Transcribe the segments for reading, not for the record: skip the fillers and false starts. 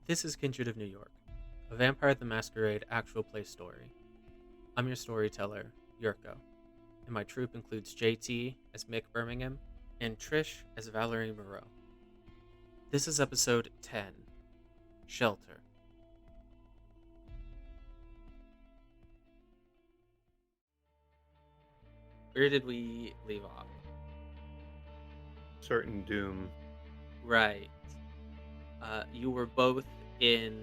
This is Kindred of New York, a Vampire the Masquerade actual play story. I'm your storyteller, Yirco, and my troupe includes JT as Mick Birmingham and Trish as Valerie Moreau. This is episode 10, Shelter. Where did we leave off? Certain doom. Right. You were both in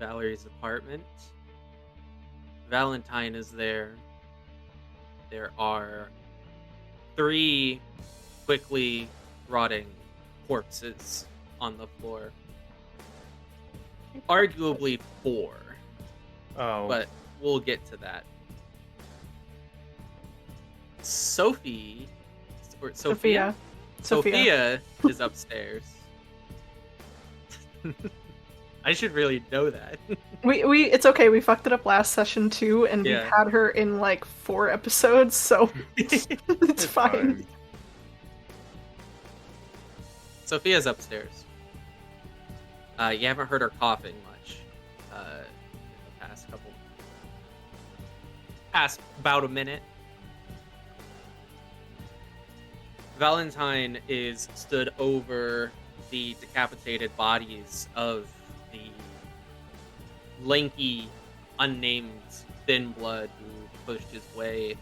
Valerie's apartment. Valentine is there. There are 3 quickly rotting corpses on the floor. Arguably 4, Oh, but we'll get to that. Sophia is upstairs. I should really know that. It's okay. We fucked it up last session too, and Yeah. we've had her in like 4 episodes, so it's fine. Sophia's upstairs. You haven't heard her coughing much in the past about a minute. Valentine is stood over the decapitated bodies of the lanky, unnamed thin blood who pushed his way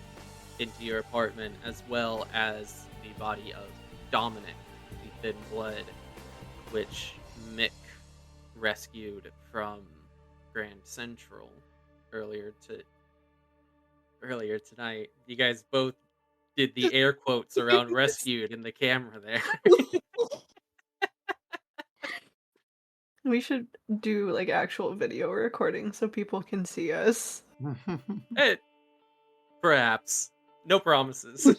into your apartment, as well as the body of Dominic, the thin blood, which Mick rescued from Grand Central earlier tonight. You guys both did the air quotes around rescued in the camera there. We should do like actual video recording so people can see us. Perhaps. No promises.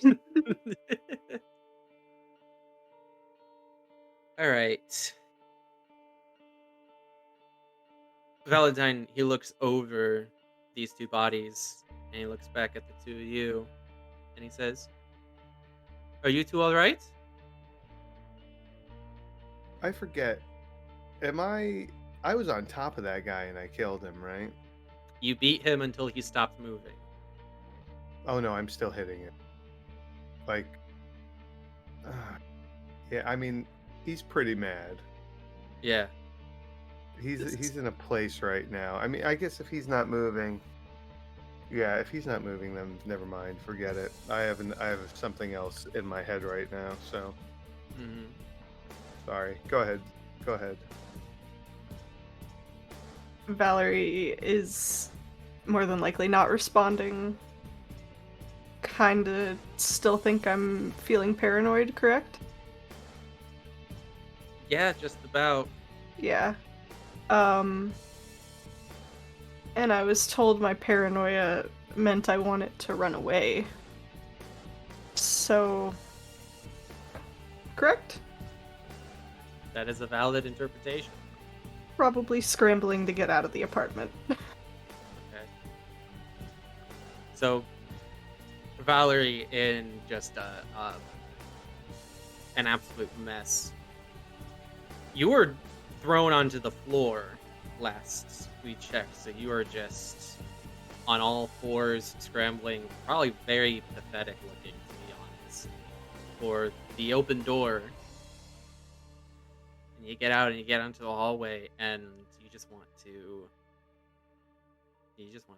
Alright. Valentine, he looks over these 2 bodies, and he looks back at the 2 of you, and he says, "Are you 2 alright?" I forget. I was on top of that guy and I killed him, right? You beat him until he stopped moving. Oh no, I'm still hitting him. Like, yeah, I mean, he's pretty mad. Yeah. He's in a place right now. I mean, I guess if he's not moving, yeah, if he's not moving, then never mind. Forget it. I have something else in my head right now. So, sorry. Go ahead. Valerie is more than likely not responding. Kinda still think I'm feeling paranoid, correct? Yeah, just about. Yeah. And I was told my paranoia meant I wanted to run away. So... correct? That is a valid interpretation. Probably scrambling to get out of the apartment. Okay. So, Valerie, in just an absolute mess. You were thrown onto the floor last we checked, so you are just on all 4s, scrambling, probably very pathetic looking, to be honest, for the open door. And you get out and you get onto the hallway, and you just want to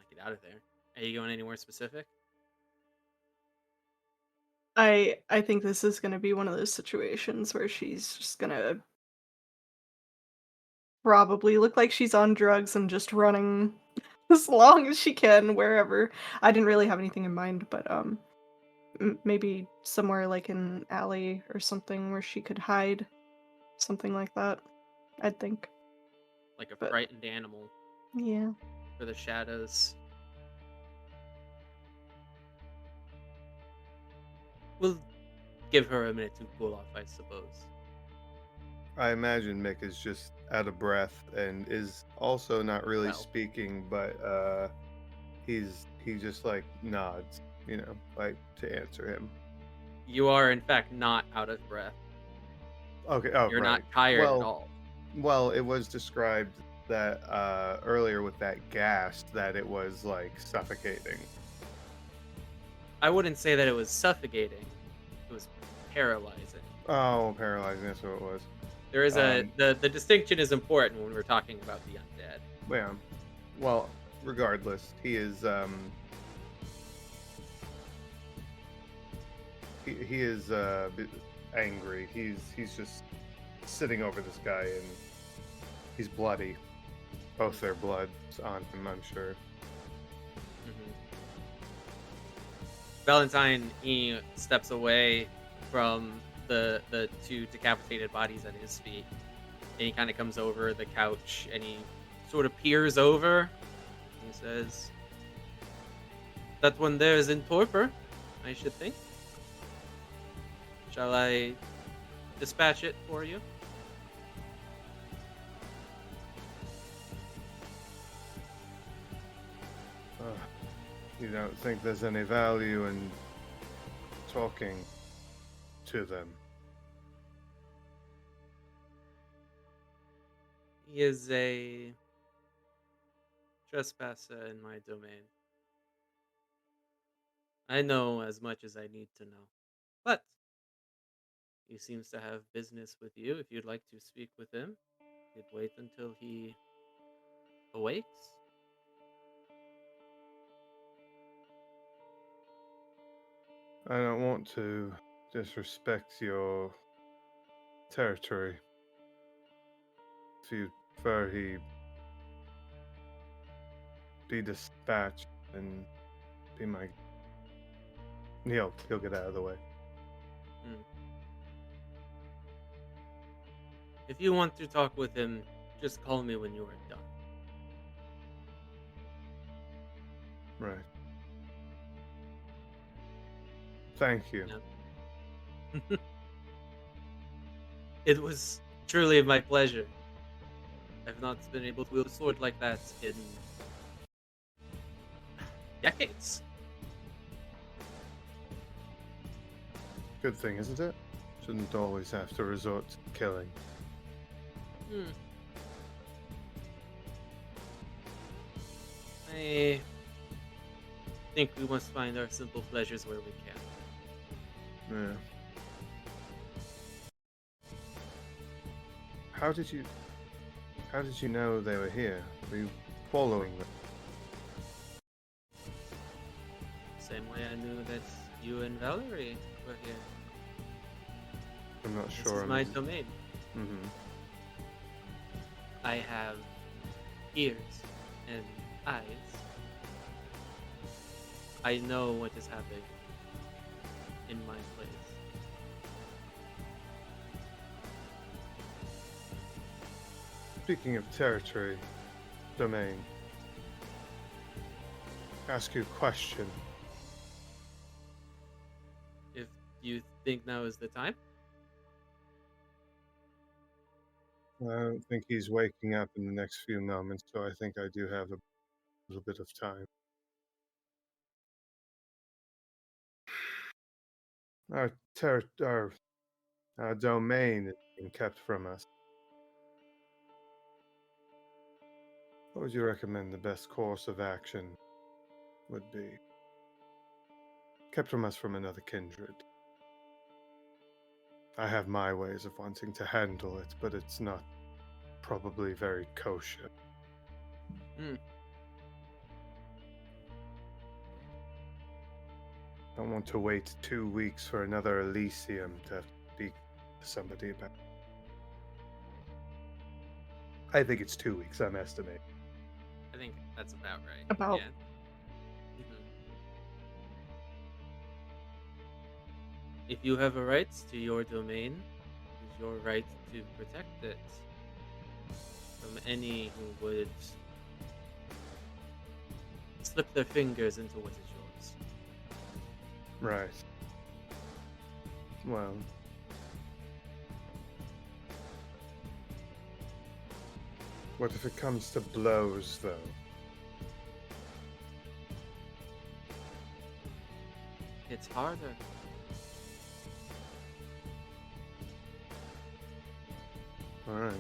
get out of there. Are you going anywhere specific? I think this is gonna be one of those situations where she's just gonna probably look like she's on drugs and just running as long as she can wherever. I didn't really have anything in mind, but maybe somewhere like an alley or something where she could hide, something like that. I'd think. Like a frightened animal. Yeah. For the shadows. We'll give her a minute to cool off, I suppose. I imagine Mick is just out of breath and is also not really speaking, but he just like nods, like to answer him. You are in fact not out of breath. Okay. Oh, You're right. not tired at all. Well, it was described that earlier with that gas that it was like suffocating. I wouldn't say that it was suffocating. It was paralyzing. Oh, paralyzing. That's what it was. There is the distinction is important when we're talking about the undead. Yeah. Well, regardless, he is he is angry. He's just sitting over this guy and he's bloody. Both their blood's on him, I'm sure. Mm-hmm. Valentine, he steps away from the two decapitated bodies at his feet, and he kind of comes over the couch and he sort of peers over. He says, "That one there is in torpor, I should think. Shall I dispatch it for you?" You don't think there's any value in talking to them? He is a trespasser in my domain. I know as much as I need to know. But he seems to have business with you. If you'd like to speak with him, you'd wait until he awakes. I don't want to disrespect your territory. If you prefer he be dispatched and be my... He'll get out of the way. If you want to talk with him, just call me when you are done. Right. Thank you. Yeah. It was truly my pleasure. I've not been able to wield a sword like that in decades. Good thing, isn't it? Shouldn't always have to resort to killing. I think we must find our simple pleasures where we can. Yeah. How did you know they were here? Were you following them? Same way I knew that you and Valerie were here. I'm not This sure. is my domain. Mm-hmm. I have ears and eyes. I know what is happening in my place. Speaking of territory, domain, ask you a question. If you think now is the time, I don't think he's waking up in the next few moments, so I think I do have a little bit of time. Our domain is being kept from us. What would you recommend the best course of action would be? Kept from us from another kindred. I have my ways of wanting to handle it, but it's not probably very kosher. I don't want to wait 2 weeks for another Elysium to speak to somebody about. I think it's 2 weeks, I'm estimating. I think that's about right. About. Yeah. If you have a right to your domain, it is your right to protect it from any who would slip their fingers into what is yours. Right. Well, what if it comes to blows, though? It's harder. All right.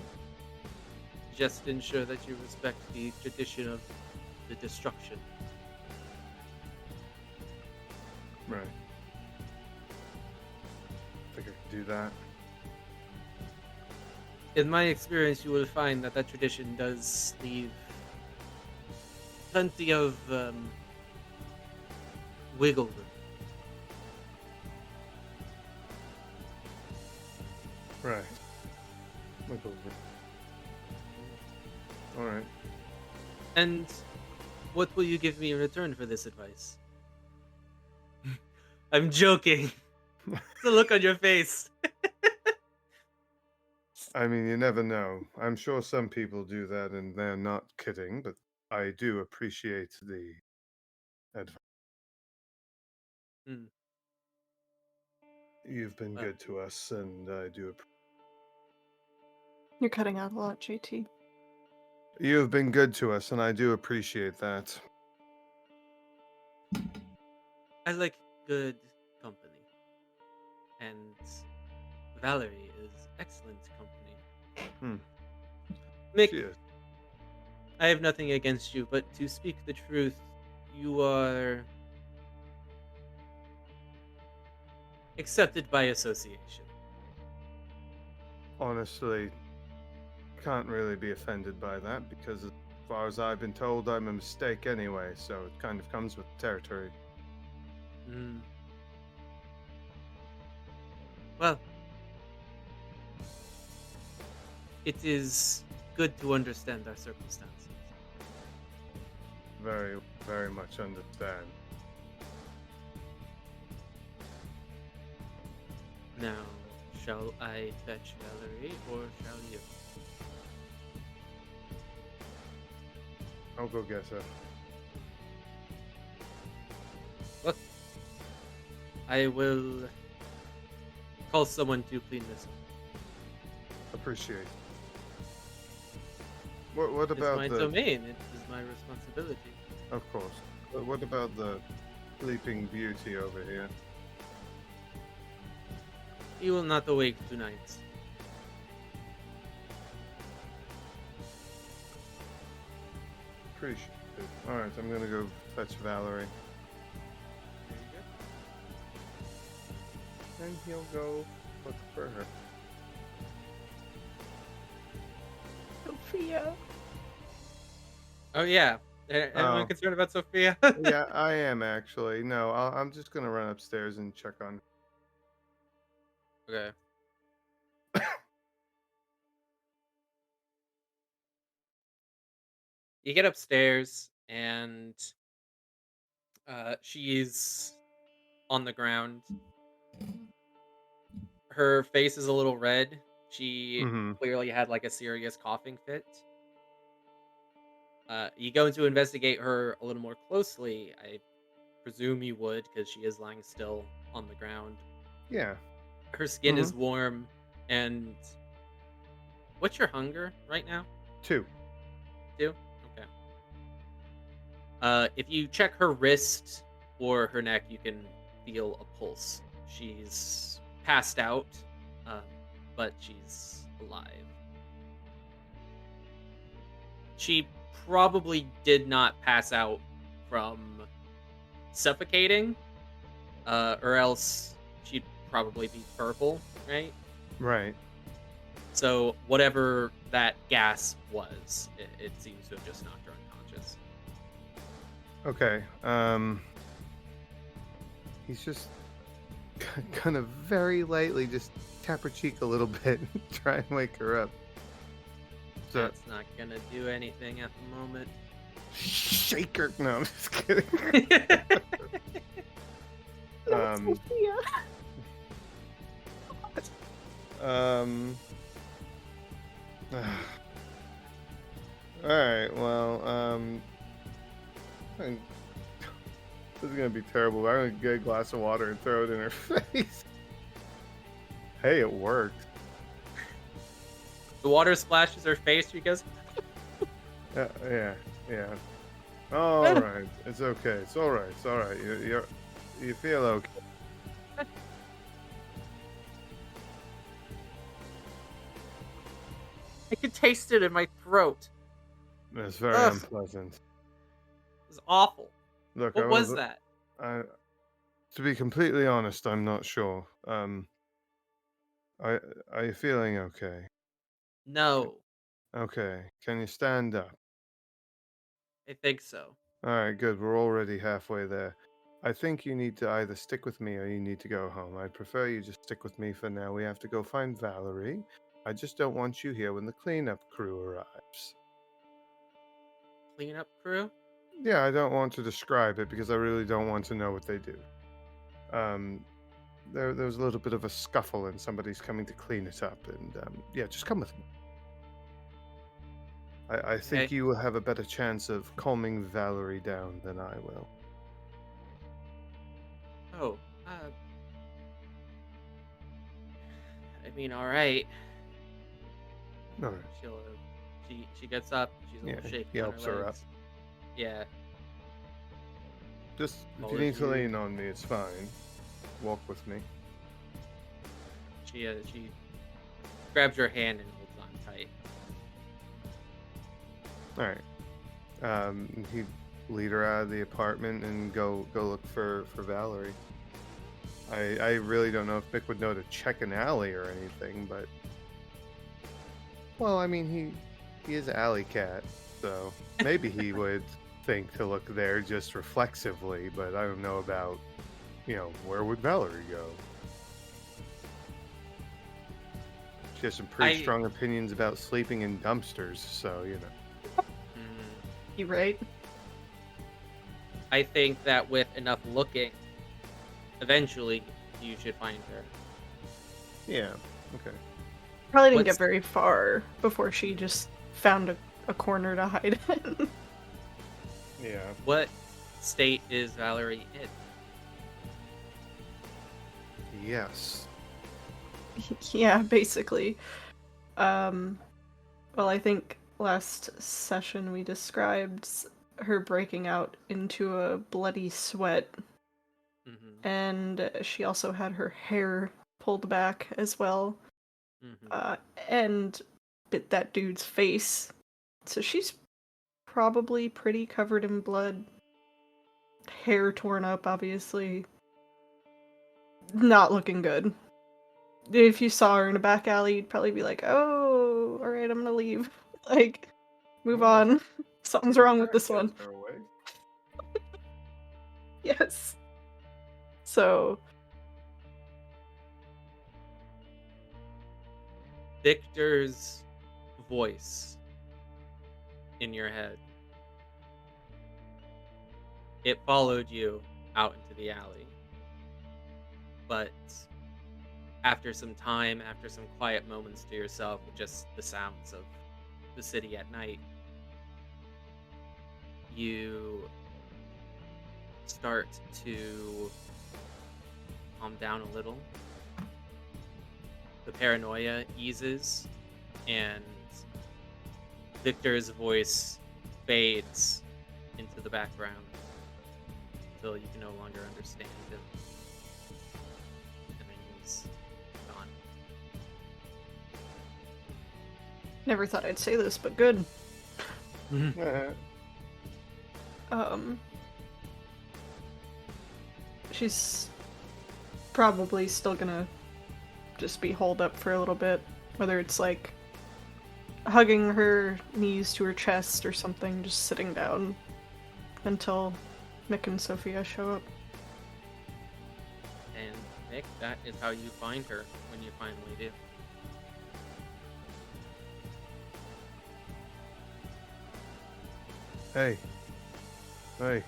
just ensure that you respect the tradition of the destruction. Right. I think I can do that. In my experience, you will find that that tradition does leave plenty of wiggle room. Right. Wiggle room. All right. And what will you give me in return for this advice? I'm joking. The look on your face. I mean, you never know. I'm sure some people do that and they're not kidding, but I do appreciate the advice. Hmm. You've been Well. good to us, and I do appreciate. You're cutting out a lot, JT. You have been good to us, and I do appreciate that. I like good company. And Valerie is excellent company. Mick, Cheers. I have nothing against you, but to speak the truth, you are accepted by association. Honestly, can't really be offended by that because, as far as I've been told, I'm a mistake anyway. So it kind of comes with the territory. Mm. Well, it is good to understand our circumstances. Very, very much understand. Now, shall I fetch Valerie, or shall you? I'll go get her. Look, I will call someone to clean this up. Appreciate it. What It's about my the... domain. It is my responsibility. Of course. But what about the Sleeping Beauty over here? He will not awake tonight. Appreciate it. Alright, I'm gonna go fetch Valerie. There you And he'll go look for her. Sophia. go. Oh yeah. Anyone Oh. concerned about Sophia? Yeah, I am actually. No, I'm just gonna run upstairs and check on. Okay. You get upstairs and she's on the ground. Her face is a little red. She Mm-hmm. clearly had like a serious coughing fit. You go to investigate her a little more closely. I presume you would, because she is lying still on the ground. Yeah. Her skin is warm, and what's your hunger right now? 2. 2? Okay. If you check her wrist or her neck, you can feel a pulse. She's passed out, but she's alive. She probably did not pass out from suffocating, or else she'd probably be purple, right? Right. So whatever that gas was, it seems to have just knocked her unconscious. Okay. He's just gonna very lightly just tap her cheek a little bit, try and wake her up. So That's not gonna do anything at the moment. shake her. No, I'm just kidding. Sophia. All right. Well, this is gonna be terrible. But I'm gonna get a glass of water and throw it in her face. Hey, it worked. The water splashes her face. She goes, Yeah. All right. It's okay. It's all right. It's all right. You feel okay. I could taste it in my throat. That's very Ugh, unpleasant. it was awful. Look, What was that? To be completely honest, I'm not sure. I are you feeling okay? No, Okay. Can you stand up? I think so. All right, good. We're already halfway there. I think you need to either stick with me or you need to go home. I'd prefer you just stick with me for now. We have to go find Valerie. I just don't want you here when the cleanup crew arrives. Cleanup crew? Yeah, I don't want to describe it because I really don't want to know what they do. There was a little bit of a scuffle and somebody's coming to clean it up. And yeah, just come with me. I think Okay. you will have a better chance of calming Valerie down than I will. Oh, I mean, all right. All right. She gets up. She's a little Yeah, shaky he on her helps her up. legs. Yeah. Just if you Follows need to you. lean on me, it's fine. Walk with me. She grabs your hand and holds on tight. All right. He lead her out of the apartment and go look for Valerie. I really don't know if Mick would know to check an alley or anything, but well, I mean he is alley cat, so maybe he would think to look there just reflexively, but I don't know about, where would Valerie go? She has some pretty strong opinions about sleeping in dumpsters, so You right? I think that with enough looking, eventually you should find her. Yeah. Okay. Probably didn't get very far before she just found a corner to hide in. Yeah. What state is Valerie in? Yes. Yeah, basically. Well, I think last session we described her breaking out into a bloody sweat, and she also had her hair pulled back as well, and bit that dude's face. So she's probably pretty covered in blood, hair torn up, obviously. Not looking good. If you saw her in a back alley, you'd probably be like, oh, alright, I'm gonna leave. Like, move on. Something's wrong with this one. Yes. So. Victor's voice in your head. It followed you out into the alley. But after some time, after some quiet moments to yourself, with just the sounds of the city at night, you start to calm down a little. The paranoia eases, and Victor's voice fades into the background until you can no longer understand him. And then he's gone. Never thought I'd say this, but good. She's probably still gonna just be holed up for a little bit, whether it's like hugging her knees to her chest or something, just sitting down until Mick and Sophia show up. And Mick, that is how you find her when you finally do. Hey. Hey.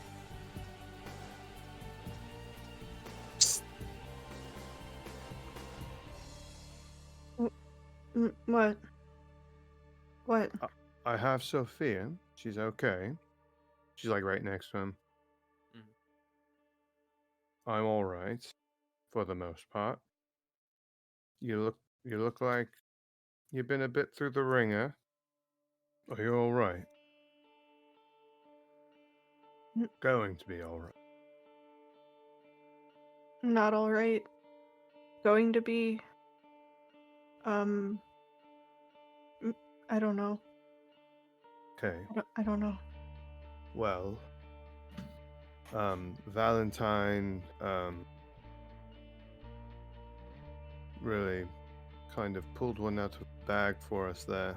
What? What? I have Sophia. She's okay. She's like right next to him. I'm all right, for the most part. You look like you've been a bit through the ringer. Are you all right? Going to be all right. Not all right. Going to be. I don't know. Okay. I don't know. Well, Valentine, really kind of pulled one out of the bag for us there.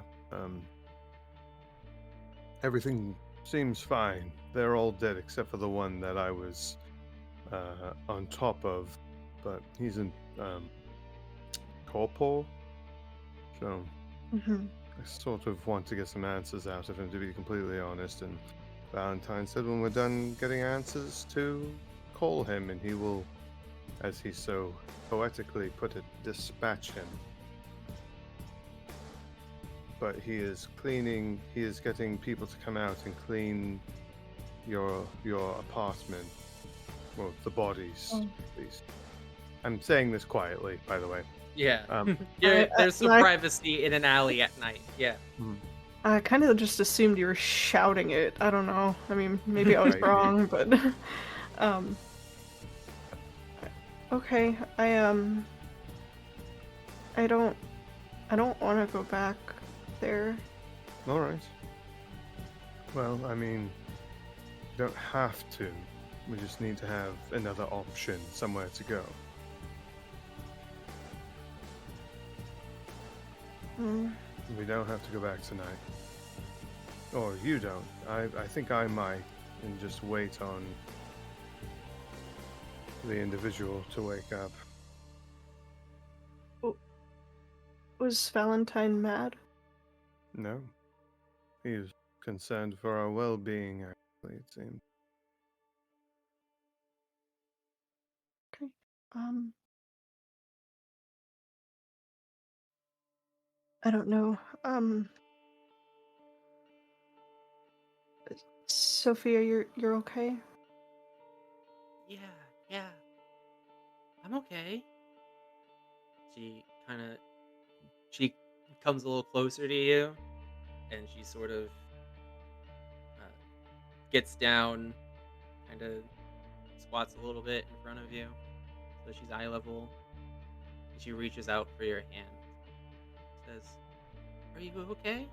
Everything seems fine. They're all dead except for the one that I was on top of, but he's in corporal, so I sort of want to get some answers out of him, to be completely honest. And Valentine said when we're done getting answers to call him, and he will, as he so poetically put it, dispatch him. But he is getting people to come out and clean your apartment. Well, the bodies, at least. I'm saying this quietly, by the way. Yeah. There's some privacy in an alley at night. Yeah. I kind of just assumed you were shouting it. I don't know. I mean, maybe I was wrong, but okay. I don't want to go back there. All right. Well, I mean, you don't have to. We just need to have another option, somewhere to go. We don't have to go back tonight. Or you don't. I think I might, and just wait on the individual to wake up. Was Valentine mad? No. He is concerned for our well-being, actually, it seems. Okay. I don't know. Sophia, you're okay? Yeah. I'm okay. She comes a little closer to you, and she sort of gets down, kind of squats a little bit in front of you, so she's eye level. And she reaches out for your hand. Says, "Are you okay?"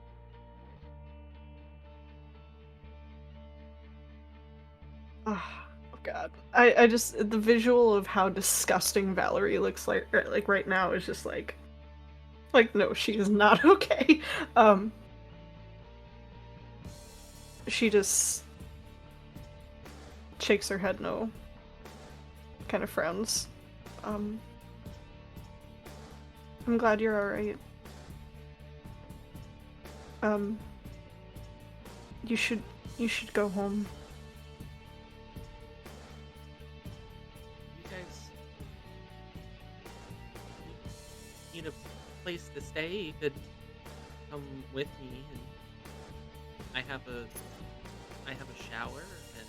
Oh God. I just, the visual of how disgusting Valerie looks like right now is just like no, she is not okay. She just shakes her head no. Kind of frowns. I'm glad you're alright. You should go home. You guys need a place to stay? You could come with me, and I have a shower, and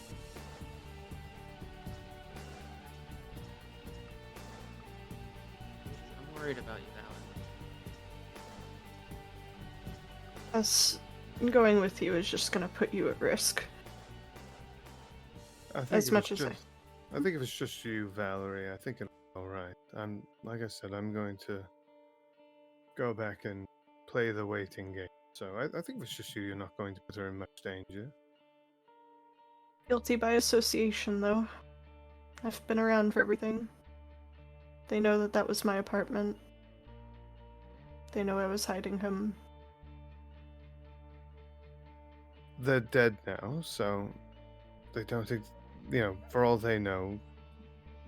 I'm worried about you, Valen. Us going with you is just gonna put you at risk. I think As much as I think if it's just you, Valerie, I think it's all right. Like I said, I'm going to go back and play the waiting game. So I think if it's just you, you're not going to put her in much danger. Guilty by association, though. I've been around for everything. They know that was my apartment. They know I was hiding him. They're dead now, so they don't, for all they know,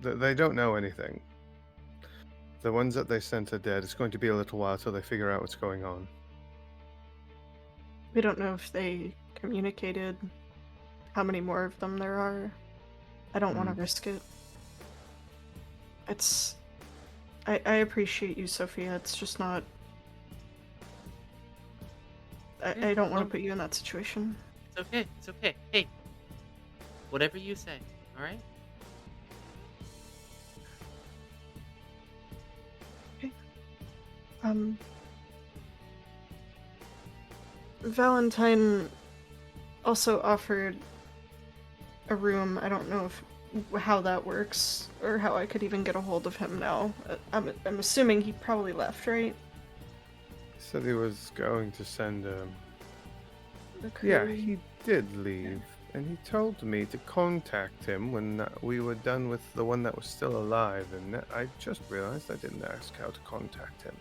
they don't know anything. The ones that they sent are dead. It's going to be a little while till they figure out what's going on. We don't know if they communicated how many more of them there are. I don't want to risk it. I appreciate you, Sophia. It's just not... I don't want to put you in that situation. It's okay. Hey, whatever you say, alright? Okay. Valentine also offered a room. I don't know how that works, or how I could even get a hold of him now. I'm assuming he probably left, right? Said he was going to send The Yeah, crew. he did leave, and he told me to contact him when we were done with the one that was still alive, and I just realized I didn't ask how to contact him.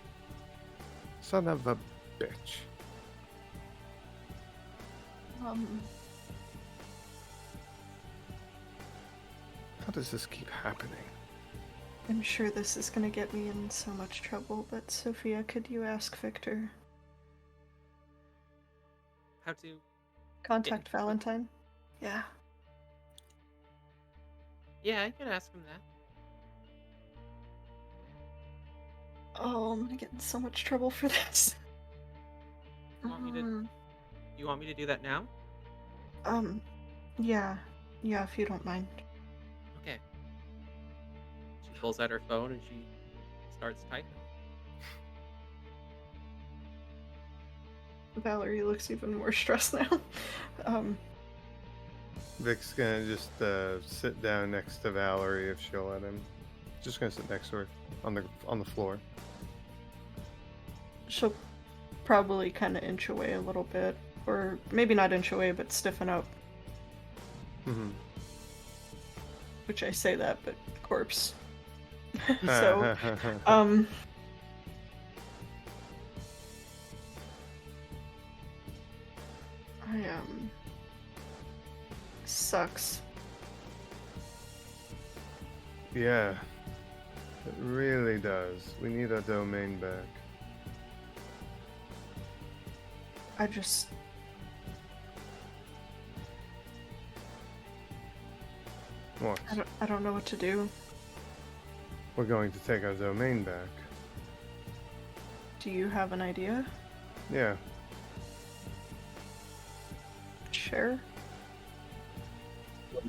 Son of a bitch. How does this keep happening? I'm sure this is gonna get me in so much trouble, but Sophia, could you ask Victor? How to Contact Valentine? Yeah. Yeah, I can ask him that. Oh, I'm gonna get in so much trouble for this. You want me to do that now? Yeah. Yeah, if you don't mind. Okay. She pulls out her phone and she starts typing. Valerie looks even more stressed now. Vic's gonna just sit down next to Valerie if she'll let him. Just gonna sit next to her on the floor. She'll probably kind of inch away a little bit, or maybe not inch away, but stiffen up. Mm-hmm. Which I say that, but corpse. So, I sucks. Yeah, it really does. We need our domain back. I just... What? I don't know what to do. We're going to take our domain back. Do you have an idea? Yeah. Sure. What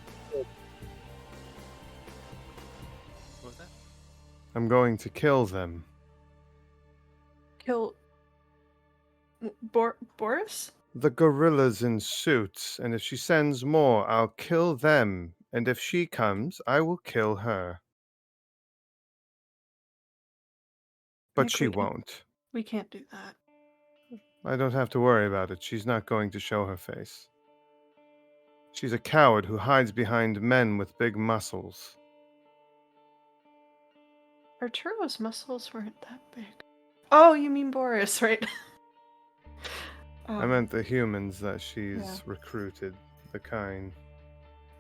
was that? I'm going to kill them. Kill... Boris? The gorillas in suits, and if she sends more, I'll kill them. And if she comes, I will kill her. But she won't. We can't do that. I don't have to worry about it. She's not going to show her face. She's a coward who hides behind men with big muscles. Arturo's muscles weren't that big. Oh, you mean Boris, right? I meant the humans that she's recruited, the kind.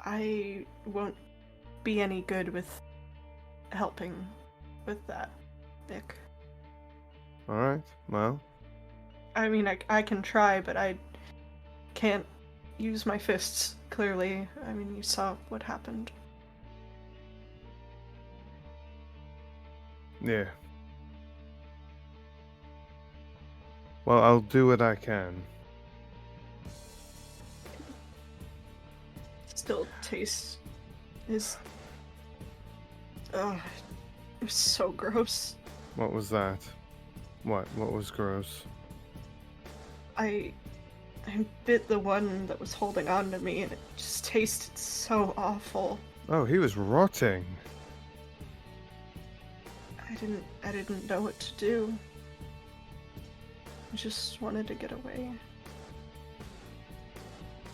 I won't be any good with helping with that, Nick. Alright, well. I mean, I can try, but I can't use my fists, clearly. I mean, you saw what happened. Yeah. Well, I'll do what I can. Still tastes is... Ugh, it was so gross. What was that? What was gross? I bit the one that was holding on to me, and it just tasted so awful. Oh, he was rotting. I didn't know what to do. I just wanted to get away.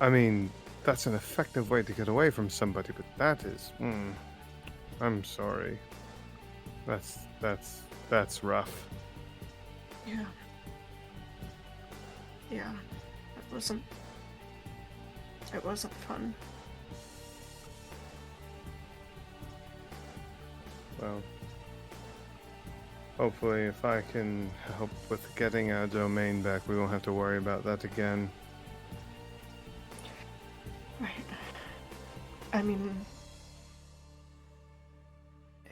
I mean, that's an effective way to get away from somebody, but that is... I'm sorry. That's rough. Yeah. Yeah. It wasn't fun. Well, hopefully if I can help with getting our domain back, we won't have to worry about that again. Right. I mean,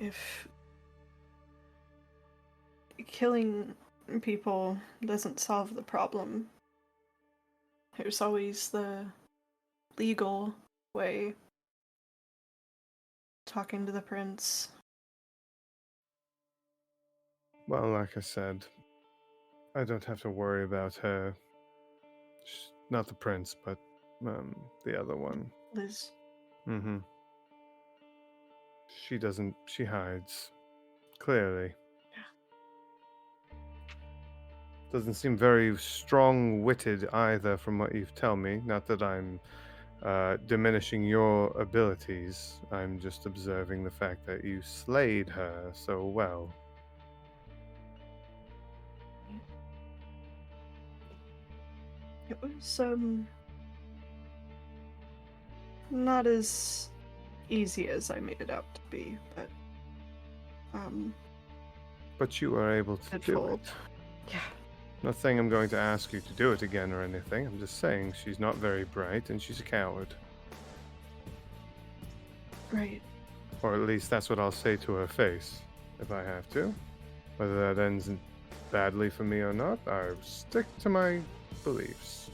if killing people doesn't solve the problem, there's always the legal way. Talking to the prince. Well, like I said, I don't have to worry about her. Not the prince, but the other one. Liz. Mm-hmm. She hides. Clearly. Yeah. Doesn't seem very strong-witted either from what you've told me. Not that I'm diminishing your abilities. I'm just observing the fact that you slayed her so well. It was, not as easy as I made it out to be, but, But you were able to do fold. it. Yeah. Not saying I'm going to ask you to do it again or anything. I'm just saying she's not very bright and she's a coward. Right. Or at least that's what I'll say to her face, if I have to. Whether that ends badly for me or not, I stick to my beliefs.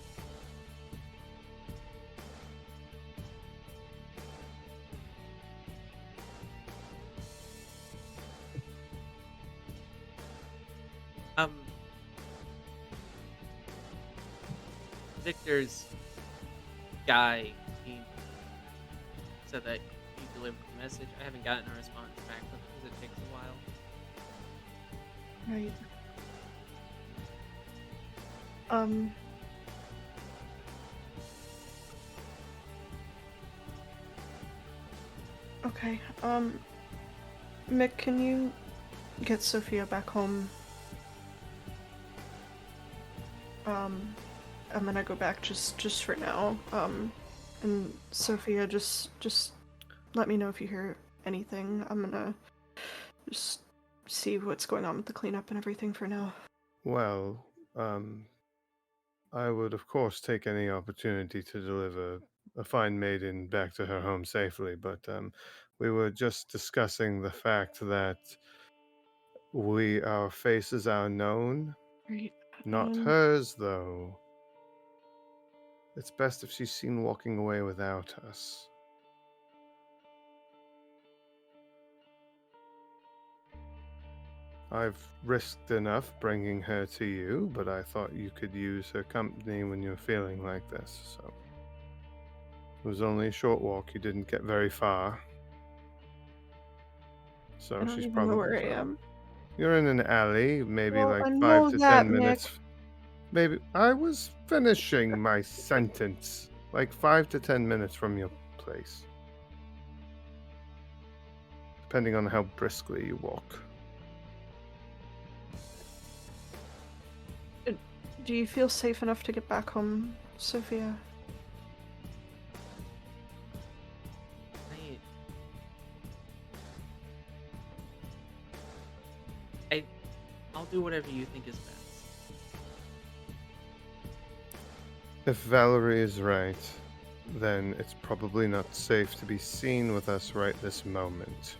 Victor's guy, he said that he delivered the message. I haven't gotten a response back because it takes a while. Right. Okay. Mick, can you get Sophia back home? I'm gonna go back just for now. And Sophia, just let me know if you hear anything. I'm gonna just see what's going on with the cleanup and everything for now. Well, I would of course take any opportunity to deliver a fine maiden back to her home safely, but we were just discussing the fact that our faces are known. Right. Not hers, though. It's best if she's seen walking away without us. I've risked enough bringing her to you, but I thought you could use her company when you're feeling like this, so. It was only a short walk, you didn't get very far. So I don't she's even probably know where I fine. am. You're in an alley, maybe Well, like I 5 know to that, 10 minutes. Mick. Maybe I was finishing my sentence. Like 5 to 10 minutes from your place. Depending on how briskly you walk. Do you feel safe enough to get back home, Sophia? I'll do whatever you think is best. If Valerie is right, then it's probably not safe to be seen with us right this moment.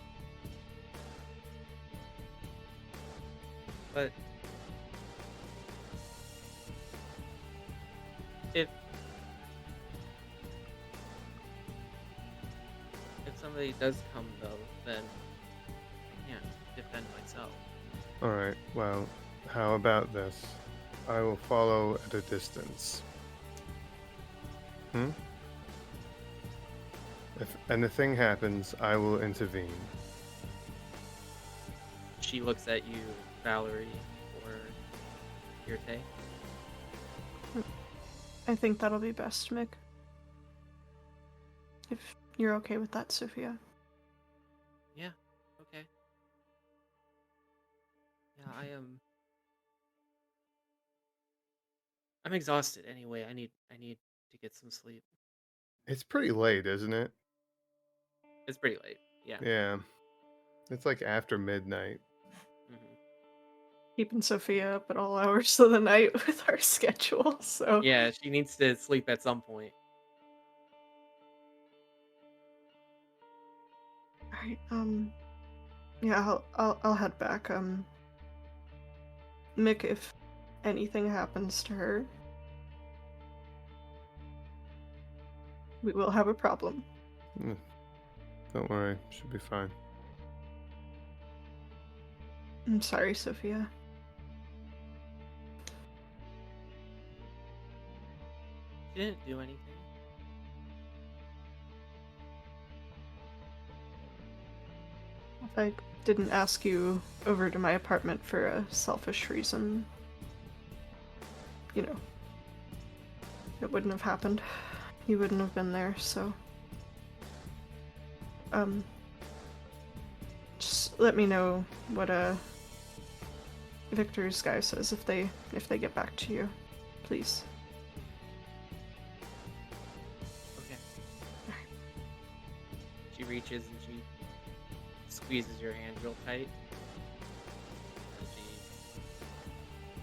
But if somebody does come though, then I can't defend myself. Alright, well, how about this? I will follow at a distance. If anything happens, I will intervene. She looks at you, Valerie, or your take. I think that'll be best, Mick. If you're okay with that, Sophia. Yeah, okay. Yeah, I'm exhausted anyway. I need to get some sleep. It's pretty late, isn't it? It's pretty late. Yeah. Yeah. It's like after midnight. Mm-hmm. Keeping Sophia up at all hours of the night with our schedule, so Yeah, she needs to sleep at some point. Alright, yeah, I'll head back. Mick, if anything happens to her, we will have a problem. Don't worry, she'll be fine. I'm sorry, Sophia. She didn't do anything. I didn't ask you over to my apartment for a selfish reason. you know, it wouldn't have happened. He wouldn't have been there, so just let me know what Victor's guy says if they get back to you, please. Okay. She reaches and she squeezes your hand real tight. And she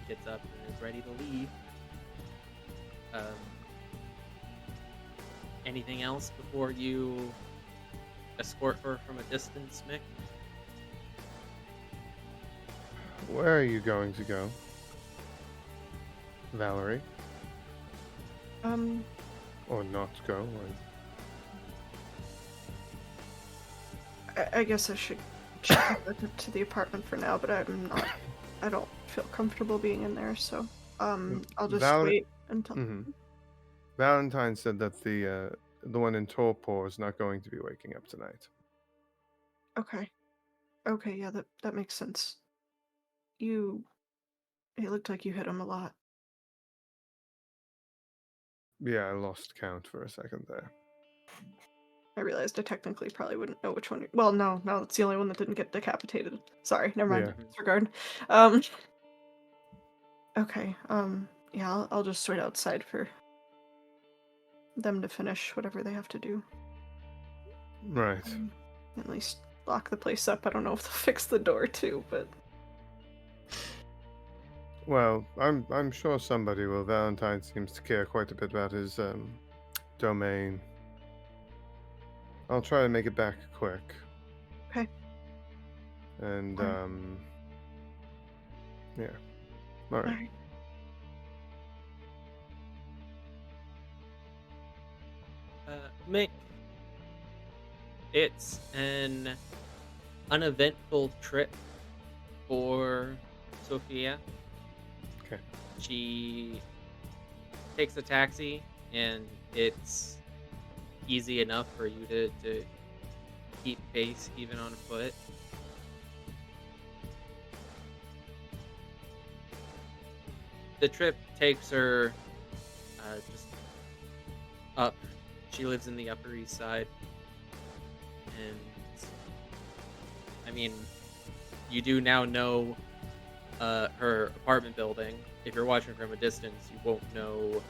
gets up and is ready to leave. Anything else before you escort her from a distance, Mick? Where are you going to go, Valerie? Or not go? I guess I should check to the apartment for now, but I don't feel comfortable being in there, so I'll just wait until. Mm-hmm. Valentine said that the one in Torpor is not going to be waking up tonight. Okay, yeah, that makes sense. It looked like you hit him a lot. Yeah, I lost count for a second there. I realized I technically probably wouldn't know which one. Well, no, it's the only one that didn't get decapitated. Sorry, never mind. Yeah. Disregard. Okay. Yeah, I'll just wait outside for them to finish whatever they have to do. Right. At least lock the place up. I don't know if they'll fix the door too, but. Well, I'm sure somebody will. Valentine seems to care quite a bit about his domain. I'll try to make it back quick. Okay. And Alright. Yeah. All right. Mick, it's an uneventful trip for Sophia. Okay. She takes a taxi, and it's easy enough for you to keep pace even on foot. The trip takes her just up. She lives in the Upper East Side. And, I mean, you do now know her apartment building. If you're watching from a distance, you won't know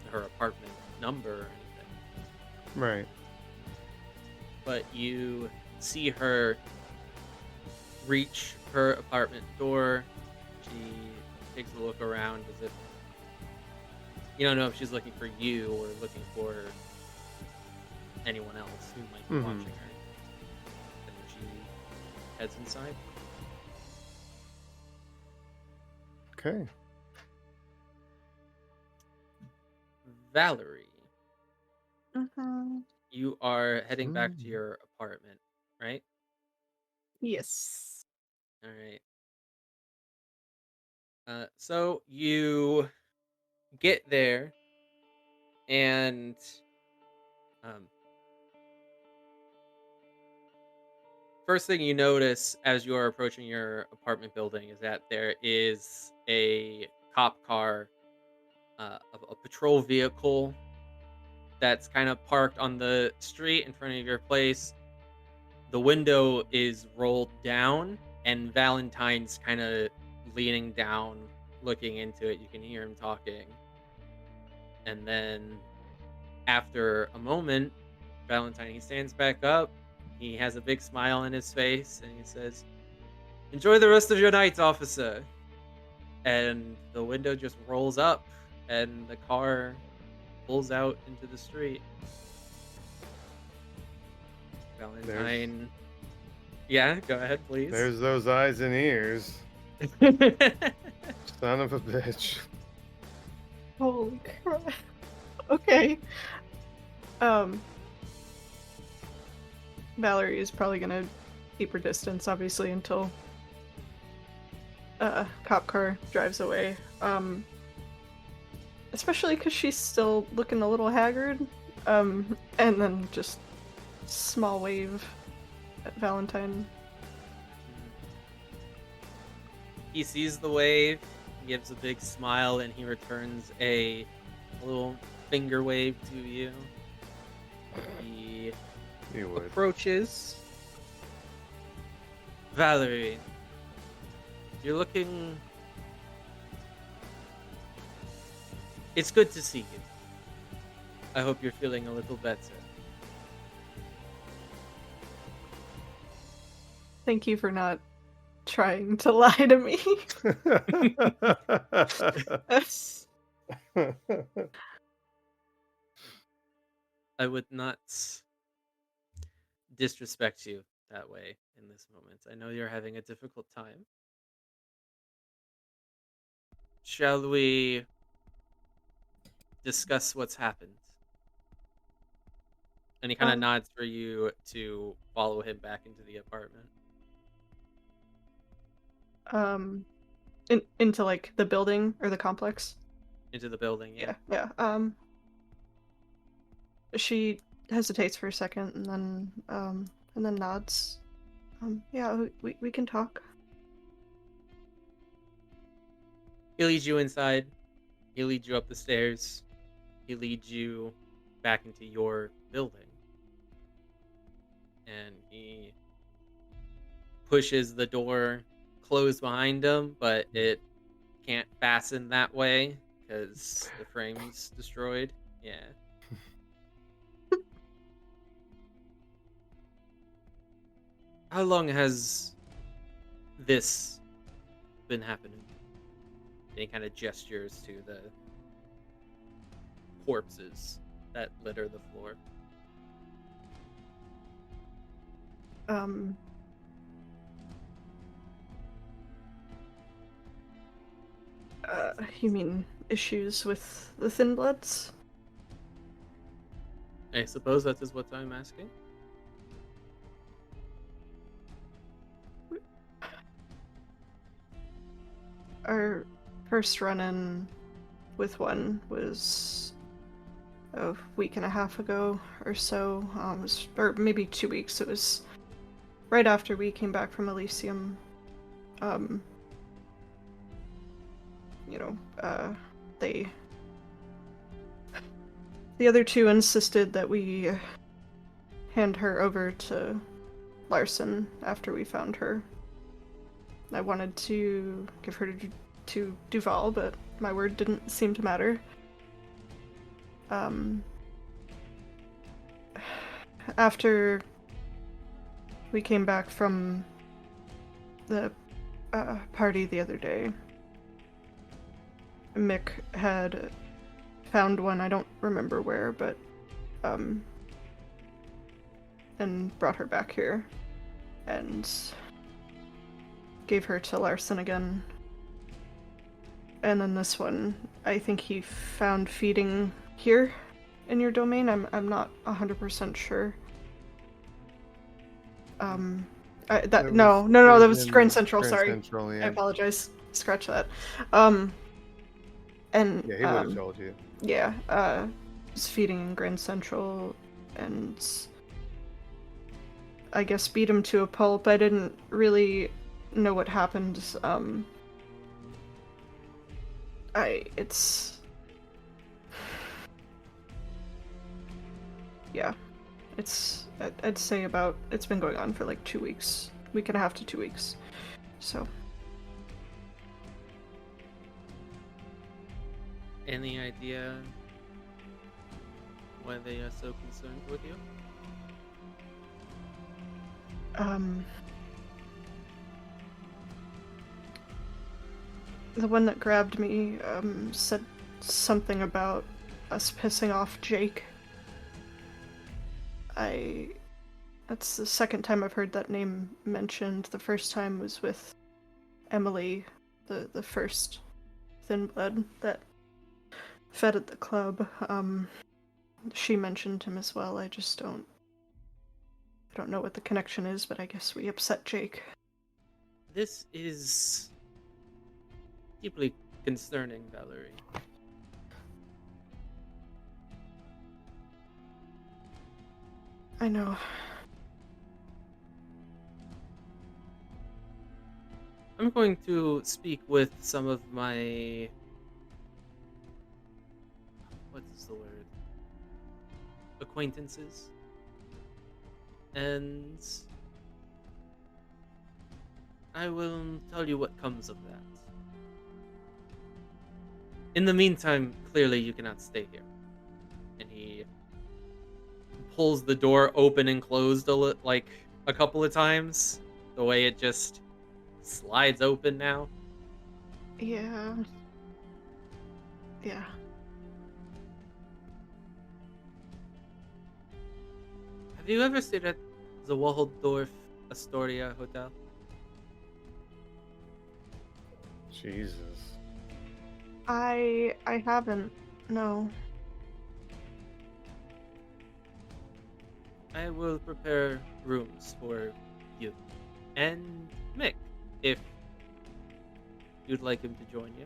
her apartment number or anything. Right. But you see her reach her apartment door. She takes a look around as if you don't know if she's looking for you or looking for anyone else who might be watching her. And she heads inside. Okay. Valerie, Mm-hmm. you are heading back to your apartment, right? Yes. All right. So you get there, and first thing you notice as you are approaching your apartment building is that there is a cop car, a patrol vehicle that's kind of parked on the street in front of your place. The window is rolled down, and Valentine's kind of leaning down, looking into it. You can hear him talking. And then after a moment, Valentine, he stands back up. He has a big smile on his face, and he says, "Enjoy the rest of your night, officer." And the window just rolls up, and the car pulls out into the street. Valentine. Yeah, go ahead, please. There's those eyes and ears. Son of a bitch. Holy crap. Okay. Valerie is probably gonna keep her distance, obviously, until cop car drives away. Especially because she's still looking a little haggard. And then just small wave at Valentine. He sees the wave, He gives a big smile and he returns a little finger wave to you. He approaches. Valerie, you're looking... It's good to see you. I hope you're feeling a little better. Thank you for not trying to lie to me. I would not disrespect you that way in this moment. I know you're having a difficult time. Shall we discuss what's happened? And he kind of nods for you to follow him back into the apartment. Into like the building or the complex? Into the building, yeah. Yeah. She hesitates for a second and then nods. Yeah, we can talk. He leads you inside. He leads you up the stairs. He leads you back into your building. And he pushes the door closed behind him, but it can't fasten that way because the frame's destroyed. Yeah. How long has this been happening? And he kind of gestures to the corpses that litter the floor. You mean issues with the Thin Bloods? I suppose that is what I'm asking. Our first run-in with one was a week and a half ago or so, or maybe 2 weeks. It was right after we came back from Elysium. The other two insisted that we hand her over to Larson after we found her. I wanted to give her to Duval, but my word didn't seem to matter. After we came back from the party the other day, Mick had found one, I don't remember where, but and brought her back here and gave her to Larson again. And then this one, I think he found feeding here in your domain. I'm not 100% sure. That was Grand Central. Sorry, Central, yeah. I apologize. Scratch that. And yeah, he would have told you. Yeah, was feeding in Grand Central, and I guess beat him to a pulp. I didn't really know what happened. I'd say it's been going on for like 2 weeks, week and a half to 2 weeks, so. Any idea why they are so concerned with you? The one that grabbed me said something about us pissing off Jake. That's the second time I've heard that name mentioned. The first time was with Emily, the first Thin Blood that fed at the club. She mentioned him as well. I don't know what the connection is, but I guess we upset Jake. This is deeply concerning, Valerie. I know. I'm going to speak with some of my... What's the word? Acquaintances. And I will tell you what comes of that. In the meantime, clearly you cannot stay here. And he pulls the door open and closed like a couple of times. The way it just slides open now. Yeah. Yeah. Have you ever stayed at the Waldorf Astoria Hotel? Jesus. I haven't. No. I will prepare rooms for you and Mick, if you'd like him to join you.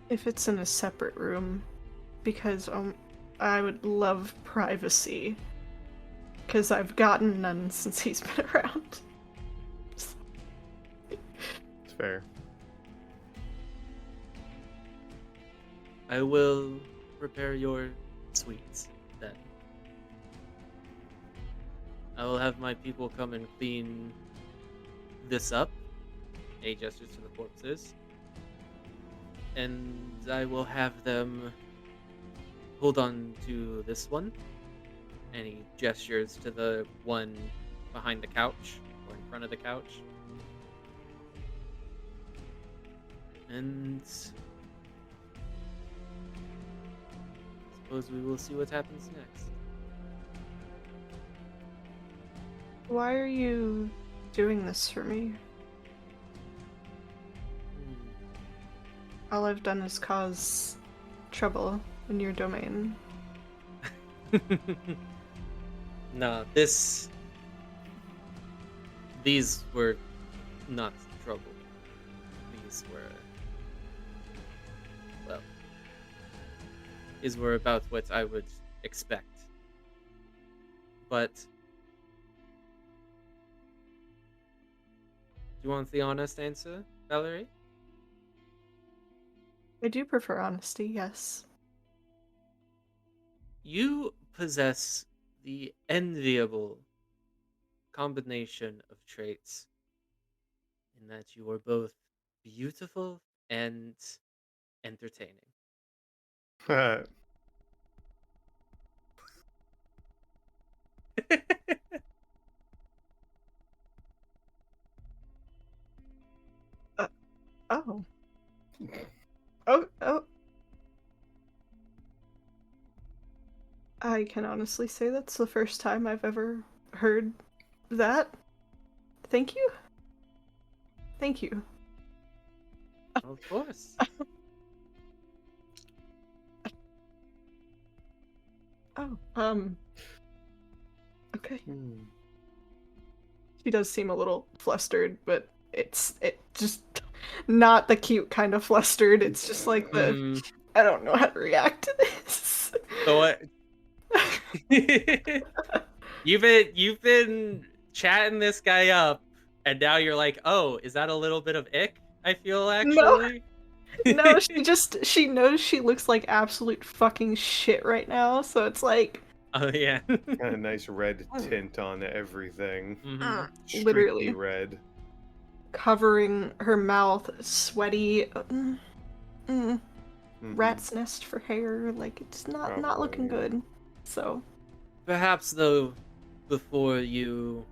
If it's in a separate room, because I would love privacy, because I've gotten none since he's been around. It's fair. I will prepare your suites then. I will have my people come and clean this up. A gestures to the corpses. And I will have them hold on to this one. And he gestures to the one behind the couch, or in front of the couch. And I suppose we will see what happens next. Why are you doing this for me? All I've done is cause trouble in your domain. No, these were not trouble. These were about what I would expect. But do you want the honest answer, Valerie? I do prefer honesty, yes. You possess the enviable combination of traits in that you are both beautiful and entertaining. Oh. Oh. I can honestly say that's the first time I've ever heard that. Thank you. Thank you. Of course. Oh, okay. She does seem a little flustered, but it just not the cute kind of flustered. It's just like the I don't know how to react to this. So what? You've been chatting this guy up, and now you're like, oh, is that a little bit of ick? I feel actually. No, she knows she looks like absolute fucking shit right now, so it's like, oh yeah, kind of nice red tint on everything. literally red, covering her mouth, sweaty, rat's nest for hair. Like it's not looking good. So perhaps though, before you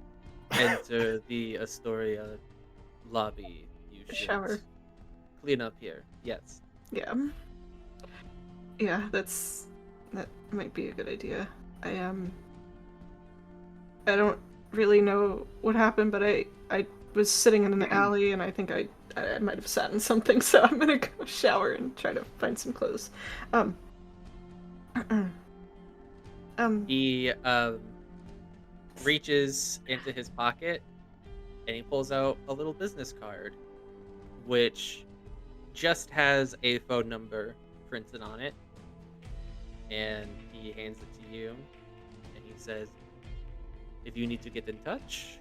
enter the Astoria lobby, you should shower. Clean up here. Yes. Yeah. Yeah, that might be a good idea. I don't really know what happened, but I was sitting in an alley and I think I might have sat in something, so I'm gonna go shower and try to find some clothes. He reaches into his pocket and he pulls out a little business card, which just has a phone number printed on it, and he hands it to you, and he says, if you need to get in touch,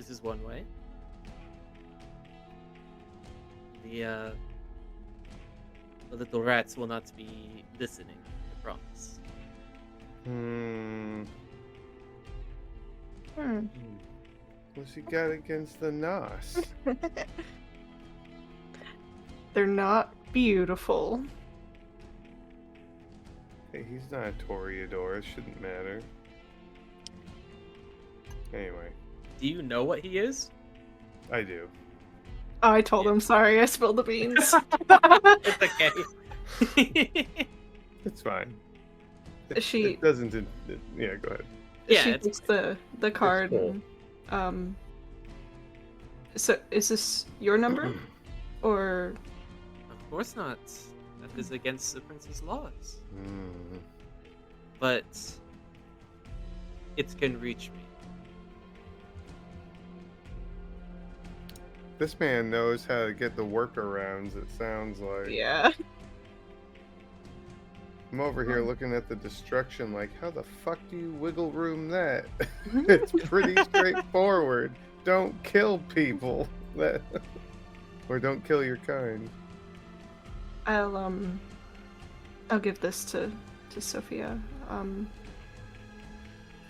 This is one way. The little rats will not be listening, I promise. What's he got against the Nos? They're not beautiful. Hey, he's not a Toreador. It shouldn't matter. Anyway. Do you know what he is? I do. Oh, I told him. Sorry, I spilled the beans. It's okay. It's fine. It doesn't. Yeah, go ahead. Yeah, she takes the card. And, so, is this your number, or? Of course not. That is against the prince's laws. Mm. But it can reach me. This man knows how to get the workarounds, it sounds like. Yeah. I'm over here looking at the destruction like, how the fuck do you wiggle room that? It's pretty straightforward. Don't kill people. Or don't kill your kind. I'll give this to Sophia.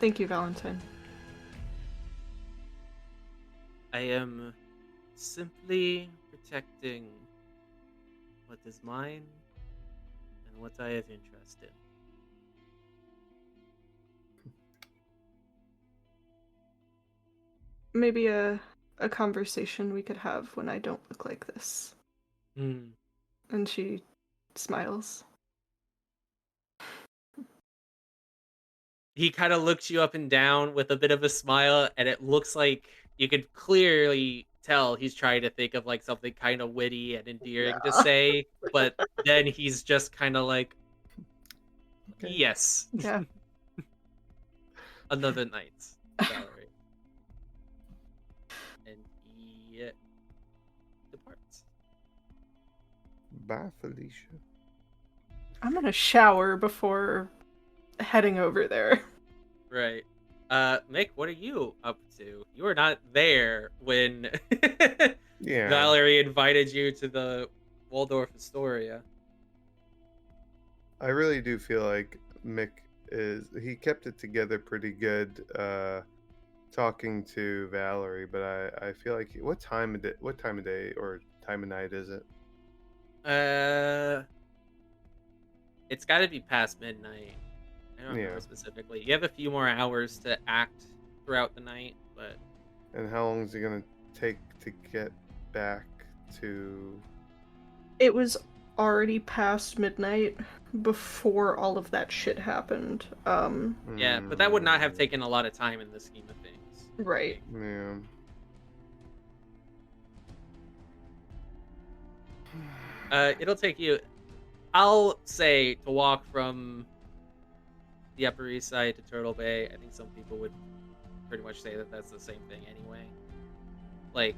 Thank you, Valentine. I am simply protecting what is mine and what I have interest in. Maybe a conversation we could have when I don't look like this. And she smiles. He kind of looks you up and down with a bit of a smile, and it looks like you could clearly tell he's trying to think of like something kind of witty and endearing to say, but then he's just kind of like, okay. Yes. Yeah. Another night, Valerie. And he departs. Bye, Felicia. I'm gonna shower before heading over there. Right. Mick, what are you up to? You were not there when Valerie invited you to the Waldorf Astoria. I really do feel like Mick he kept it together pretty good talking to Valerie, but I feel like what time of day or time of night is it? It's got to be past midnight. I don't remember specifically. You have a few more hours to act throughout the night, but... And how long is it going to take to get back to... It was already past midnight before all of that shit happened. Yeah, but that would not have taken a lot of time in the scheme of things. Right. Yeah. It'll take you... I'll say to walk from the Upper East Side to Turtle Bay. I think some people would pretty much say that that's the same thing anyway. Like,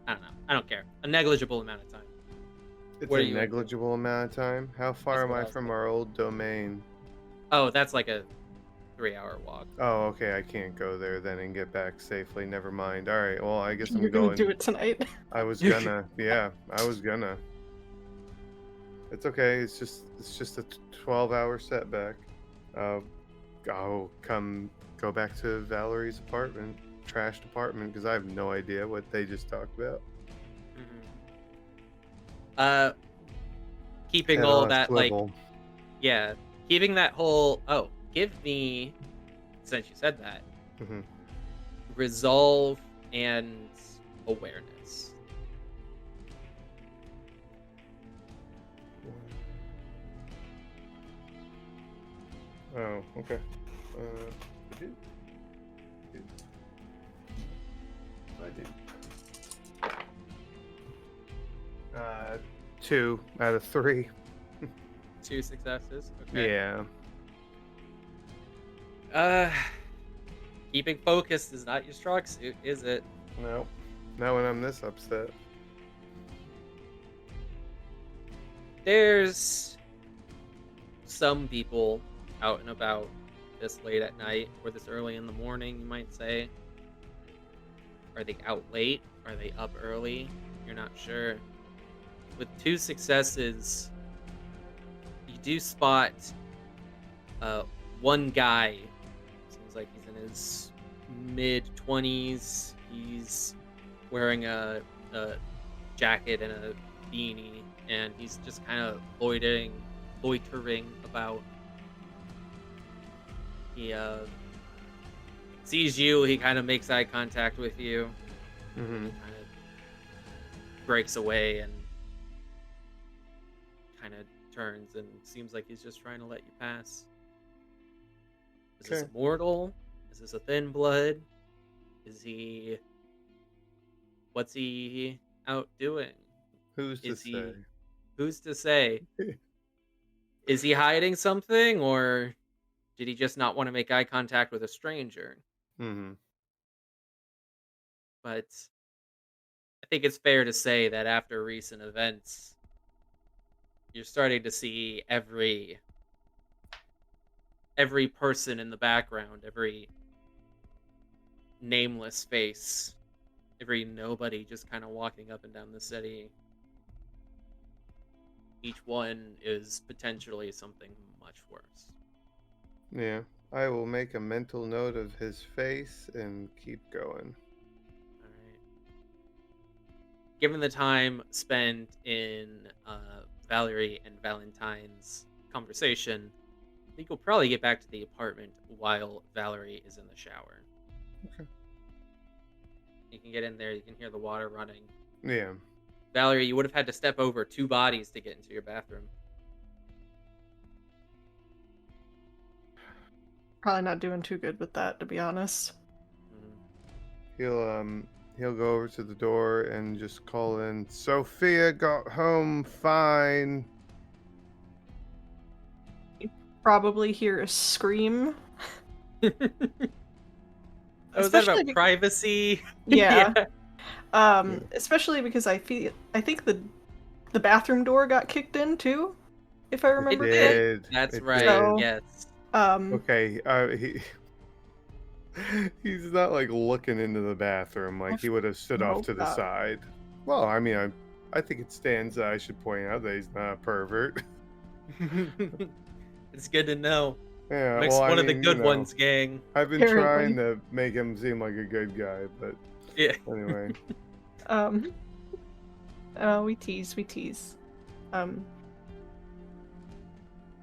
I don't know. I don't care. A negligible amount of time. It's a negligible amount of time? How far am I from our old domain? Oh, that's like a 3-hour walk. Oh, okay. I can't go there then and get back safely. Never mind. All right. Well, I guess I'm You're gonna do it tonight. I was gonna. Yeah, I was gonna. It's okay. It's just a 12-hour setback. I'll go back to Valerie's apartment, trashed apartment, because I have no idea what they just talked about. Keeping all that swivel. Keeping that whole. Oh, give me, since you said that, resolve and awareness. Oh, okay. I do. 2 out of 3. 2 successes? Okay. Yeah. Keeping focused is not your strong suit, is it? No. Not when I'm this upset. There's some people out and about this late at night or this early in the morning, you might say, Are they out late? Are they up early? You're not sure. With 2 successes, you do spot uh, one guy. Seems like he's in his mid-20s. He's wearing a jacket and a beanie, and he's just kind of loitering about. He sees you. He kind of makes eye contact with you. Mm-hmm. Kind of breaks away and kind of turns and seems like he's just trying to let you pass. Is this a mortal? Is this a thin blood? Is he... What's he out doing? Who's to say? Who's to say? Is he hiding something, or did he just not want to make eye contact with a stranger? Mm-hmm. But I think it's fair to say that after recent events, you're starting to see every person in the background, every nameless face, every nobody just kind of walking up and down the city. Each one is potentially something much worse. Yeah, I will make a mental note of his face and keep going. All right. Given the time spent in Valerie and Valentine's conversation, I think we'll probably get back to the apartment while Valerie is in the shower. Okay. You can get in there, you can hear the water running. Yeah. Valerie, you would have had to step over 2 bodies to get into your bathroom. Probably not doing too good with that, to be honest. He'll go over to the door and just call in, Sophia got home fine. You probably hear a scream. Was that about privacy? Yeah. Especially because I think the bathroom door got kicked in too, if I remember correctly. That's it right. did. Yes. Okay. He's not like looking into the bathroom like he would have stood off to the side. Well, I mean, I think it stands. I should point out that he's not a pervert. It's good to know. Yeah, Makes one of the good ones, gang. I've been trying to make him seem like a good guy, but yeah. Anyway. We tease.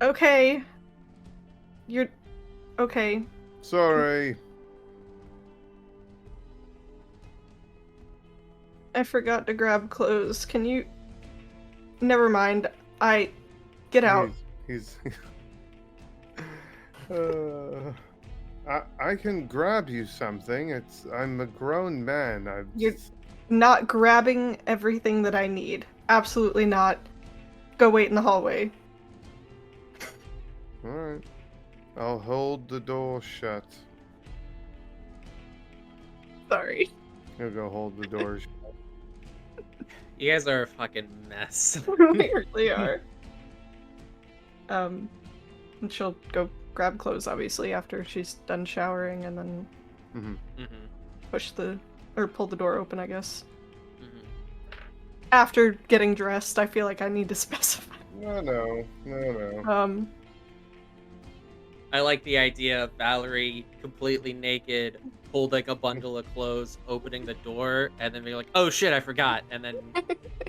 Okay. You're okay. Sorry. I forgot to grab clothes. Can you... Never mind. Get out. I can grab you something. I'm a grown man. You're not grabbing everything that I need. Absolutely not. Go wait in the hallway. Alright. I'll hold the door shut. Sorry. He'll go hold the door shut. You guys are a fucking mess. We really are. And she'll go grab clothes, obviously, after she's done showering, and then pull the door open, I guess. After getting dressed, I feel like I need to specify. No. I like the idea of Valerie completely naked, holding a bundle of clothes, opening the door, and then being like, "Oh shit, I forgot," and then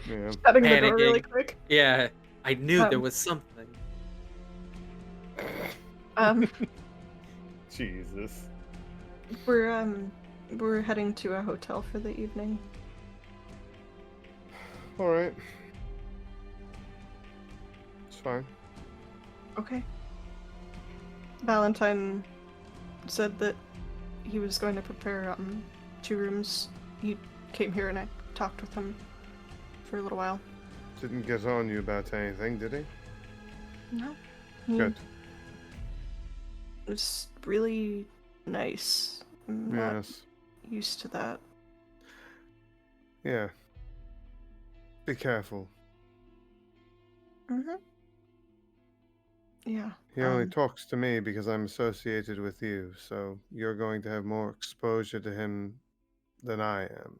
shutting the door really quick. Yeah, I knew there was something. Jesus. We're heading to a hotel for the evening. All right. It's fine. Okay. Valentine said that he was going to prepare 2 rooms. He came here and I talked with him for a little while. Didn't get on you about anything, did he? No. Good. It was really nice. I'm not used to that. Yeah. Be careful. Yeah. He only talks to me because I'm associated with you, so you're going to have more exposure to him than I am.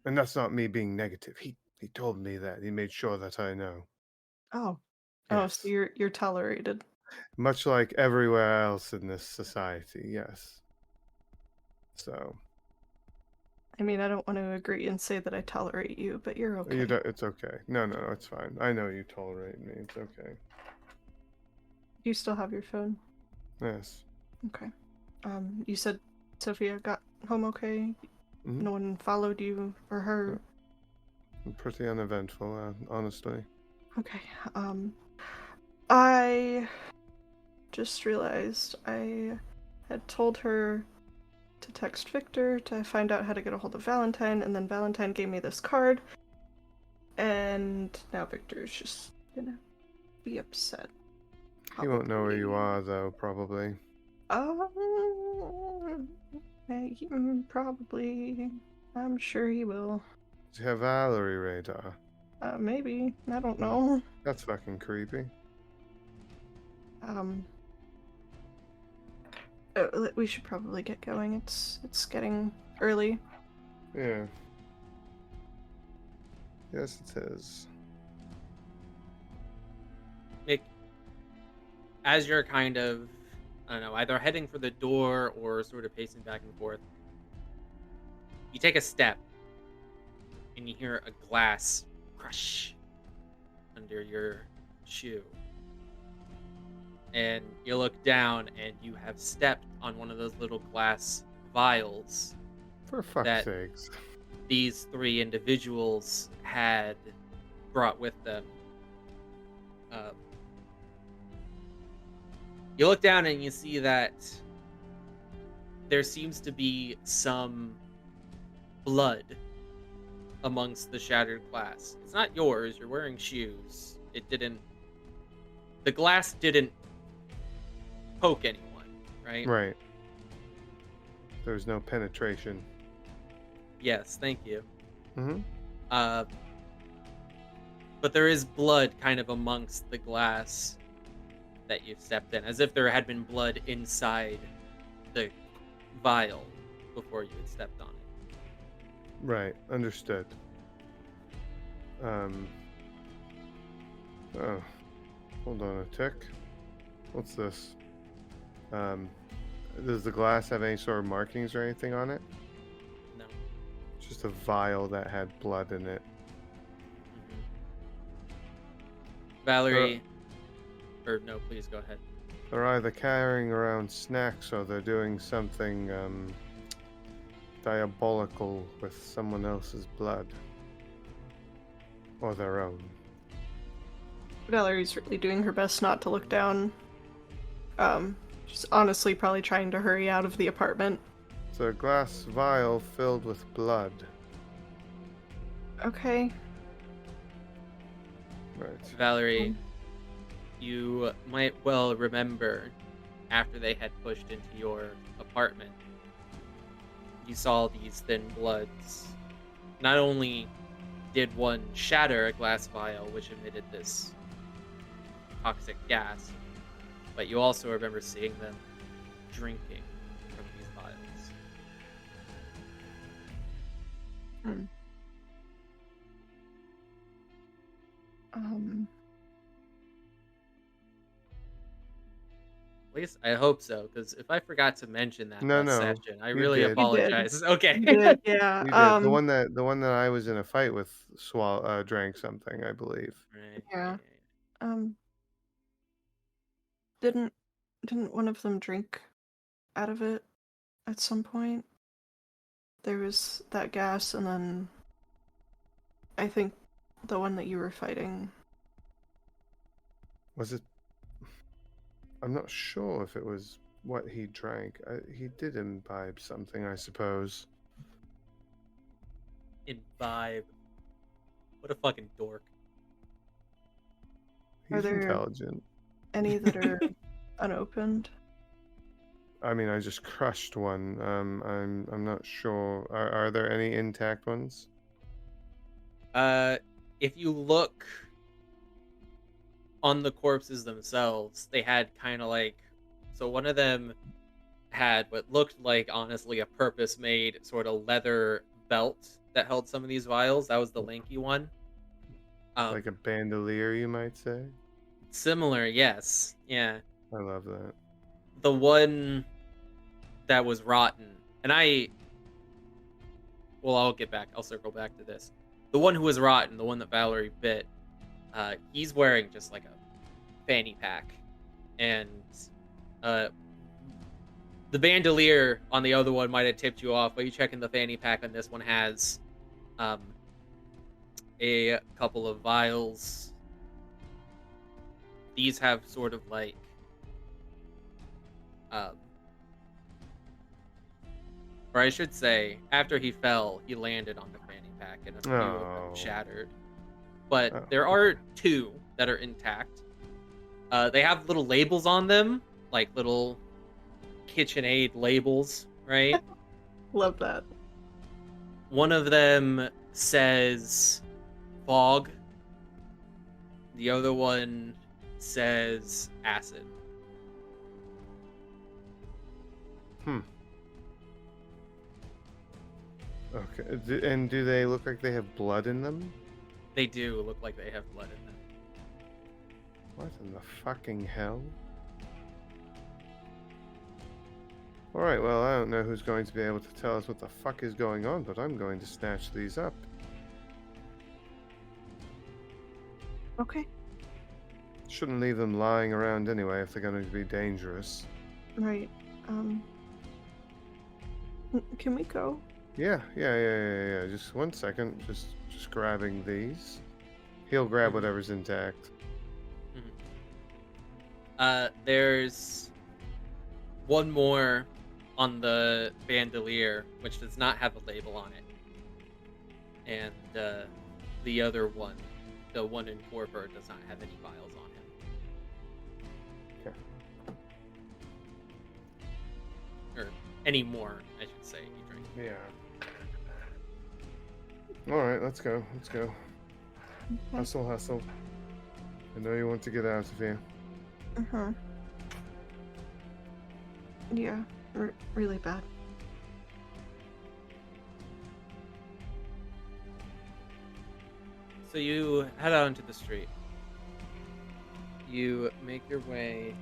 And that's not me being negative. He told me that. He made sure that I know. Oh. Oh, so Yes. you're tolerated. Much like everywhere else in this society, yes. So I mean, I don't want to agree and say that I tolerate you, but you're okay. it's okay. No, it's fine. I know you tolerate me. It's okay. Do you still have your phone? Yes. Okay. You said Sophia got home okay? Mm-hmm. No one followed you or her? Pretty uneventful, honestly. Okay. I just realized I had told her to text Victor to find out how to get a hold of Valentine, and then Valentine gave me this card, and now Victor's just gonna be upset. He won't know where you are, though, probably. Probably. I'm sure he will. Does he have Valerie radar? Maybe. I don't know. That's fucking creepy. We should probably get going. It's getting early. Yeah. Yes, it is. Mick, as you're kind of, I don't know, either heading for the door or sort of pacing back and forth, you take a step and you hear a glass crush under your shoe. And you look down and you have stepped on one of those little glass vials For fuck's sakes. These three individuals had brought with them. You look down and you see that there seems to be some blood amongst the shattered glass. It's not yours. You're wearing shoes. The glass didn't poke anyone, right? Right. There's no penetration. Yes, thank you. Mm-hmm. But there is blood kind of amongst the glass that you've stepped in, as if there had been blood inside the vial before you had stepped on it. Right, understood. Oh, hold on a tick. What's this? Does the glass have any sort of markings or anything on it? No. It's just a vial that had blood in it. Valerie, or no, please go ahead. They're either carrying around snacks or they're doing something diabolical with someone else's blood. Or their own. Valerie's really doing her best not to look down. She's honestly probably trying to hurry out of the apartment. It's a glass vial filled with blood. Okay. Right. Valerie, you might well remember after they had pushed into your apartment, you saw these thin bloods. Not only did one shatter a glass vial which emitted this toxic gas, but you also remember seeing them drinking from these vials. At least I hope so, because if I forgot to mention that No, last session, I you really did. apologize. Okay. You did, yeah. You did. The one that I was in a fight with drank something, I believe. Right. Yeah. Didn't one of them drink out of it at some point? There was that gas, and then I think the one that you were fighting. Was it? I'm not sure if it was what he drank. He did imbibe something, I suppose. Imbibe. What a fucking dork. He's intelligent. Any that are unopened? I mean, I just crushed one. I'm not sure. Are there any intact ones? If you look on the corpses themselves, they had kind of like, so one of them had what looked like, honestly, a purpose-made sort of leather belt that held some of these vials. That was the lanky one. Like a bandolier, you might say. Similar, yes. Yeah. I love that. The one that was rotten, and I'll get back. I'll circle back to this. The one who was rotten, the one that Valerie bit, he's wearing just like a fanny pack, and the bandolier on the other one might have tipped you off, but you check in the fanny pack on this one has a couple of vials. These have sort of like or I should say, after he fell, he landed on the fanny pack and a few of them shattered. But there are 2 that are intact. They have little labels on them, like little KitchenAid labels, right? Love that. One of them says fog. The other one says acid. Okay. And do they look like they have blood in them? They do look like they have blood in them. What in the fucking hell? Alright, well, I don't know who's going to be able to tell us what the fuck is going on, but I'm going to snatch these up. Okay. Shouldn't leave them lying around anyway if they're going to be dangerous. Right. Can we go? Yeah. Just 1 second. Just grabbing these. He'll grab whatever's intact. There's one more on the bandolier, which does not have a label on it. And the other one, the one in Corver, does not have any vials on him. Okay. Or any more, I should say, you drink. Yeah. Alright, let's go. Hustle. I know you want to get out of here. Yeah, really bad. So you head out into the street. You make your way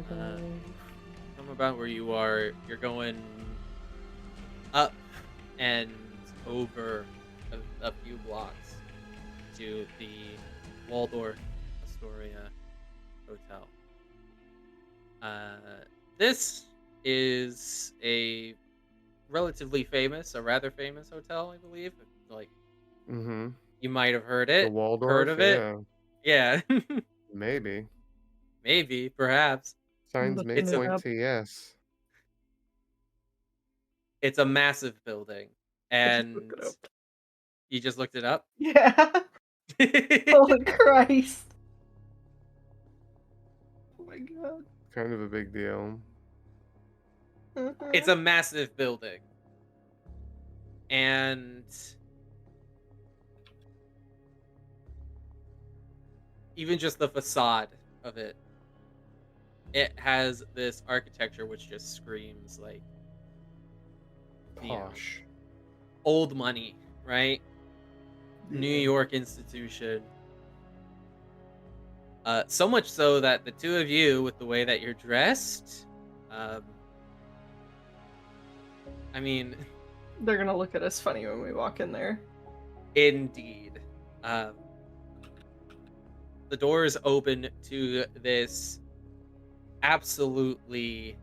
from about where you are. You're going up and over a few blocks to the Waldorf Astoria Hotel. This is a rather famous hotel, I believe. Like, you might have heard it. The Waldorf, heard of it? Yeah. Maybe. Maybe, perhaps. Signs may point to yes. It's a massive building, and you just looked it up? Yeah. Holy Christ. Oh my god. Kind of a big deal. It's a massive building. And even just the facade of it, it has this architecture which just screams like posh, old money, right? Yeah. New York institution. So much so that the two of you, with the way that you're dressed, I mean, they're gonna look at us funny when we walk in there. Indeed. The doors open to this absolutely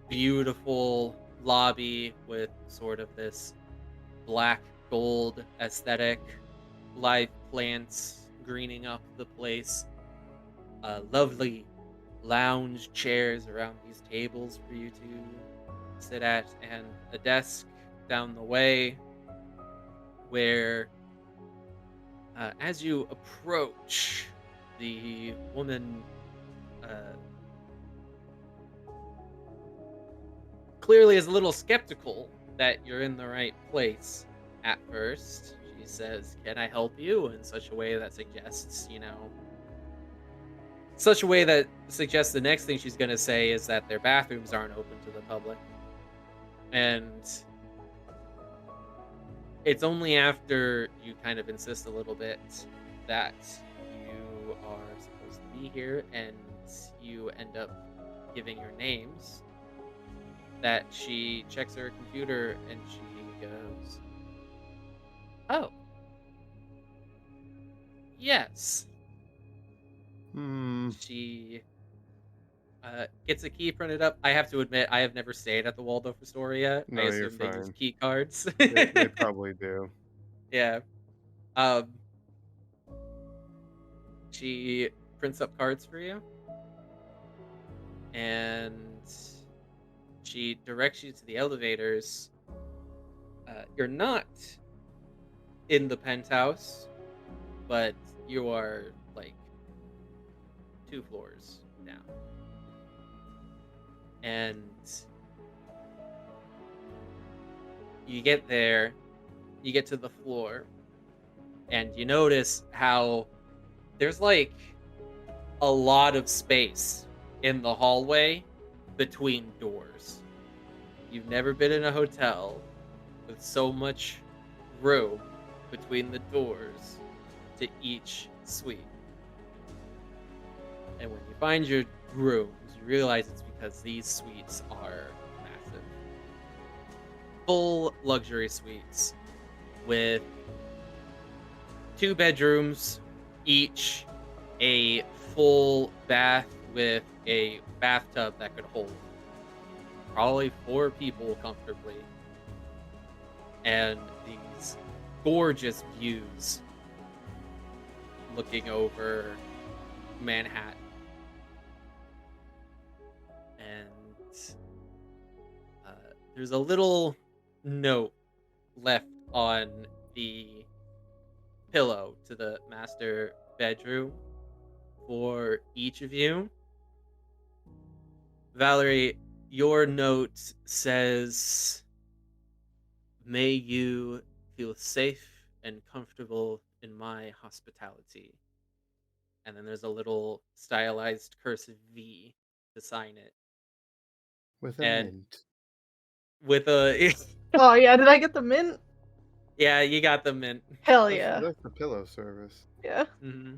beautiful lobby with sort of this black gold aesthetic, live plants greening up the place, lovely lounge chairs around these tables for you to sit at, and a desk down the way where as you approach, the woman clearly is a little skeptical that you're in the right place at first. She says, "Can I help you?" in such a way that suggests, such a way that suggests the next thing she's going to say is that their bathrooms aren't open to the public. And it's only after you kind of insist a little bit that you are supposed to be here and you end up giving your names that she checks her computer and she goes, "Oh, yes." She gets a key printed up. I have to admit, I have never stayed at the Waldorf Astoria. No, I you're assume they use fine. key cards. They probably do. Yeah. She prints up cards for you, and she directs you to the elevators. You're not in the penthouse, but you are like 2 floors down. And you get there, you get to the floor, and you notice how there's like a lot of space in the hallway between doors. You've never been in a hotel with so much room between the doors to each suite. And when you find your rooms, you realize it's because these suites are massive. Full luxury suites with 2 bedrooms, each a full bath with a bathtub that could hold probably 4 people comfortably, and these gorgeous views looking over Manhattan. And there's a little note left on the pillow to the master bedroom for each of you. Valerie, your note says, "May you feel safe and comfortable in my hospitality." And then there's a little stylized cursive V to sign it. With a And mint. with a... Oh yeah, did I get the mint? Yeah, you got the mint. Hell yeah. That's the pillow service. Yeah. Mm-hmm. I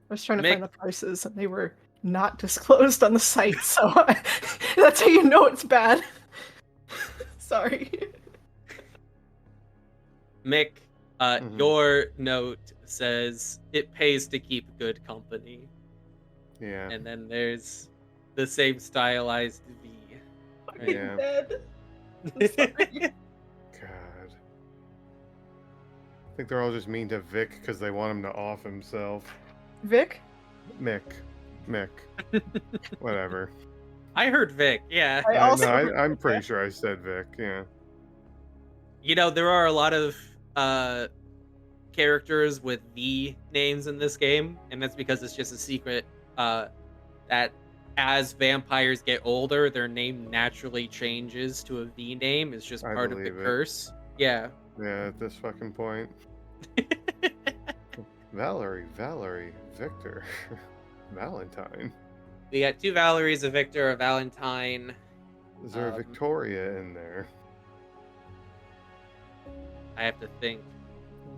was trying to Mick- find the prices and they were not disclosed on the site, so that's how you know it's bad. Sorry. Mick, your note says, "It pays to keep good company." Yeah. And then there's the same stylized V. Fucking Yeah. dead. I'm sorry. God. I think they're all just mean to Vic because they want him to off himself. Vic? Mick. Whatever. I heard Vic, yeah. I'm pretty sure I said Vic, yeah. You know, there are a lot of characters with V names in this game, and that's because it's just a secret that as vampires get older, their name naturally changes to a V name. It's just part of the curse. Yeah. Yeah, at this fucking point. Valerie, Victor, Valentine. We got 2 Valeries, a Victor, a Valentine. Is there a Victoria in there? I have to think.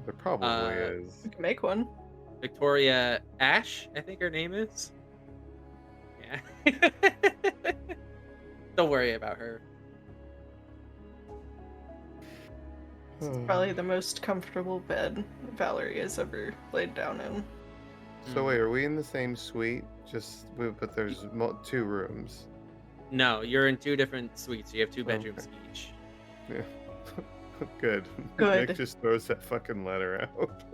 There probably is. We can make one. Victoria Ash, I think her name is. Yeah. Don't worry about her. It's probably the most comfortable bed Valerie has ever laid down in. So wait, are we in the same suite? But there's 2 rooms. No, you're in 2 different suites. You have 2 bedrooms each. Yeah. Good. Nick just throws that fucking letter out.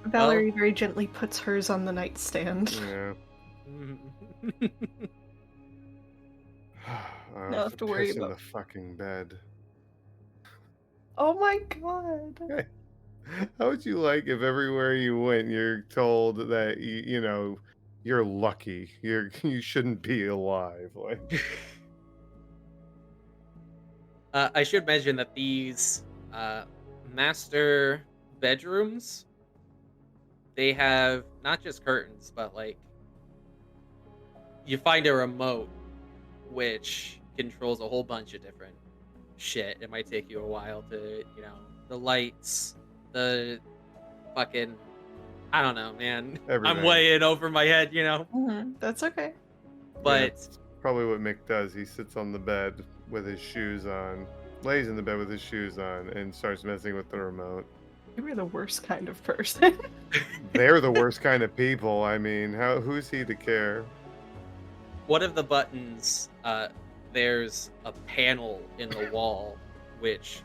Valerie very gently puts hers on the nightstand. Yeah. Don't have to worry about the fucking bed. Oh my god. How would you like if everywhere you went you're told that you're lucky. You shouldn't be alive. Like I should mention that these master bedrooms they have not just curtains, but like you find a remote which controls a whole bunch of different shit. It might take you a while to, the lights, the fucking, I don't know, man. Everything. I'm way in over my head, That's okay. But it's probably what Mick does. He sits on the bed with his shoes on, lays in the bed with his shoes on, and starts messing with the remote. You were the worst kind of person. They're the worst kind of people. I mean, who's he to care? one of the buttons, there's a panel in the wall which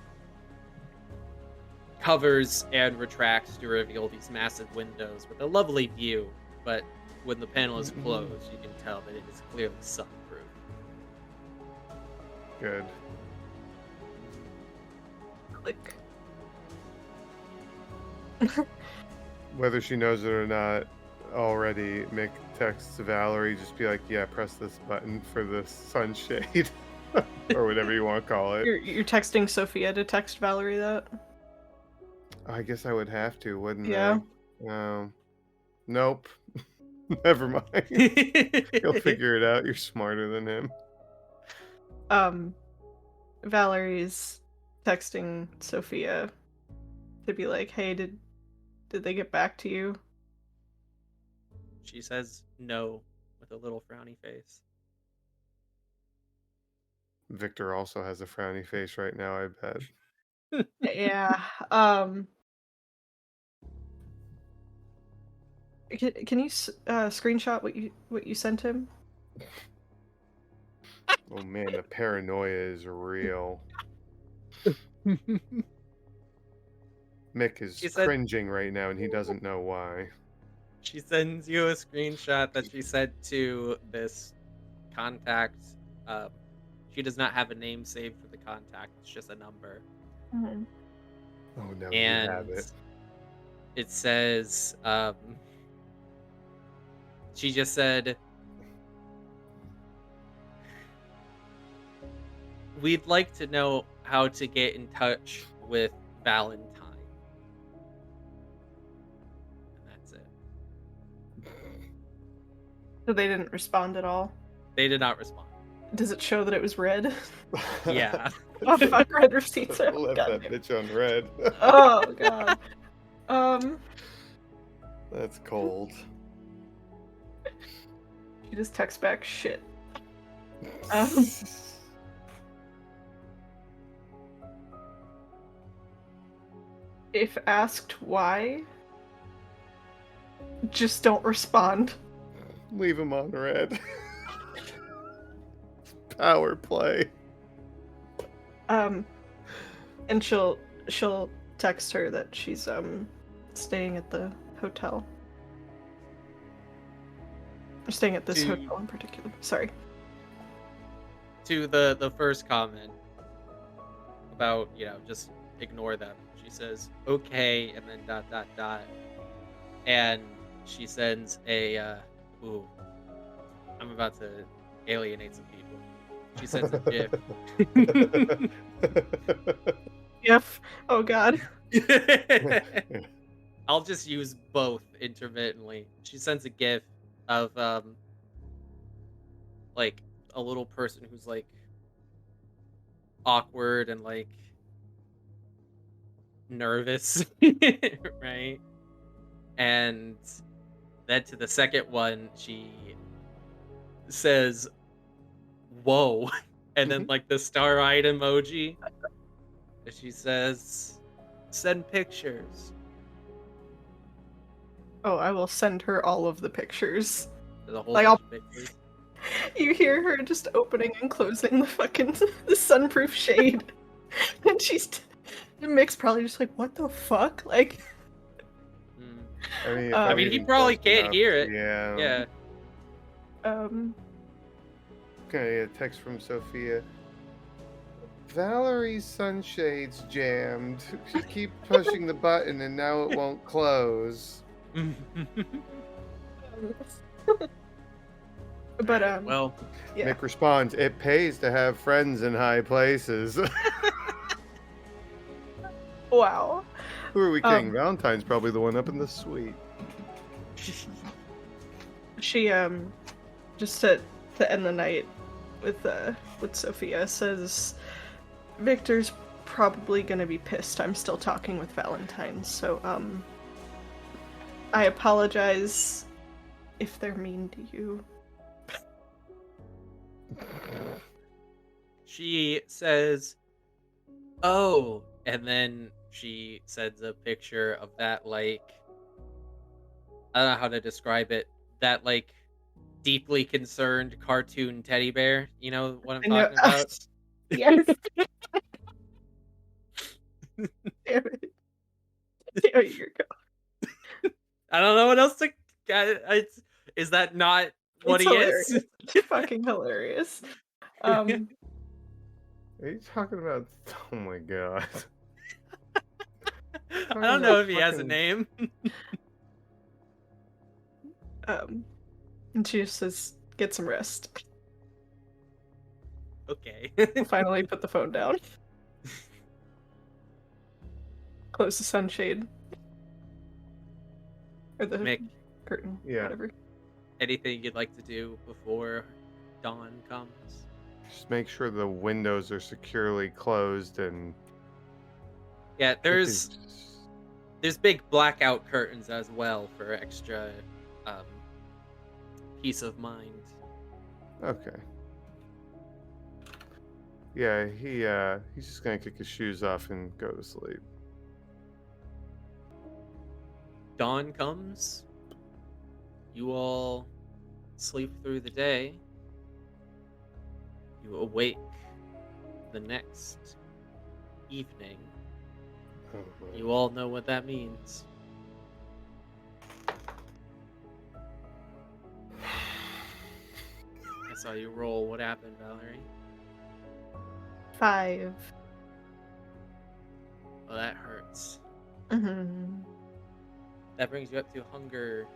covers and retracts to reveal these massive windows with a lovely view, but when the panel is closed, you can tell that it is clearly sunproof. Good. Click. Whether she knows it or not, already Mick texts Valerie, just be like, yeah, press this button for the sunshade. Or whatever you want to call it. You're texting Sophia to text Valerie that? I guess I would have to, wouldn't Yeah. I? Nope. Never mind. He'll figure it out. You're smarter than him. Valerie's texting Sophia to be like, hey, did they get back to you? She says no with a little frowny face. Victor also has a frowny face right now, I bet. Yeah. Can you screenshot what you sent him? Oh man, the paranoia is real. Mick is cringing right now and he doesn't know why. She sends you a screenshot that she sent to this contact. She does not have a name saved for the contact. It's just a number. Mm-hmm. Oh no, and you have it. It says, she just said, we'd like to know how to get in touch with Valentine. And that's it. So they didn't respond at all? They did not respond. Does it show that it was red? Yeah. Oh fuck, red receipts. Left that bitch on red. Oh god. That's cold. She just texts back shit. If asked why, just don't respond. Leave him on red. Power play. And she'll text her that she's staying at the hotel. Or staying at this hotel in particular. Sorry. To the first comment about, just ignore them. She says, okay, and then ... And she sends a, I'm about to alienate some people. She sends a GIF. GIF? Oh god. I'll just use both intermittently. She sends a GIF of, like, a little person who's, like, awkward and, like, nervous, right? And then to the second one, she says, whoa, and then like the star-eyed emoji, and she says, send pictures. Oh, I will send her all of the pictures. There's a whole Like, bunch of pictures. You hear her just opening and closing the fucking the sunproof shade, and Mick's probably just like, what the fuck? Like, I mean, he probably can't hear it. Yeah. Yeah. Okay, a text from Sophia. Valerie's sunshades jammed. She keep pushing the button and now it won't close. But well, yeah. Mick responds, it pays to have friends in high places. Wow. Who are we kidding? Valentine's probably the one up in the suite. She just to end the night with Sophia says Victor's probably gonna be pissed I'm still talking with Valentine, so I apologize if they're mean to you. She says, "Oh," and then she sends a picture of that, like, I don't know how to describe it, that, like, deeply concerned cartoon teddy bear. You know what I'm I know. talking about? Yes. Damn it. Damn it, Yirco. I don't know what else to. Is that not what It's he hilarious. is? It's fucking hilarious. Are you talking about? Oh my god. I don't know if he has a name. And she just says, "Get some rest." Okay. Finally, put the phone down. Close the sunshade. Or the Mick, curtain. Yeah. Whatever. anything you'd like to do before dawn comes? Just make sure the windows are securely closed and. Yeah, there's big blackout curtains as well for extra peace of mind. Okay. Yeah, he's just gonna kick his shoes off and go to sleep. Dawn comes. You all sleep through the day. You awake the next evening. Oh, boy. You all know what that means. I saw you roll. What happened, Valerie? 5. Oh, that hurts. Mm-hmm. That brings you up to hunger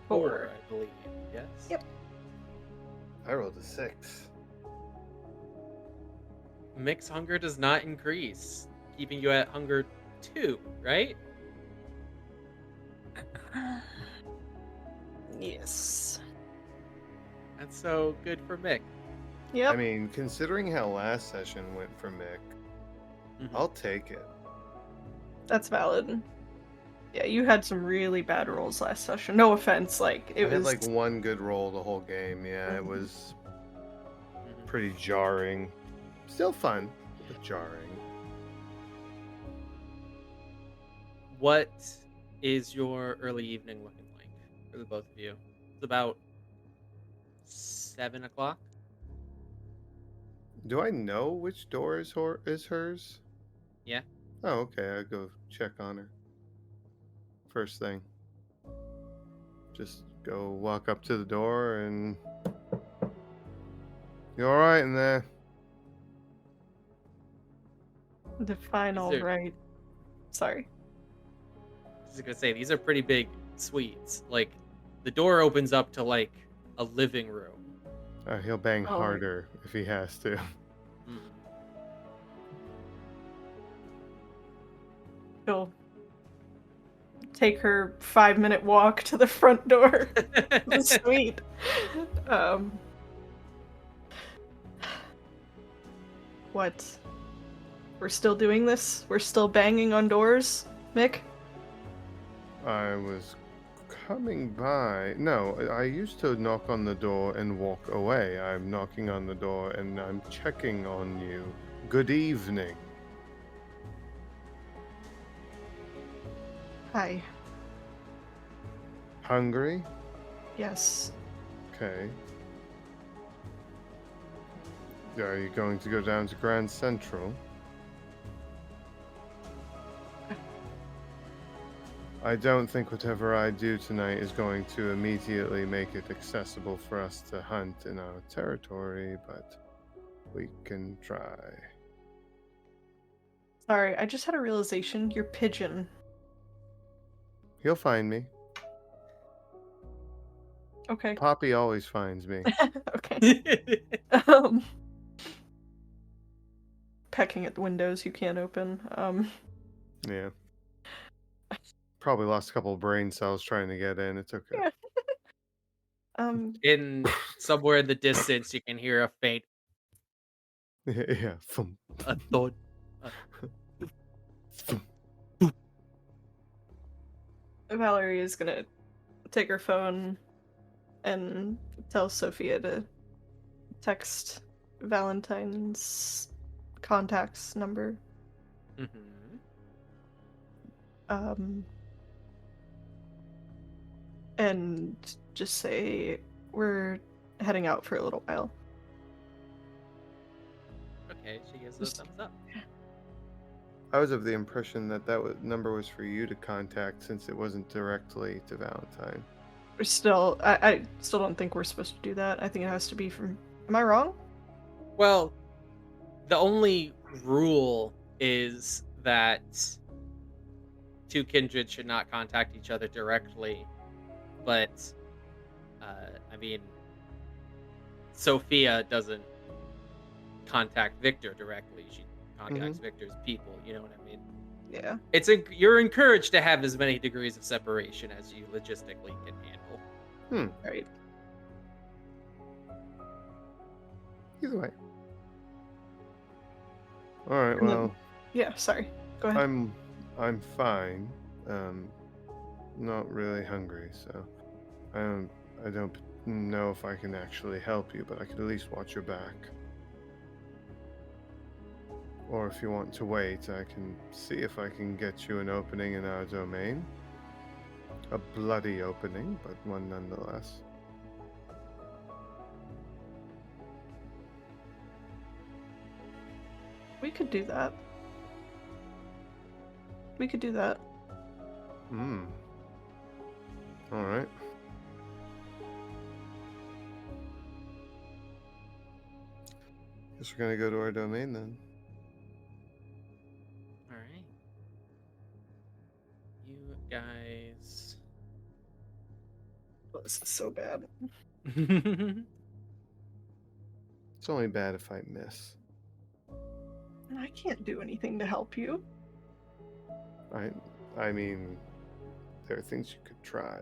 4. 4, I believe. Yes? Yep. I rolled a 6. Mixed hunger does not increase, keeping you at hunger 2, right? Yes. That's so good for Mick. Yep. I mean, considering how last session went for Mick, I'll take it. That's valid. Yeah, you had some really bad rolls last session. No offense, like it I had was like one good roll the whole game. Yeah, it was pretty jarring. Still fun, but jarring. What is your early evening looking like for the both of you? It's about 7 o'clock. Do I know which door is hers? Yeah. Oh, okay. I'll go check on her. First thing. Just go walk up to the door and... You alright in there? define all there- right. Sorry. I was gonna say, these are pretty big suites. Like, the door opens up to like a living room. He'll bang Oh. harder if he has to. She'll take her 5-minute walk to the front door. The suite. What? We're still doing this? We're still banging on doors, Mick? I was coming by. No, I used to knock on the door and walk away. I'm knocking on the door and I'm checking on you. Good evening. Hi. Hungry? Yes. Okay. Are you going to go down to Grand Central? I don't think whatever I do tonight is going to immediately make it accessible for us to hunt in our territory, but we can try. Sorry, I just had a realization. You're pigeon. He'll find me. Okay. Poppy always finds me. Okay. Pecking at the windows you can't open. Yeah. probably lost a couple of brain cells trying to get in. It's okay. Yeah. In somewhere in the distance, you can hear a faint Yeah. a thud. Valerie is gonna take her phone and tell Sophia to text Valentine's contacts number. Mm-hmm. And just say we're heading out for a little while. Okay, she gives a thumbs up. I was of the impression that number was for you to contact since it wasn't directly to Valentine. We're still, I still don't think we're supposed to do that. I think it has to be from. Am I wrong? Well, the only rule is that two kindred should not contact each other directly, but I mean, Sophia doesn't contact Victor directly. She contacts Victor's people. You know what I mean? Yeah. You're encouraged to have as many degrees of separation as you logistically can handle. Right. Either way. All right. And Well. then, yeah. Sorry. Go ahead. I'm fine. Not really hungry, so I don't know if I can actually help you, but I could at least watch your back. Or if you want to wait, I can see if I can get you an opening in our domain. A bloody opening, but one nonetheless. We could do that. We could do that. All right. Guess we're gonna go to our domain then. All right. You guys. Oh, this is so bad. It's only bad if I miss. And I can't do anything to help you. I mean, there are things you could try.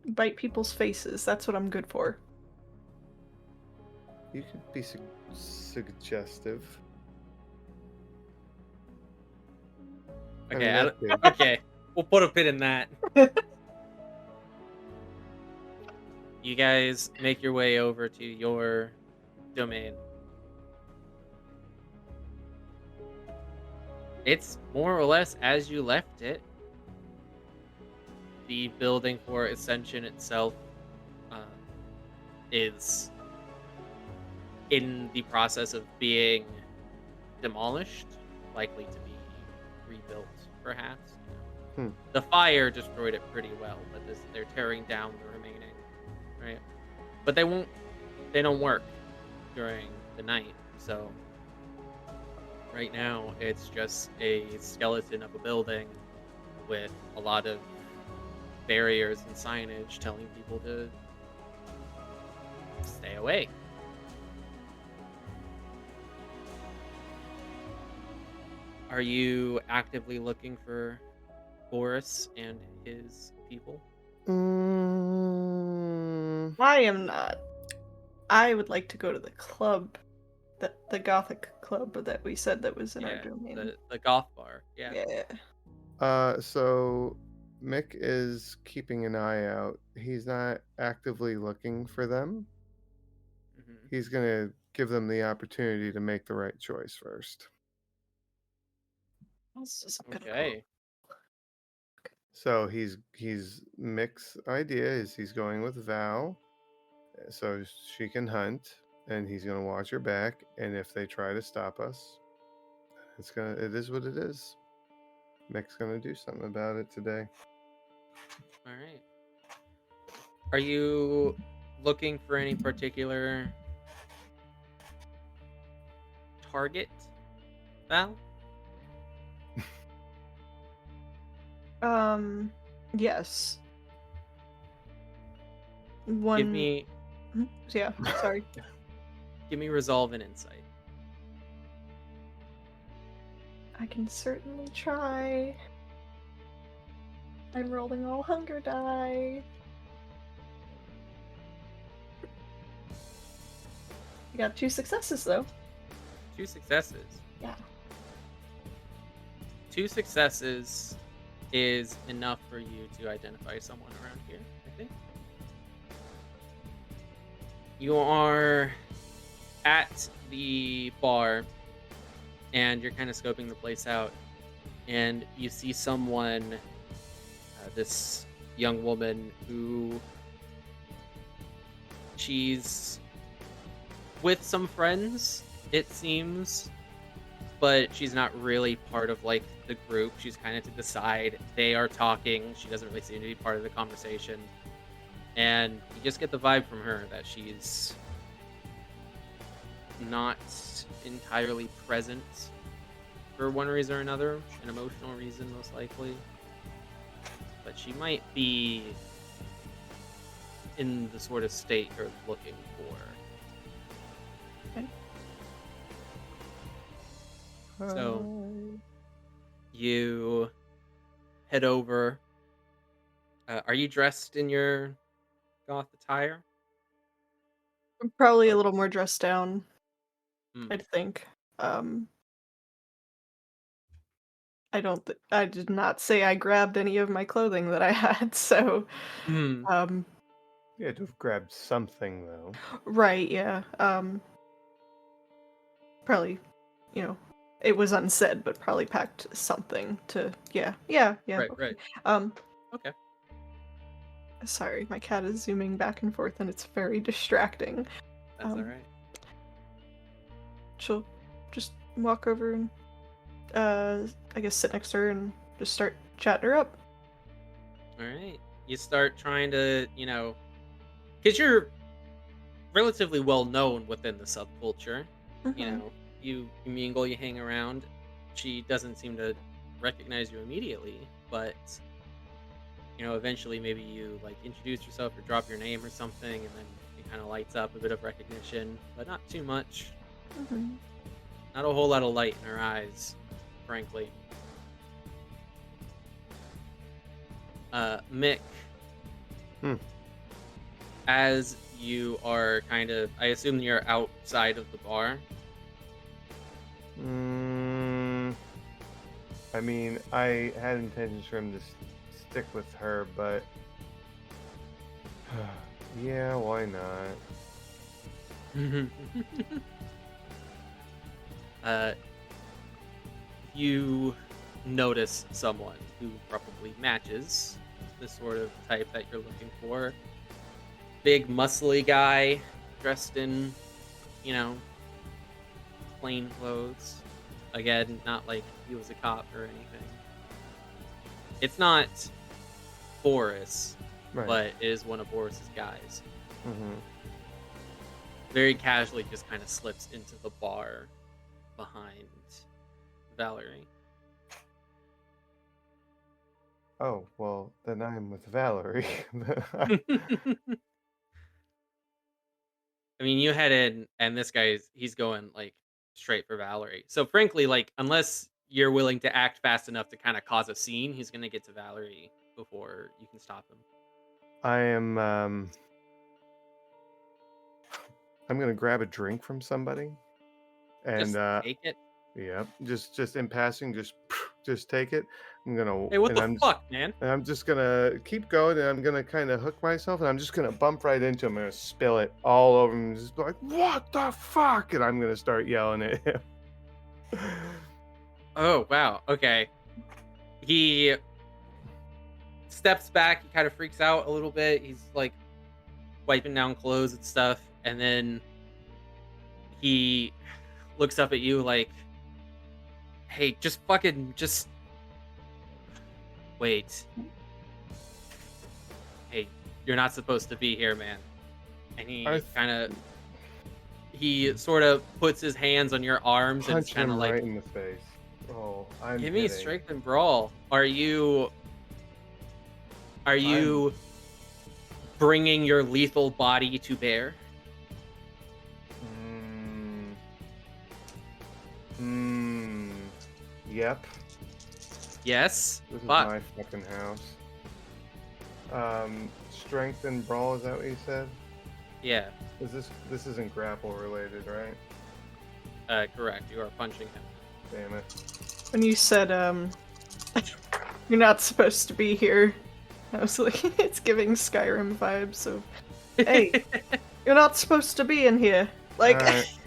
Bite people's faces. That's what I'm good for. You could be suggestive. Okay, okay. We'll put a pin in that. You guys make your way over to your domain. It's more or less as you left it. The building for Ascension itself is in the process of being demolished, likely to be rebuilt, perhaps. The fire destroyed it pretty well, but they're tearing down the remaining, right? But they don't work during the night, so right now it's just a skeleton of a building with a lot of barriers and signage telling people to stay away. Are you actively looking for Boris and his people? I am not. I would like to go to the club, the Gothic club that we said that was in our domain. The goth bar. Yeah. Yeah. So Mick is keeping an eye out. He's not actively looking for them. He's gonna give them the opportunity to make the right choice first. Okay. So he's Mick's idea is he's going with Val, so she can hunt, and he's gonna watch her back. And if they try to stop us, it is what it is. Mick's gonna do something about it today. All right. Are you looking for any particular target, Val? Yes. One. Give me. Yeah. Sorry. Give me resolve and insight. I can certainly try. I'm rolling all hunger die. I got 2 successes though. 2 successes. Yeah. 2 successes is enough for you to identify someone around here, I think. You are at the bar, and you're kind of scoping the place out, and you see someone, this young woman who she's with some friends, it seems, but she's not really part of like the group. She's kind of to the side. They are talking. She doesn't really seem to be part of the conversation. And you just get the vibe from her that she's not entirely present for one reason or another, an emotional reason most likely. But she might be in the sort of state you're looking for. Okay. So you head over. Are you dressed in your goth attire? I'm probably a Or little more dressed down, Hmm. I'd think. I did not say I grabbed any of my clothing that I had, so Hmm. You had to have grabbed something though. right, yeah. Probably, you know, it was unsaid, but probably packed something to yeah. Right, Okay. right. Okay. Sorry, my cat is zooming back and forth and it's very distracting. That's all right. She'll just walk over and I guess sit next to her and just start chatting her up. All right. You start trying to, because you're relatively well known within the subculture. Mhm. You mingle, you hang around. She doesn't seem to recognize you immediately, but eventually maybe you like introduce yourself or drop your name or something, and then it kind of lights up a bit of recognition, but not too much. Mhm. Not a whole lot of light in her eyes, frankly. Mick, Hmm. as you are kind of, I assume you're outside of the bar. I mean, I had intentions for him to stick with her, but yeah, why not? You notice someone who probably matches the sort of type that you're looking for. Big, muscly guy, dressed in, plain clothes. Again, not like he was a cop or anything. It's not Boris, Right. but it is one of Boris's guys. Mm-hmm. Very casually just kind of slips into the bar behind Valerie. Oh, well, then I'm with Valerie. I mean, you head in, and this he's going like straight for Valerie. So frankly, like unless you're willing to act fast enough to kind of cause a scene, he's gonna get to Valerie before you can stop him. I am, I'm gonna grab a drink from somebody, and Just take it. yeah, just in passing, just take it. I'm gonna, Hey, what and the fuck, man? and I'm just gonna keep going, and I'm gonna kind of hook myself, and I'm just gonna bump right into him. I'm gonna spill it all over him, and just be like, "What the fuck?" And I'm gonna start yelling at him. Oh wow. Okay. He steps back. He kind of freaks out a little bit. He's like wiping down clothes and stuff, and then he looks up at you like, "Hey, just fucking just wait. Hey, you're not supposed to be here, man." And he sort of puts his hands on your arms and it's Punch kind him of like, right in the face. Oh, I'm give me kidding. strength and brawl. Are you bringing your lethal body to bear? Yep. Yes. This is Fuck. my fucking house. Strength and brawl, is that what you said? Yeah. This isn't grapple related, right? Correct. You are punching him. Damn it. When you said, you're not supposed to be here, I was like, it's giving Skyrim vibes, so, hey, you're not supposed to be in here. Like, Alright.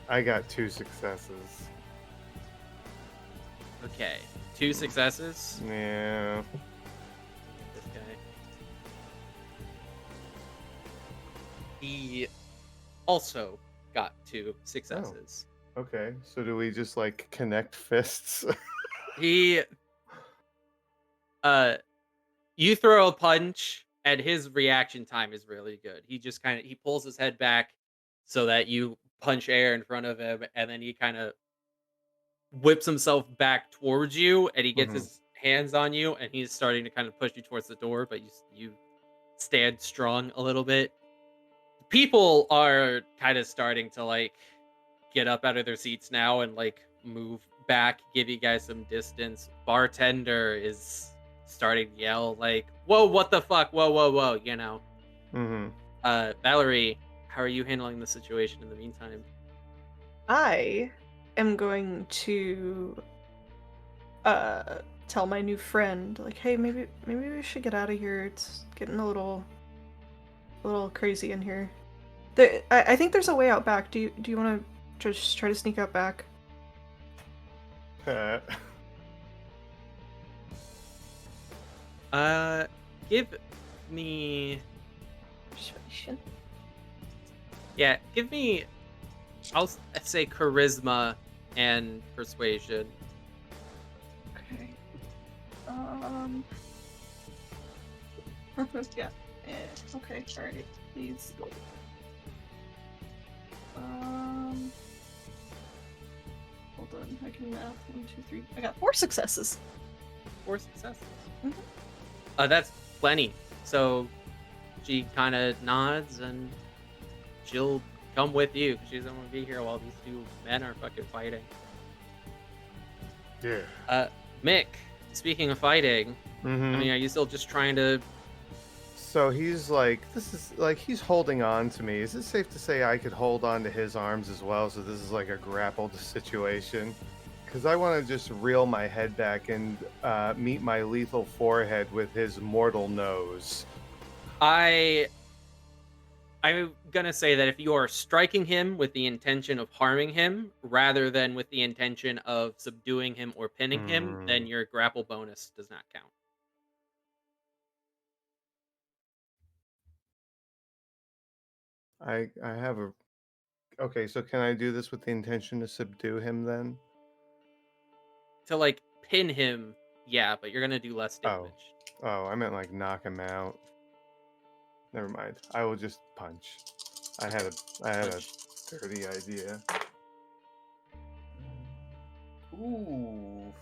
I got 2 successes. Okay. 2 successes. Yeah. This guy. He also got 2 successes. Okay, so do we just like connect fists? He you throw a punch and his reaction time is really good. He just he pulls his head back so that you punch air in front of him, and then he kind of whips himself back towards you, and he gets Mhm. his hands on you, and he's starting to kind of push you towards the door, but you stand strong a little bit. People are kind of starting to like get up out of their seats now and like move back, give you guys some distance. Bartender is starting to yell like, "Whoa, what the fuck? Whoa, whoa, whoa!" You know. Mhm. Valerie, how are you handling the situation in the meantime? I am going to tell my new friend, like, hey, maybe we should get out of here. It's getting a little crazy in here. I think there's a way out back. Do you want to just try to sneak out back? Give me. Persuasion. Yeah, give me. I'll say charisma and persuasion. Okay. Yeah. Okay. All right. Please. Hold on. I can math. 1, 2, 3. I got 4 successes. 4 successes. Mhm. That's plenty. So she kind of nods and she'll come with you. She doesn't want to be here while these 2 men are fucking fighting. Yeah. Mick, speaking of fighting, Mhm. I mean, are you still just trying to? So he's like, he's holding on to me. Is it safe to say I could hold on to his arms as well? So this is like a grappled situation. Because I want to just reel my head back and meet my lethal forehead with his mortal nose. I'm gonna say that if you are striking him with the intention of harming him rather than with the intention of subduing him or pinning him, then your grapple bonus does not count. I have a... Okay, so can I do this with the intention to subdue him then? To like pin him, yeah, but you're gonna do less Oh. damage. Oh, I meant like knock him out. Never mind. I will just punch. I had a dirty idea. Ooh,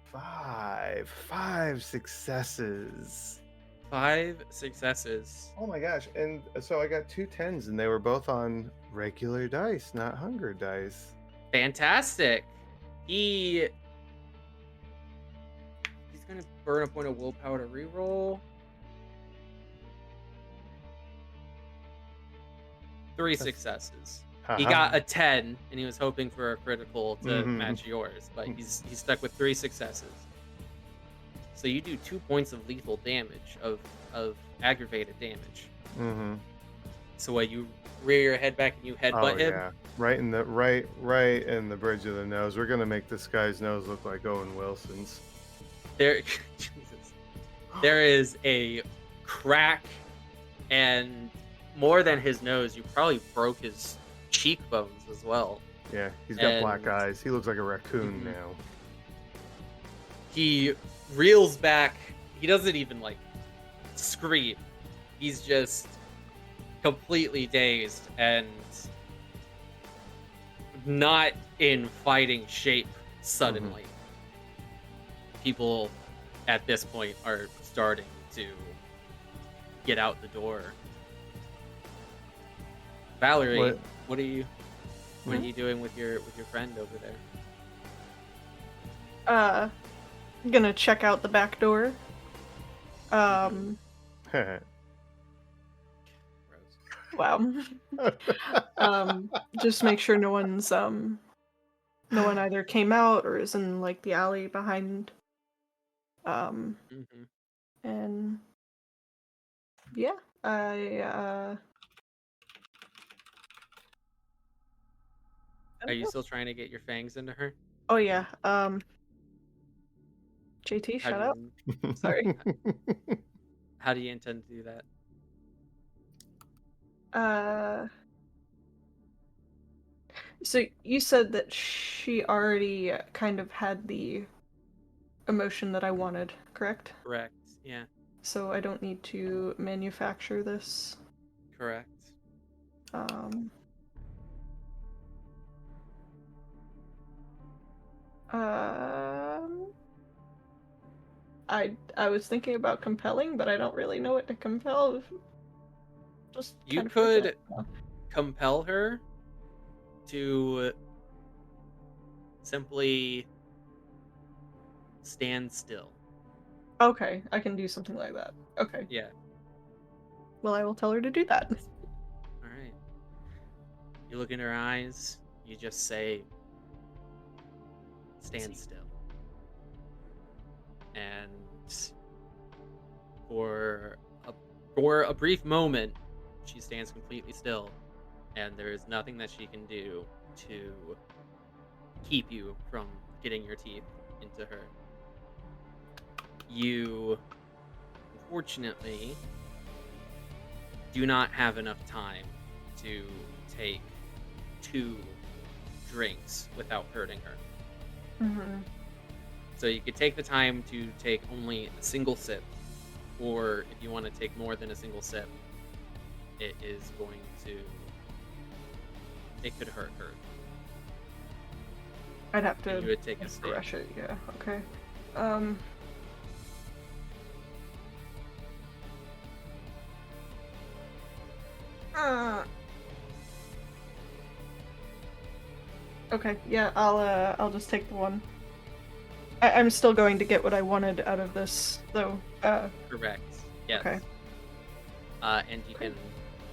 5 successes. 5 successes. Oh my gosh! And so I got 2 10s, and they were both on regular dice, not hunger dice. Fantastic. He's gonna burn a point of willpower to reroll. 3 successes. He got a 10, and he was hoping for a critical to match yours, but he's stuck with 3 successes. So you do 2 points of lethal damage, of aggravated damage. Mm-hmm. So what, you rear your head back and you headbutt him? Yeah, right in the right in the bridge of the nose. We're gonna make this guy's nose look like Owen Wilson's. Jesus. There is a crack, and more than his nose, you probably broke his cheekbones as well. Yeah, he's got black eyes. He looks like a raccoon now. He reels back. He doesn't even like scream. He's just completely dazed and not in fighting shape suddenly. People at this point are starting to get out the door. Valerie, what are you doing with your friend over there? I'm gonna check out the back door. Wow. Just make sure no one either came out or is in like the alley behind. Mm-hmm. And yeah, I Are you know. still trying to get your fangs into her? Oh yeah. JT, How shut do up. you Sorry. how do you intend to do that? So you said that she already kind of had the emotion that I wanted, correct? Correct. Yeah. So I don't need to manufacture this. Correct. Um, I was thinking about compelling, but I don't really know what to compel. Just You kind of freak could out. compel her to simply stand still. Okay, I can do something like that. Okay. Yeah. Well, I will tell her to do that. All right. You look in her eyes. You just say, "Stand still." And for a brief moment, she stands completely still, and there is nothing that she can do to keep you from getting your teeth into her. You, unfortunately, do not have enough time to take 2 drinks without hurting her. Mm-hmm. So you could take the time to take only a single sip, or if you want to take more than a single sip, it could hurt her. I'd have And to you would take a stand. rush it. Yeah. Okay. Okay. Yeah. I'll just take the one. I'm still going to get what I wanted out of this, though. Correct. Yes. Okay. And you can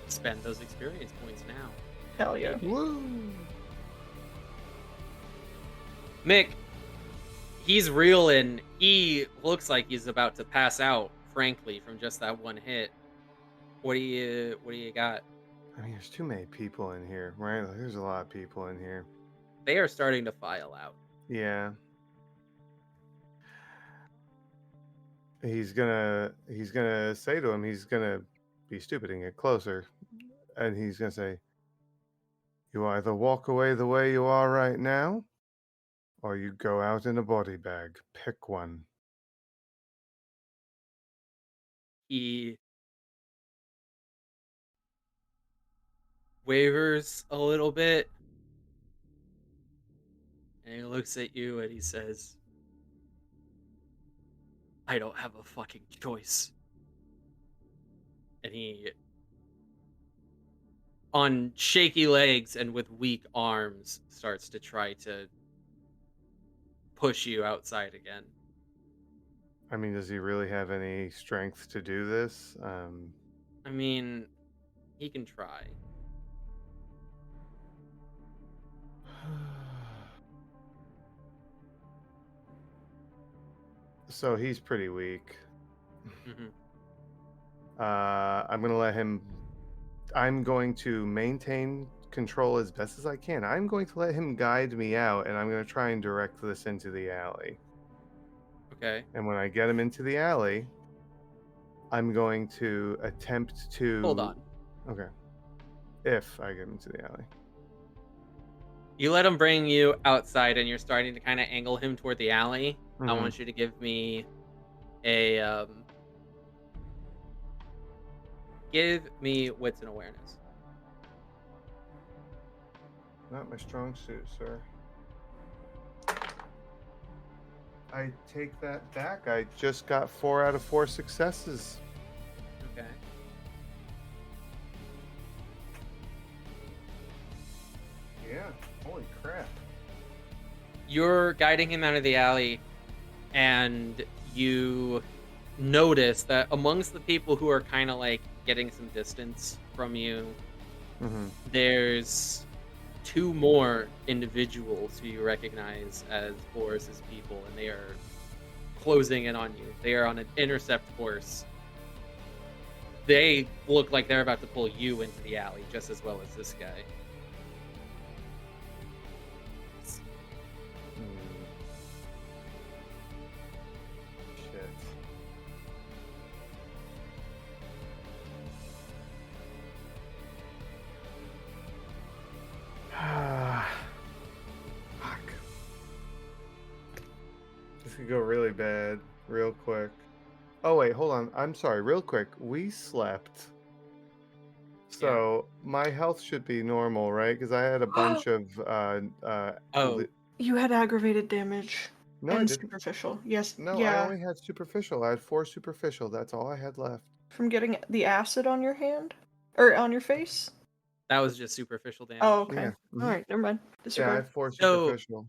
spend those experience points now. Hell yeah. Woo! Mick, he's reeling. He looks like he's about to pass out, frankly, from just that one hit. What do you got? I mean, there's too many people in here, right? Like, there's a lot of people in here. They are starting to file out. Yeah. He's gonna say to him, he's gonna be stupid and get closer, and he's gonna say, "You either walk away the way you are right now, or you go out in a body bag. Pick one." He wavers a little bit, and he looks at you and he says, "I don't have a fucking choice." And he, on shaky legs and with weak arms, starts to try to push you outside again. I mean, does he really have any strength to do this? I mean, he can try. So he's pretty weak. Mhm. I'm gonna let him. I'm going to maintain control as best as I can. I'm going to let him guide me out, and I'm going to try and direct this into the alley. Okay. And when I get him into the alley, I'm going to attempt to. Hold on. Okay. If I get him into the alley. You let him bring you outside, and you're starting to kind of angle him toward the alley. I Mhm. want you to give me a wits and awareness. Not my strong suit, sir. I take that back. I just got 4 out of 4 successes. Okay. Yeah. Holy crap. You're guiding him out of the alley, and you notice that amongst the people who are kind of like getting some distance from you, there's 2 more individuals who you recognize as Boris's people, and they are closing in on you. They are on an intercept course. They look like they're about to pull you into the alley just as well as this guy. Shit. Fuck. This could go really bad real quick. Oh wait, hold on. I'm sorry, real quick. We slept. So my health should be normal, right? Because I had a bunch of You had aggravated damage. No, and I didn't. Superficial. Yes. No, yeah. I only had superficial. I had 4 superficial. That's all I had left. From getting the acid on your hand? Or on your face? That was just superficial damage. Oh, okay. Yeah. Alright, never mind. Yeah, I Disregard. had 4 So- superficial.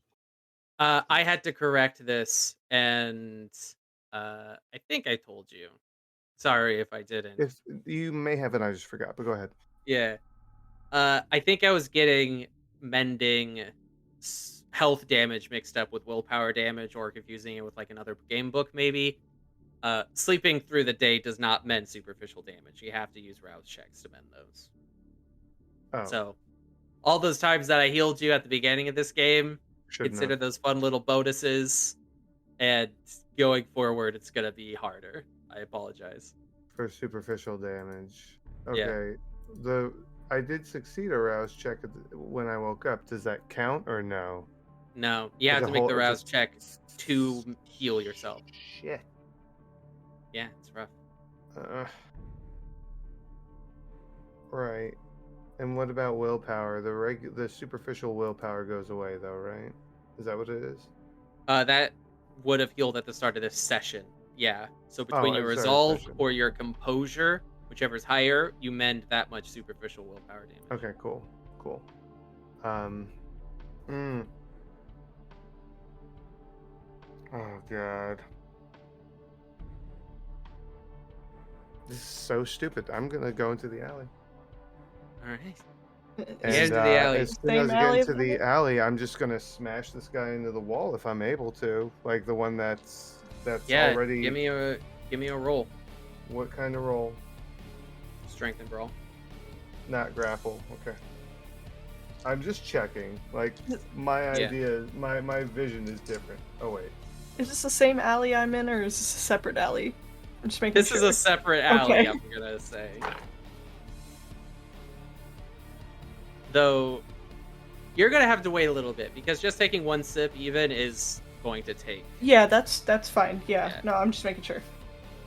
I had to correct this, and I think I told you. Sorry if I didn't. If you may have, and I just forgot, but go ahead. Yeah. I think I was getting mending health damage mixed up with willpower damage, or confusing it with like another game book maybe. Sleeping through the day does not mend superficial damage. You have to use rouse checks to mend those. Oh, So, all those times that I healed you at the beginning of this game, shouldn't consider have. those fun little bonuses, and going forward, it's gonna be harder. I apologize. For superficial damage. Yeah. Okay. I did succeed a rouse check when I woke up. Does that count or no? No, you have It's to a make whole- the it's a- rouse check to heal yourself. Shit. Yeah, it's rough. Right. And what about willpower? The superficial willpower goes away though, right? Is that what it is? That would have healed at the start of this session. Yeah. So between your at the start of the resolve session. or your composure, whichever's higher, you mend that much superficial willpower damage. Okay, cool. Oh god. This is so stupid. I'm gonna go into the alley. All right. And into the alley. as soon Same as I get alley into as the alley, I'm just gonna smash this guy into the wall if I'm able to. Like the one that's Yeah. already. Give me a roll. What kind of roll? Strength and brawl. Not grapple. Okay. I'm just checking. Like my idea, my vision is different. Oh wait. Is this the same alley I'm in, or is this a separate alley? I'm just making This sure. is a separate alley, Okay. I'm gonna say. Though, you're gonna have to wait a little bit, because just taking one sip even is going to take. Yeah, that's fine. Yeah. Yeah. No, I'm just making sure.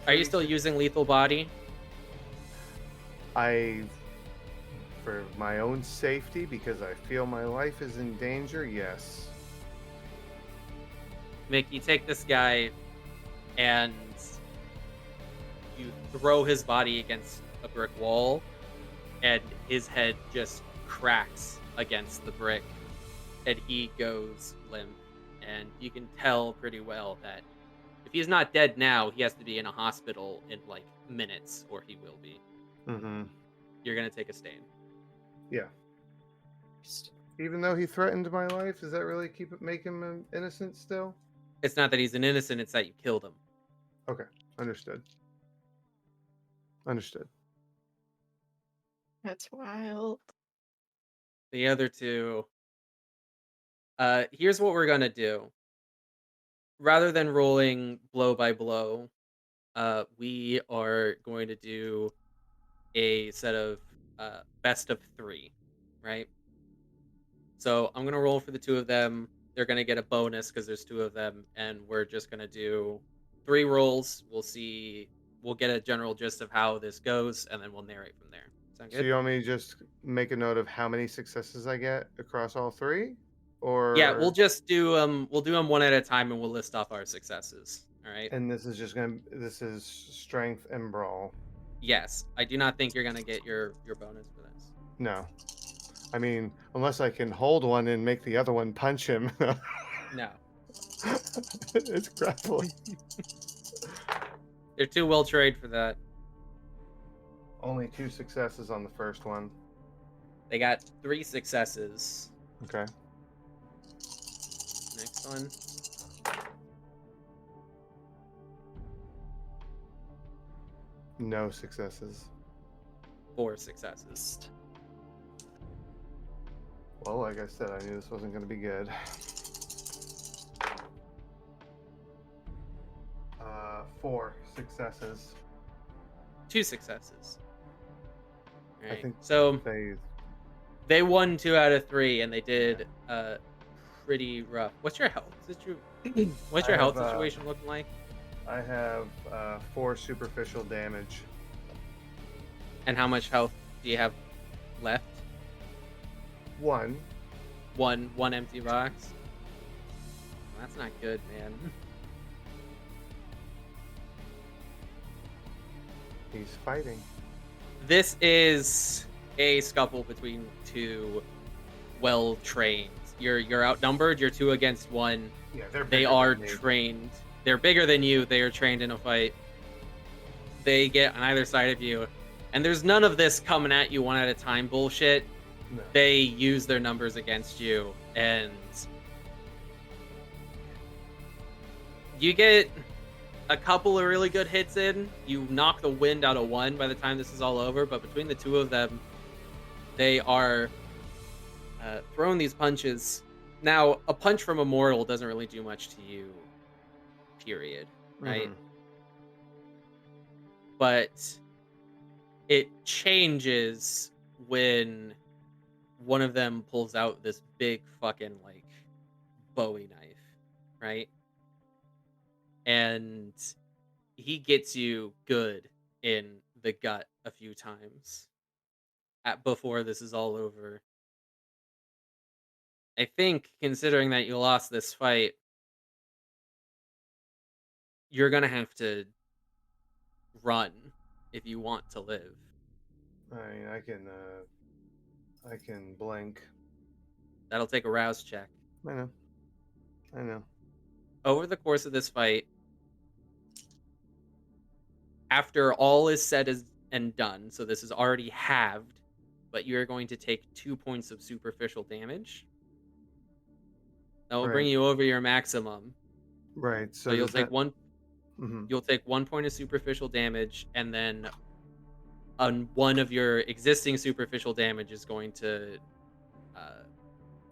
Are you still using lethal body? For my own safety, because I feel my life is in danger, yes. Mick, you take this guy and you throw his body against a brick wall, and his head just cracks against the brick, and he goes limp. And you can tell pretty well that if he's not dead now, he has to be in a hospital in like minutes, or he will be. Mm-hmm. You're gonna take a stain. Yeah. Even though he threatened my life, does that really make him innocent still? It's not that he's an innocent, it's that you killed him. Okay. Understood. That's wild. The other two, here's what we're gonna do. Rather than rolling blow by blow, we are going to do a set of best of 3, right? So I'm gonna roll for the 2 of them. They're gonna get a bonus because there's 2 of them, and we're just gonna do 3 rolls. We'll get a general gist of how this goes, and then we'll narrate from there. Sound So good? you want me to just make a note of how many successes I get across all 3? Or Yeah, we'll just do we'll do them one at a time, and we'll list off our successes. All right. And this is strength and brawl. Yes, I do not think you're gonna get your bonus for this. No. I mean, unless I can hold one and make the other one punch him. No. It's grappling. They're too well trained for that. Only 2 successes on the first one. They got 3 successes. Okay. Next one. No successes. 4 successes. Well, like I said, I knew this wasn't going to be good. 4 successes. 2 successes. All right. I think so they won 2 out of 3, and they did pretty rough. What's your health? What's your health situation looking like? I have 4 superficial damage. And how much health do you have left? 1. One empty box. That's not good, man. He's fighting. This is a scuffle between 2 well-trained. You're outnumbered. You're 2 against 1. Yeah, they are trained. They're bigger than you. They are trained in a fight. They get on either side of you, and there's none of this coming at you one at a time bullshit. No. They use their numbers against you, and you get a couple of really good hits in. You knock the wind out of 1 by the time this is all over, but between the 2 of them, they are throwing these punches. Now, a punch from a mortal doesn't really do much to you, period, right? Mm-hmm. But it changes when one of them pulls out this big fucking, like, Bowie knife, right? And he gets you good in the gut a few times before this is all over. I think, considering that you lost this fight, you're gonna have to run if you want to live. I mean, I can blink. That'll take a rouse check. I know. Over the course of this fight, after all is said and done, so this is already halved, but you're going to take 2 points of superficial damage. That will bring you over your maximum. Right. So you'll take 1. Mm-hmm. You'll take 1 point of superficial damage, and then on 1 of your existing superficial damage is going to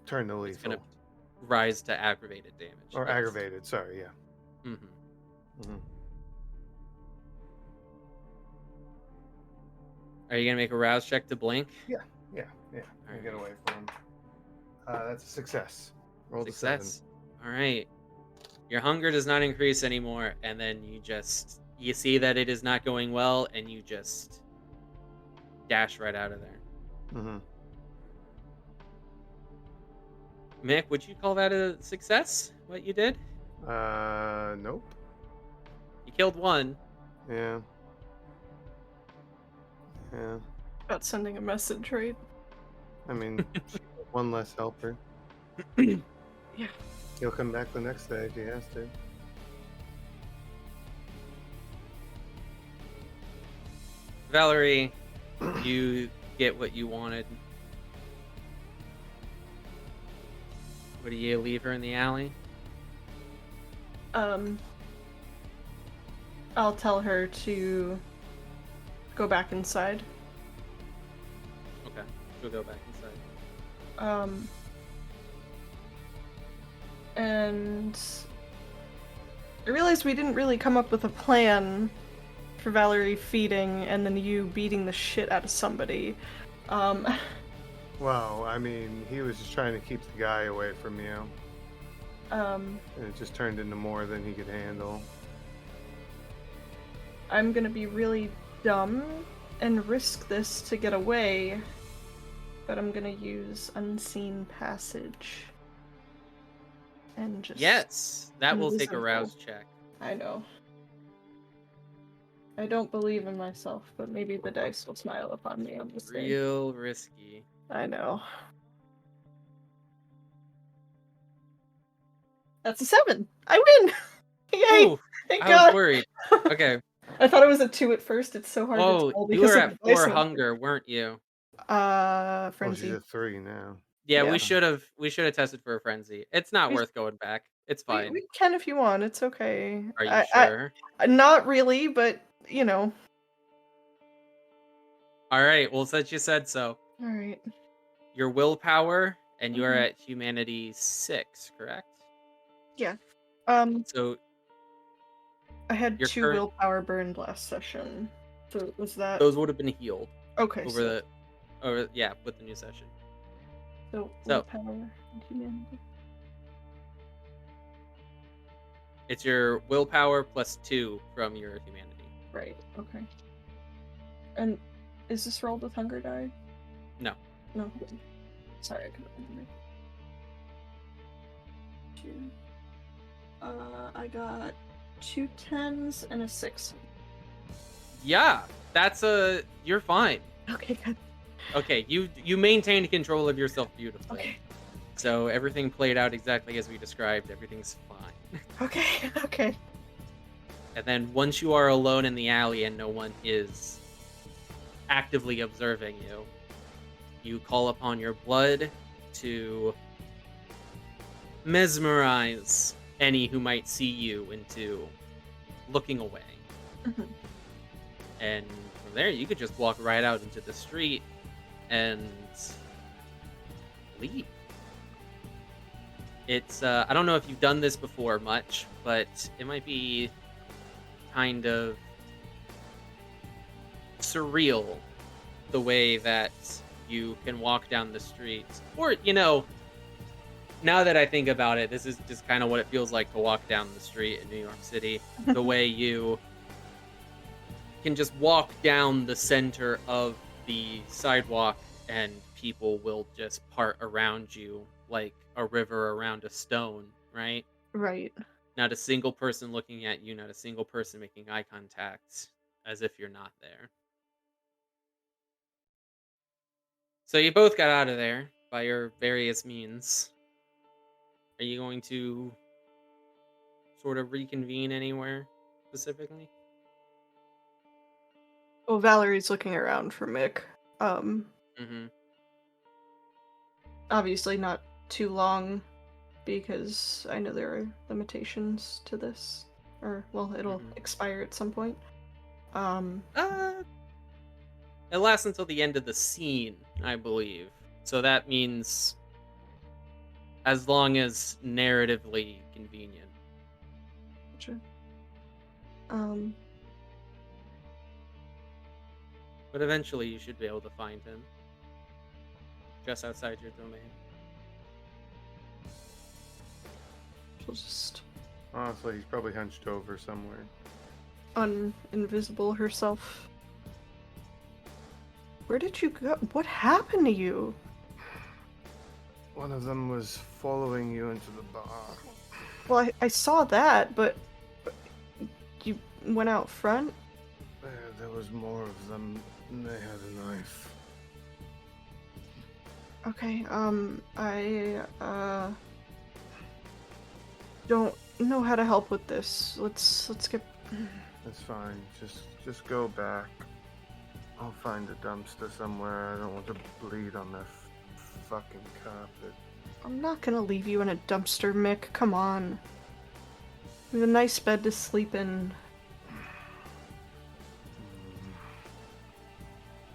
turn to it's going lethal. to rise to aggravated damage. Or aggravated. Sorry. Yeah. Mm-hmm. Mm-hmm. Are you gonna make a rouse check to blink? Yeah. Right. Get away from him. That's a success. Rolled Success. All right. Your hunger does not increase anymore, and then you see that it is not going well, and you just dash right out of there. a 7. Mick, would you call that a success? What you did? Nope. You killed 1. Yeah. About sending a message, right? I mean, 1 less helper. Yeah. He'll come back the next day if he has to. Valerie, you get what you wanted. What do you leave her in the alley? I'll tell her to go back inside. Okay, she'll go back inside. And I realized we didn't really come up with a plan for Valerie feeding and then you beating the shit out of somebody. Well, I mean, he was just trying to keep the guy away from you. And it just turned into more than he could handle. I'm gonna be really dumb and risk this to get away, but I'm gonna use Unseen Passage. And just... Yes, that will take a invisible. rouse check. I know. I don't believe in myself, but maybe the dice will smile upon me on this day. Real risky. I know. That's a 7! I win! Yay! Ooh, Thank I God! was worried. Okay. I thought it was a 2 at first. It's so hard to Oh, tell you were because of the at 4 dice number. hunger, weren't you? Well, she's Frenzy. at 3 now. Yeah, Yeah. we should have tested for a frenzy. It's not We worth going back. It's we fine. we can if you want. It's okay. Are you sure? Not really, but you know. All right. Well, since you said so, All right. your willpower and you are Mhm. at humanity 6, correct? Yeah. So I had your 2 current willpower burned last session. So was that those would have been healed okay? over So with the new session. So willpower and humanity. it's your willpower plus 2 from your humanity. Right. Okay. And is this rolled with hunger die? No. No. Sorry, I couldn't remember. 2. I got 2 10s and a 6. Yeah, you're fine. Okay, good. Okay, you maintained control of yourself beautifully. Okay. So everything played out exactly as we described. Everything's fine. Okay. Okay. And then once you are alone in the alley and no one is actively observing you, you call upon your blood to mesmerize any who might see you into looking away. Mhm. And from there, you could just walk right out into the street and leave. It's, I don't know if you've done this before much, but it might be kind of surreal the way that you can walk down the street. Or, now that I think about it, this is just kind of what it feels like to walk down the street in New York City. The way you can just walk down the center of the sidewalk and people will just part around you like a river around a stone, right? Right. Not a single person looking at you, not a single person making eye contact, as if you're not there. So you both got out of there by your various means. Are you going to sort of reconvene anywhere specifically? Well, Valerie's looking around for Mick. Mm-hmm. Obviously not too long because I know there are limitations to this. Or, well, it'll expire at some point. It lasts until the end of the scene, I believe. So that means as long as narratively convenient. Gotcha. But eventually you should be able to find him. Just outside your domain. She'll just Honestly, he's probably hunched over somewhere. invisible herself. Where did you go? What happened to you? One of them was following you into the bar. Well, I saw that, but you went out front? There was more of them, and they had a knife. Okay, I don't know how to help with this. Let's get... It's fine. Just go back. I'll find a dumpster somewhere. I don't want to bleed on the fucking carpet. I'm not gonna leave you in a dumpster, Mick. Come on. We have a nice bed to sleep in.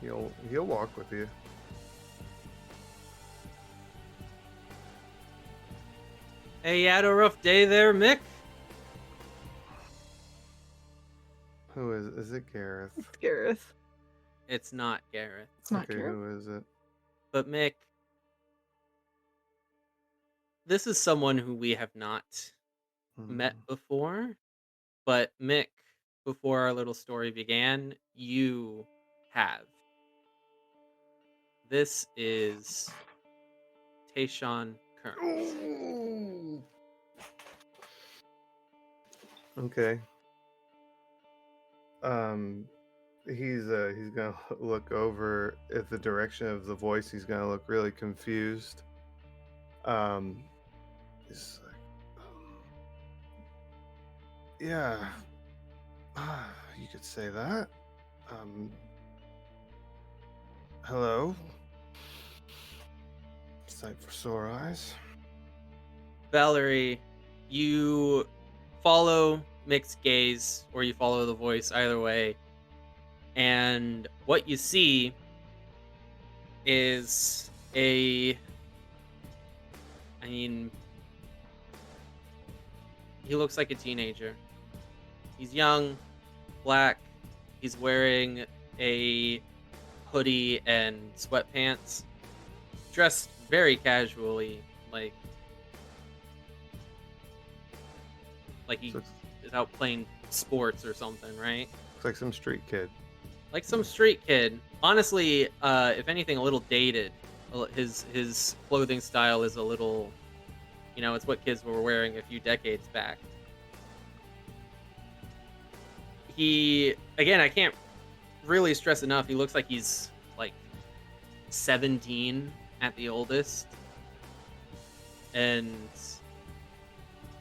He'll walk with you. Hey, you had a rough day there, Mick? Who is it? Gareth? It's Gareth. It's not Gareth. It's not Okay, Gareth. who is it? But Mick, this is someone who we have not met before. But Mick, before our little story began, you have. This is Tayshawn Kearns. Ooh. Okay. He's gonna look over at the direction of the voice. He's gonna look really confused. He's like, yeah, You could say that. Hello? Sight for sore eyes. Valerie, you follow Mick's gaze, or you follow the voice, either way, and what you see is he looks like a teenager. He's young, black, he's wearing a hoodie and sweatpants, dressed very casually, like he is out playing sports or something, right? Looks like some street kid. Like some street kid. Honestly, if anything, a little dated. His clothing style is a little, it's what kids were wearing a few decades back. Again, I can't really stress enough, he looks like he's like 17 at the oldest. And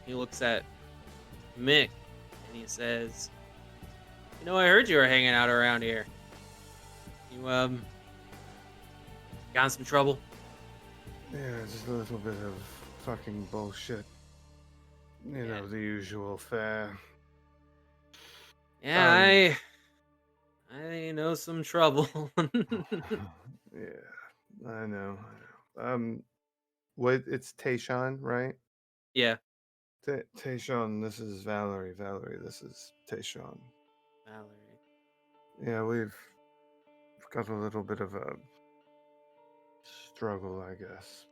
he looks at Mick and he says, I heard you were hanging out around here. You got in some trouble? Yeah, just a little bit of fucking bullshit. The usual fare. Yeah, I know some trouble. Yeah, I know. It's Tayshawn, right? Yeah. Tayshawn, this is Valerie. Valerie, this is Tayshawn. Valerie. Yeah, we've got a little bit of a struggle, I guess.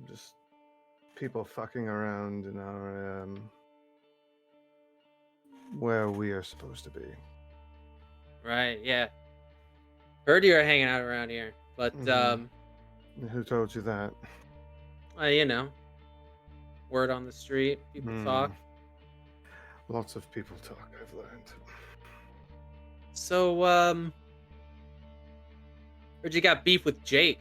Just people fucking around in our where we are supposed to be. Right, yeah. Heard you were hanging out around here, but who told you that? Word on the street, people talk. Lots of people talk, I've learned. So, heard you got beef with Jake.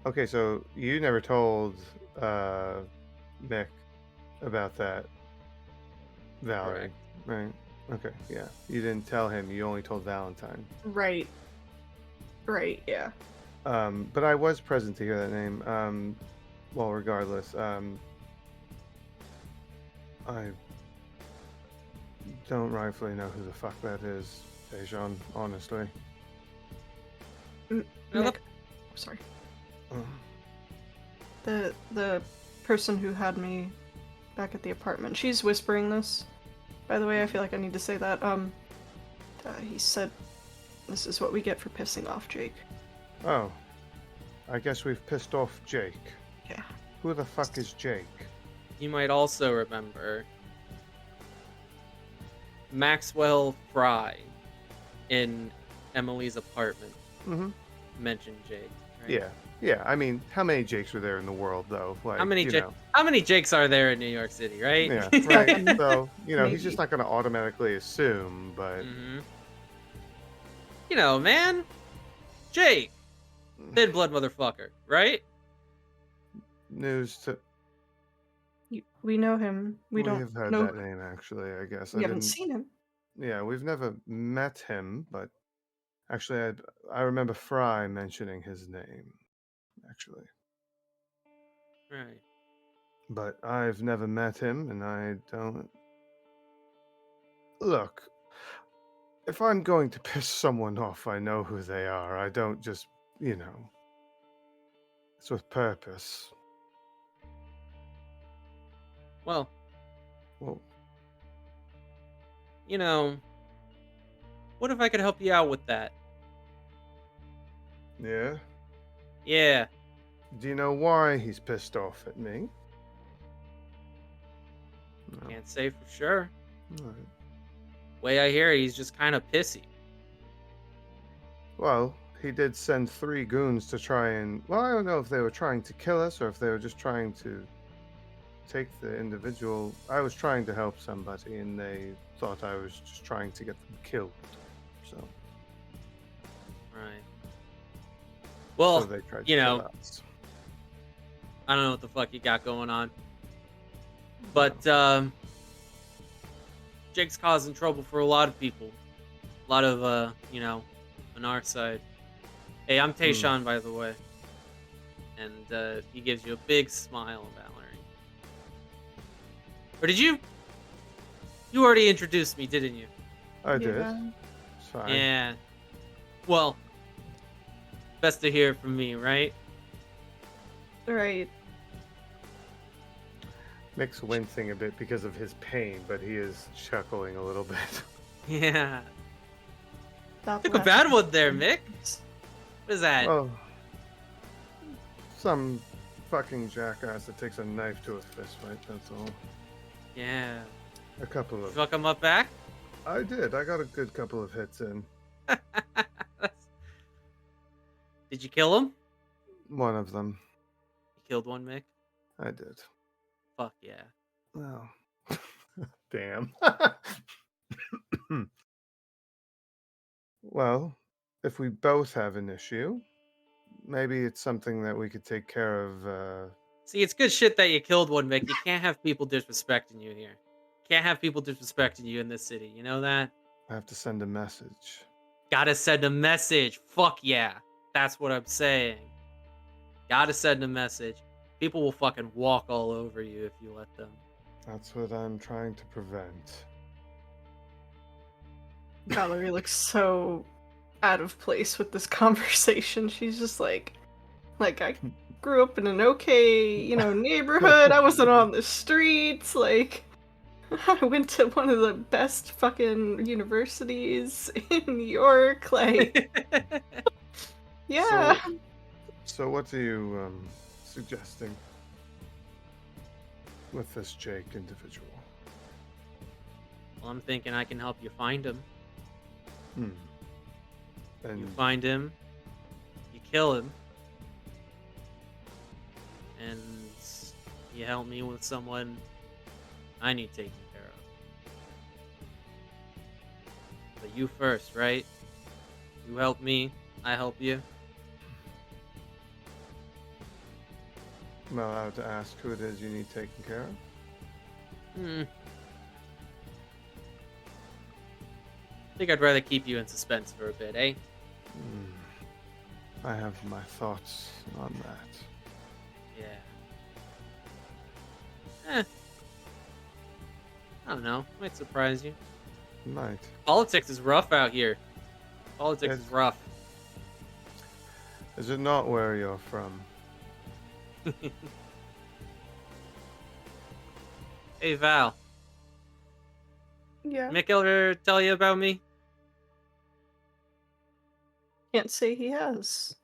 Okay, so you never told Mick about that, Valerie, right? Okay, yeah. You didn't tell him, you only told Valentine. Right, yeah. But I was present to hear that name. Well, regardless, I don't rightfully know who the fuck that is, Dejan, honestly. Mick, sorry. The person who had me back at the apartment, she's whispering this. By the way, I feel like I need to say that. He said, "This is what we get for pissing off Jake." Oh, I guess we've pissed off Jake. Yeah. Who the fuck is Jake? You might also remember Maxwell Fry in Emily's apartment mentioned Jake. Right? Yeah. I mean, how many Jakes are there in the world, though? Like, how many Jakes are there in New York City, right? Yeah, right. So he's just not going to automatically assume, but man, Jake, thin blood motherfucker, right? News to. We know him. We've heard that name, actually, I guess. We haven't seen him. Yeah, we've never met him, but actually, I remember Fry mentioning his name, actually. Right. But I've never met him, and I don't. Look, if I'm going to piss someone off, I know who they are. I don't just, it's with purpose. Well, what if I could help you out with that? Yeah? Yeah. Do you know why he's pissed off at me? No. Can't say for sure. All right. Way I hear it, he's just kind of pissy. Well, he did send 3 goons to try and... Well, I don't know if they were trying to kill us or if they were just trying to take the individual. I was trying to help somebody and they thought I was just trying to get them killed. So. Right. Well, so they tried to kill us. I don't know what the fuck you got going on. But, Jake's causing trouble for a lot of people. A lot of, on our side. Hey, I'm Tayshawn, by the way. And he gives you a big smile, Valerie. Or did you? You already introduced me, didn't you? I did. Sorry. Yeah. Well, best to hear from me, right? Right. Mick's wincing a bit because of his pain, but he is chuckling a little bit. Yeah. Stop Took a bad one there, Mick. What is that? Well, some fucking jackass that takes a knife to a fist fight, that's all. Yeah. A couple of... Fuck him up back? I did. I got a good couple of hits in. Did you kill him? One of them. You killed one, Mick? I did. Fuck yeah. Well, damn. Well, if we both have an issue, maybe it's something that we could take care of. See, it's good shit that you killed one, Mick. You can't have people disrespecting you here. Can't have people disrespecting you in this city. You know that? I have to send a message. Gotta send a message. Fuck yeah. That's what I'm saying. Gotta send a message. People will fucking walk all over you if you let them. That's what I'm trying to prevent. Valerie looks so out of place with this conversation. She's just like I grew up in an okay, neighborhood. I wasn't on the streets. Like, I went to one of the best fucking universities in New York. Like, yeah. So what are you suggesting with this Jake individual? Well, I'm thinking I can help you find him. And you find him, you kill him, and you help me with someone I need taken care of. But you first, right? You help me, I help you. am I allowed to ask who it is you need taken care of? I think I'd rather keep you in suspense for a bit, eh? I have my thoughts on that. Yeah. I don't know. Might surprise you. Might. Politics is rough out here. Politics is rough. Is it not where you're from? Hey, Val. Yeah. Mick ever tell you about me? Can't say he has.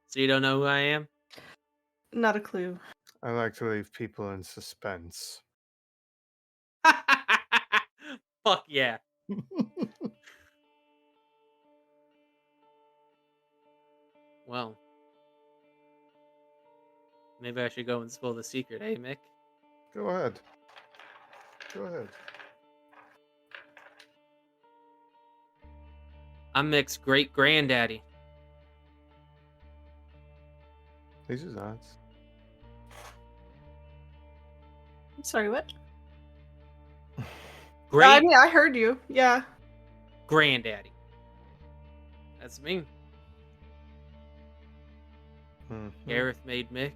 So you don't know who I am? Not a clue. I like to leave people in suspense. Fuck yeah. Well, maybe I should go and spill the secret, eh, Mick? Go ahead. Go ahead. I'm Mick's great-granddaddy. These are nuts. Sorry, what? Great I mean, I heard you. Yeah. granddaddy. That's me. Gareth made Mick.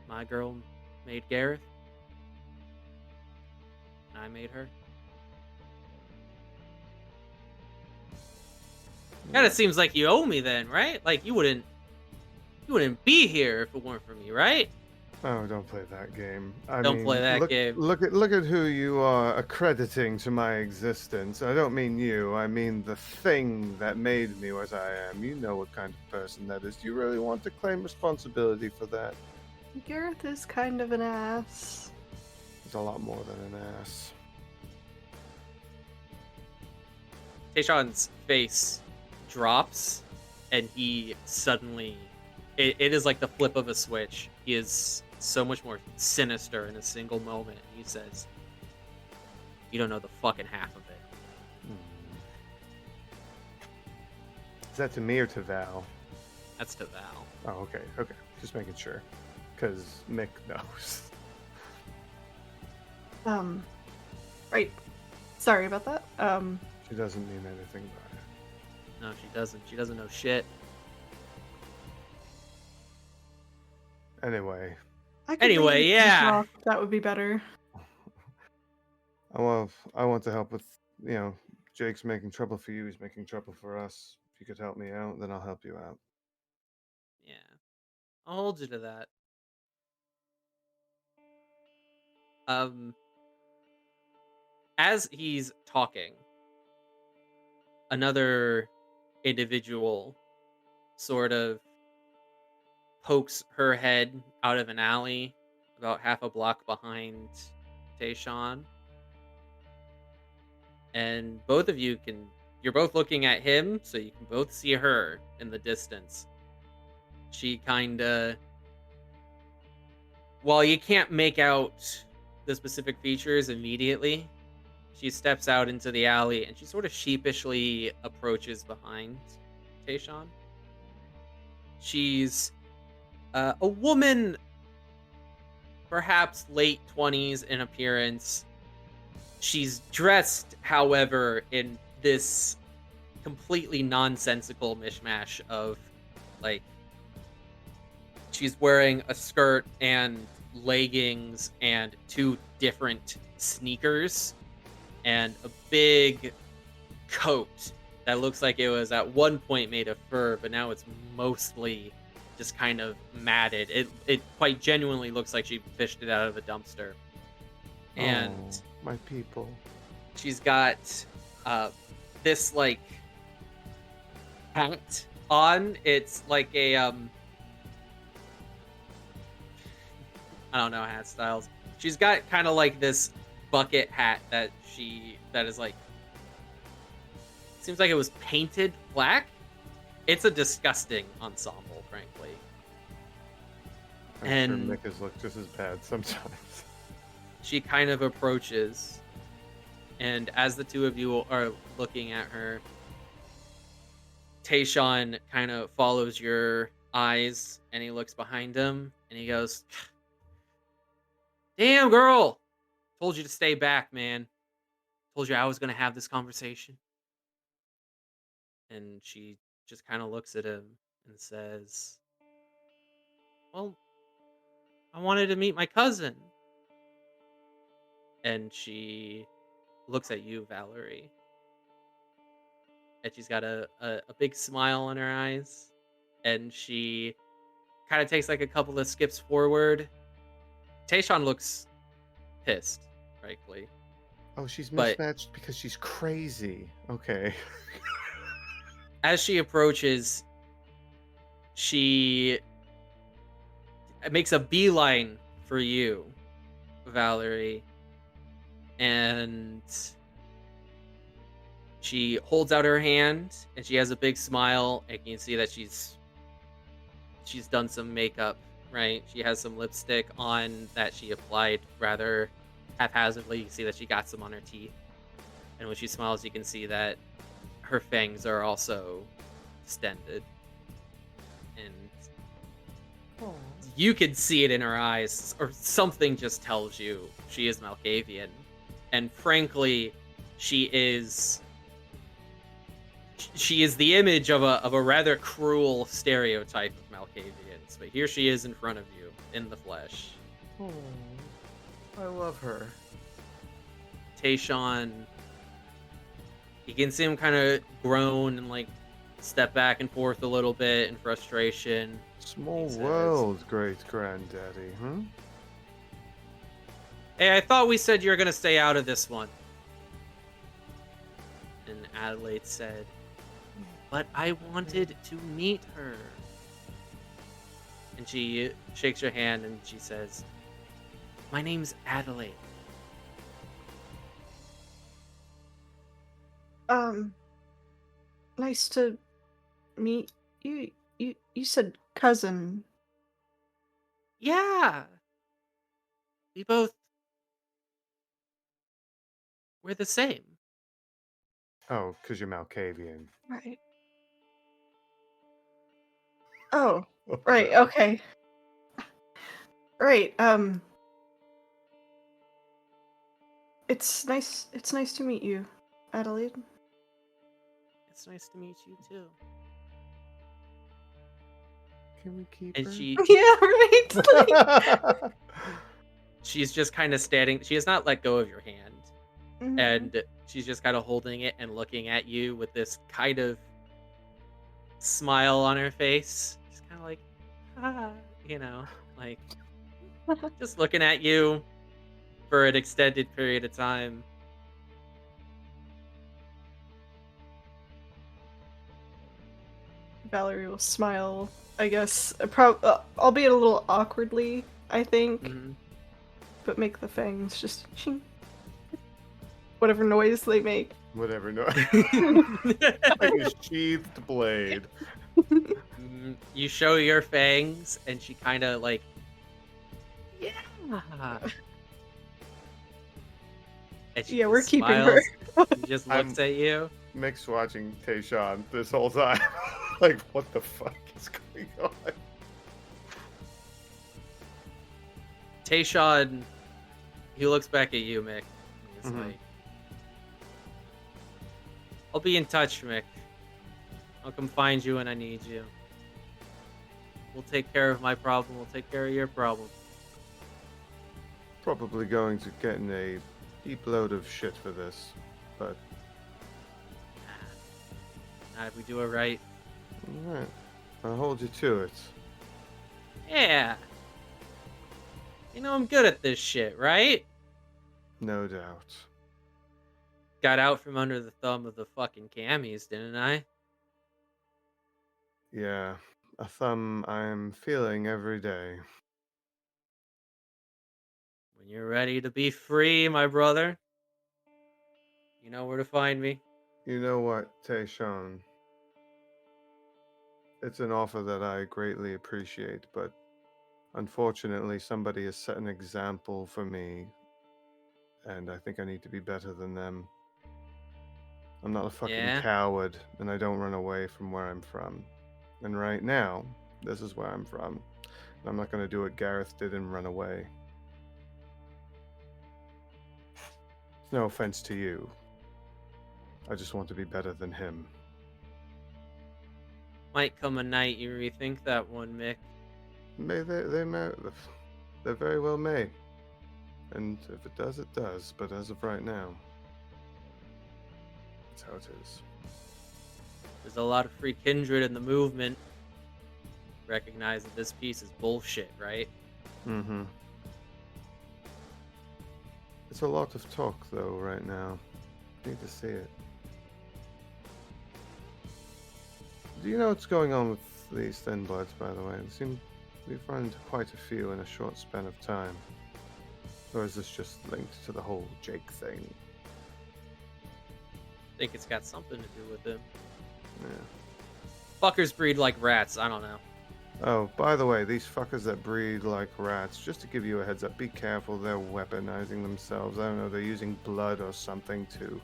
My girl made Gareth. I made her. Kind of seems like you owe me then, right? Like you wouldn't be here if it weren't for me, right? Oh, don't play that game. Don't play that game. Look at who you are accrediting to my existence. I don't mean you. I mean the thing that made me what I am. You know what kind of person that is. Do you really want to claim responsibility for that? Gareth is kind of an ass. He's a lot more than an ass. Tayshawn's face drops, and he suddenly... It is like the flip of a switch. He is so much more sinister in a single moment. He says, "You don't know the fucking half of it." Is that to me or to Val? That's to Val. Oh, okay. Just making sure. Because Mick knows. Right. Sorry about that. She doesn't mean anything by it. No, she doesn't. She doesn't know shit. Anyway. Anyway, yeah. That would be better. I want to help with, Jake's making trouble for you. He's making trouble for us. If you could help me out, then I'll help you out. Yeah. I'll hold you to that. As he's talking, another individual sort of pokes her head out of an alley about half a block behind Tayshawn. And both of you're both looking at him, so you can both see her in the distance. She kinda, while you can't make out the specific features immediately, she steps out into the alley and she sort of sheepishly approaches behind Tayshawn. She's a woman, perhaps late 20s in appearance. She's dressed, however, in this completely nonsensical mishmash of, like, she's wearing a skirt and leggings and 2 different sneakers and a big coat that looks like it was at one point made of fur, but now it's mostly just kind of matted. It quite genuinely looks like she fished it out of a dumpster. And my people. She's got this, like, hat on. It's like a I don't know hat styles. She's got kind of like this bucket hat that is like, seems like it was painted black. It's a disgusting ensemble, frankly. I'm sure Micah's look just as bad sometimes. She kind of approaches, and as the two of you are looking at her, Tayshawn kind of follows your eyes, and he looks behind him, and he goes, "Damn, girl! Told you to stay back, man. Told you I was going to have this conversation." And she just kind of looks at him and says, "Well, I wanted to meet my cousin." And she looks at you, Valerie. And she's got a big smile in her eyes. And she kind of takes like a couple of skips forward. Tayshawn looks pissed, frankly. Oh, she's mismatched because she's crazy. Okay. As she approaches, she makes a beeline for you, Valerie. And she holds out her hand, and she has a big smile, and you can see that she's done some makeup, right? She has some lipstick on that she applied rather haphazardly. You can see that she got some on her teeth. And when she smiles, you can see that her fangs are also distended. And you could see it in her eyes, or something just tells you she is Malkavian. And frankly, she is the image of a rather cruel stereotype of Malkavians. But here she is in front of you, in the flesh. Oh, I love her. Tayshawn, you can see him kind of groan and, like, step back and forth a little bit in frustration. Small world, great granddaddy, huh? Hey, I thought we said you were going to stay out of this one. And Adelaide said, "But I wanted to meet her." And she shakes her hand and she says, "My name's Adelaide." Nice to meet you. You said cousin. Yeah. We're the same. Oh, because you're Malkavian. Right. Oh, right, okay. Right, It's nice to meet you, Adelaide. It's nice to meet you too. Can we keep And her? Yeah, right. She's just kind of standing. She has not let go of your hand. Mhm. And she's just kind of holding it and looking at you with this kind of smile on her face. Just kind of like, like just looking at you for an extended period of time. Valerie will smile, I guess, albeit a little awkwardly, I think, Mhm. but make the fangs just ching. Whatever noise they make. Whatever, no. Like a sheathed blade. You show your fangs, and she kind of like, yeah. And she We're just keeping her. smiles. She just looks at you. Mick's watching Tayshawn this whole time. Like, what the fuck is going on? Tayshawn, he looks back at you, Mick. He's like, I'll be in touch, Mick. I'll come find you when I need you. We'll take care of my problem. We'll take care of your problem. Probably going to get in a deep load of shit for this, but... Not if we do it right. Alright. I'll hold you to it. Yeah. I'm good at this shit, right? No doubt. Got out from under the thumb of the fucking cammies, didn't I? Yeah. A thumb I'm feeling every day. When you're ready to be free, my brother, you know where to find me. You know what, Tayshawn? It's an offer that I greatly appreciate, but unfortunately somebody has set an example for me, and I think I need to be better than them. I'm not a fucking coward, and I don't run away from where I'm from. And right now, this is where I'm from. I'm not going to do what Gareth did and run away. No offense to you. I just want to be better than him. Might come a night you rethink that one, Mick. They very well may. And if it does, it does. But as of right now, that's how it is. There's a lot of free Kindred in the movement. Recognize that this piece is bullshit, right? Mm-hmm. It's a lot of talk, though, right now. Need to see it. Do you know what's going on with these Thin Bloods, by the way? We've run into quite a few in a short span of time. Or is this just linked to the whole Jake thing? I think it's got something to do with him. Yeah. Fuckers breed like rats, I don't know. Oh, by the way, these fuckers that breed like rats, just to give you a heads up, be careful, they're weaponizing themselves. I don't know, they're using blood or something to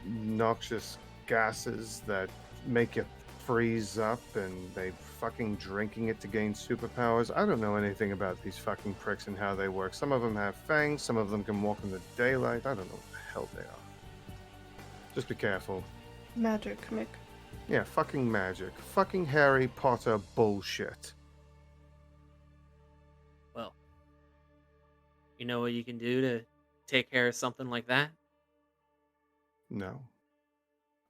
noxious gases that make you freeze up, and they fucking drinking it to gain superpowers. I don't know anything about these fucking pricks and how they work. Some of them have fangs, some of them can walk in the daylight. I don't know what the hell they are. Just be careful. Magic, Mick. Yeah, fucking magic. Fucking Harry Potter bullshit. Well, you know what you can do to take care of something like that? No.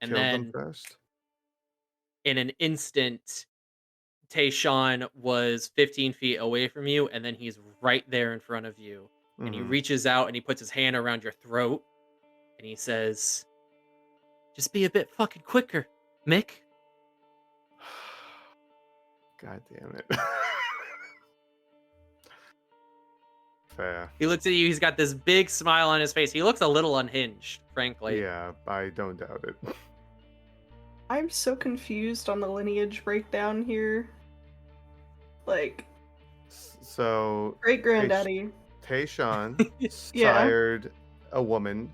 And Kill then, them first? in an instant, Tayshawn was 15 feet away from you, and then he's right there in front of you. Mm-hmm. And he reaches out and he puts his hand around your throat, and he says, just be a bit fucking quicker, Mick. God damn it. Fair. He looks at you, he's got this big smile on his face. He looks a little unhinged, frankly. Yeah, I don't doubt it. I'm so confused on the lineage breakdown here. Like... So... Great-granddaddy. Tayshawn sired a woman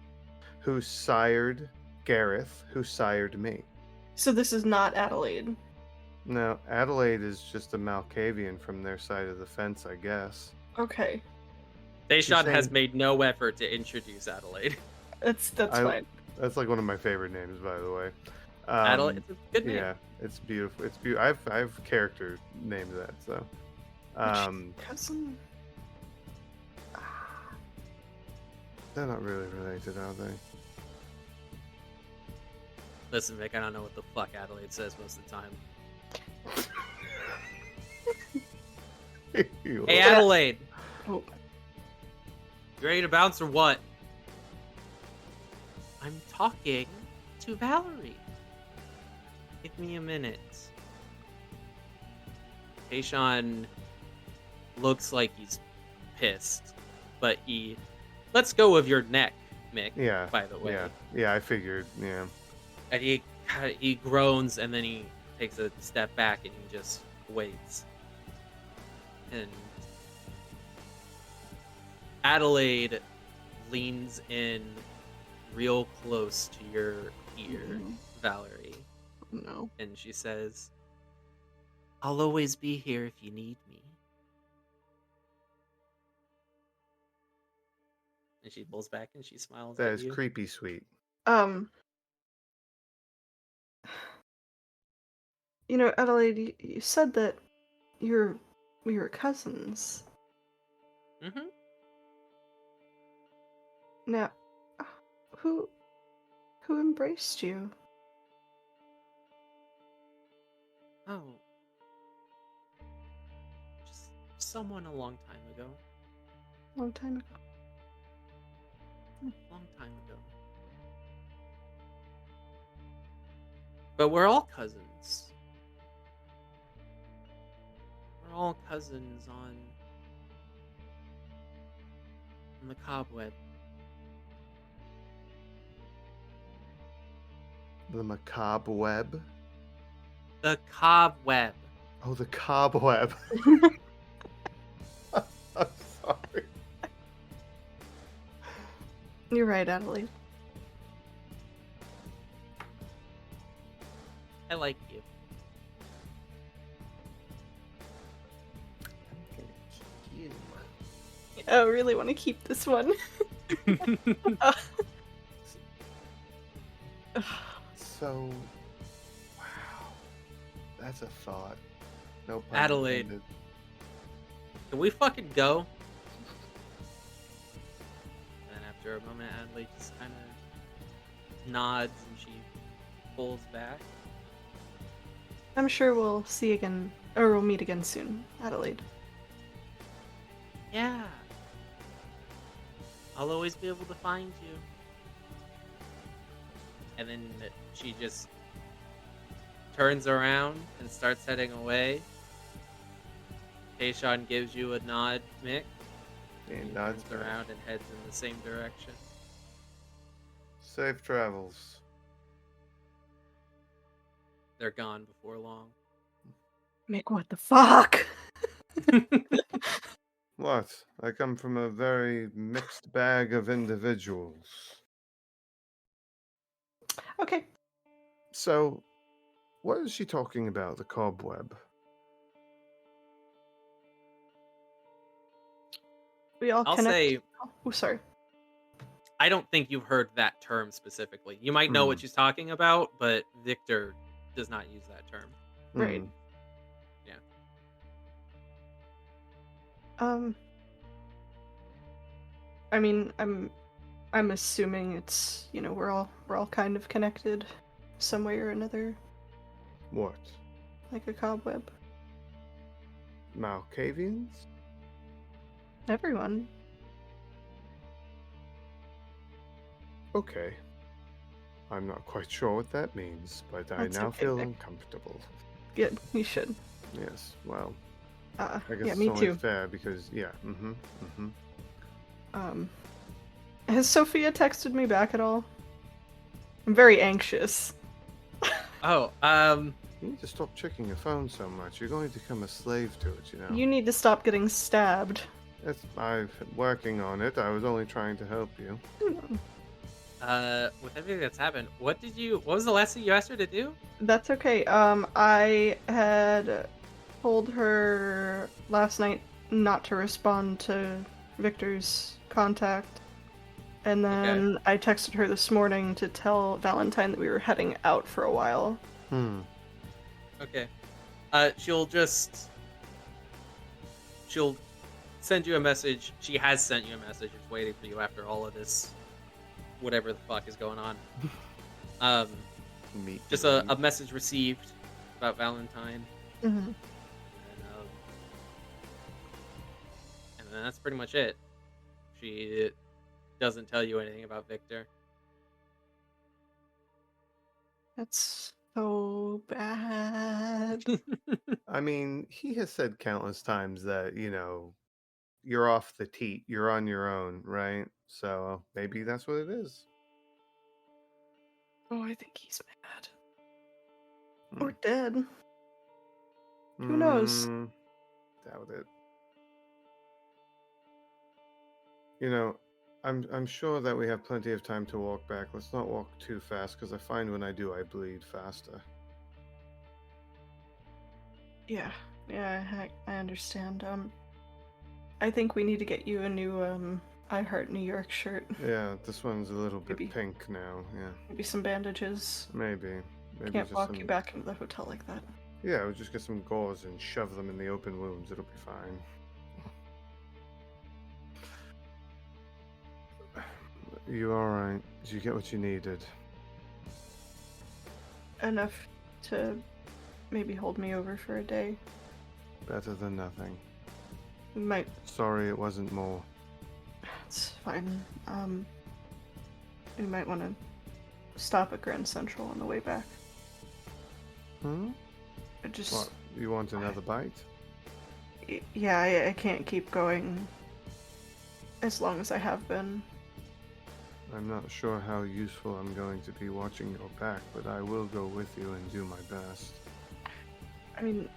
who sired Gareth, who sired me. So this is not Adelaide? No, Adelaide is just a Malkavian from their side of the fence, I guess. Okay. Tayshawn has saying- made no effort to introduce Adelaide. That's fine. That's like one of my favorite names, by the way. Adelaide, it's a good name. Yeah, it's beautiful. It's beautiful. I have characters named that. So, Cousin. they're not really related, are they? Listen, Mick, I don't know what the fuck Adelaide says most of the time. Hey, Adelaide! Oh. You ready to bounce or what? I'm talking to Valerie. Give me a minute. Tayshawn looks like he's pissed, but he lets go of your neck, Mick. Yeah. By the way. Yeah. I figured. Yeah. And he groans, and then he takes a step back, and he just waits. And Adelaide leans in real close to your ear, Valerie. No. And she says, I'll always be here if you need me. And she pulls back and she smiles That at is you. creepy sweet. You know, Adelaide, you said that we were cousins. Mm-hmm. Now, who embraced you? Oh. Just someone a long time ago. Long time ago. Long time ago. But we're all cousins. We're all cousins on the cobweb. The macabre web. The cobweb. Oh, the cobweb. I'm sorry. You're right, Adelaide. I like you. I really want to keep this one. So, wow, that's a thought. No pun Adelaide. intended. Can we fucking go? And after a moment, Adelaide just kind of nods and she pulls back. I'm sure we'll see again, or we'll meet again soon, Adelaide. Yeah. I'll always be able to find you. And then she just turns around and starts heading away. Tayshawn gives you a nod, Mick. And nods turns around and heads in the same direction. Safe travels. They're gone before long. Mick, what the fuck? What? I come from a very mixed bag of individuals. Okay. So, what is she talking about, the cobweb? We all I'll connect. say, Oh, sorry. I don't think you've heard that term specifically. You might know what she's talking about, but Victor does not use that term. Right. Yeah. I mean, I'm assuming it's, you know, we're all kind of connected some way or another, What? like a cobweb. Malkavians? Everyone. Okay. I'm not quite sure what that means, but I That's now okay, feel Vic. uncomfortable. Good. You should. Yes, well, I guess Yeah, it's me only too. fair because, yeah, Has Sophia texted me back at all? I'm very anxious. Oh, You need to stop checking your phone so much. You're going to become a slave to it, you know. You need to stop getting stabbed. I'm working on it. I was only trying to help you. with everything that's happened, what was the last thing you asked her to do? That's okay. I had told her last night not to respond to Victor's contact. And then I texted her this morning to tell Valentine that we were heading out for a while. Okay. She'll send you a message. She has sent you a message. It's waiting for you after all of this, whatever the fuck is going on. Just a message received about Valentine. Mm-hmm. And then that's pretty much it. She doesn't tell you anything about Victor. That's so bad. I mean, he has said countless times that, you're off the teat, you're on your own, right? So maybe that's what it is. Oh, I think he's mad. Or dead. Who knows? Doubt it. I'm sure that we have plenty of time to walk back. Let's not walk too fast, because I find when I do, I bleed faster. Yeah, I understand. I think we need to get you a new I Heart New York shirt. Yeah, this one's a little bit pink now. Yeah. Maybe some bandages. Maybe Can't walk you back into the hotel like that. Yeah, we'll just get some gauze and shove them in the open wounds. It'll be fine. You alright? Did you get what you needed? Enough to maybe hold me over for a day. Better than nothing. Might. Sorry it wasn't more. It's fine. We might want to stop at Grand Central on the way back. What, you want another bite? Yeah, I can't keep going as long as I have been. I'm not sure how useful I'm going to be watching your back, but I will go with you and do my best. I mean,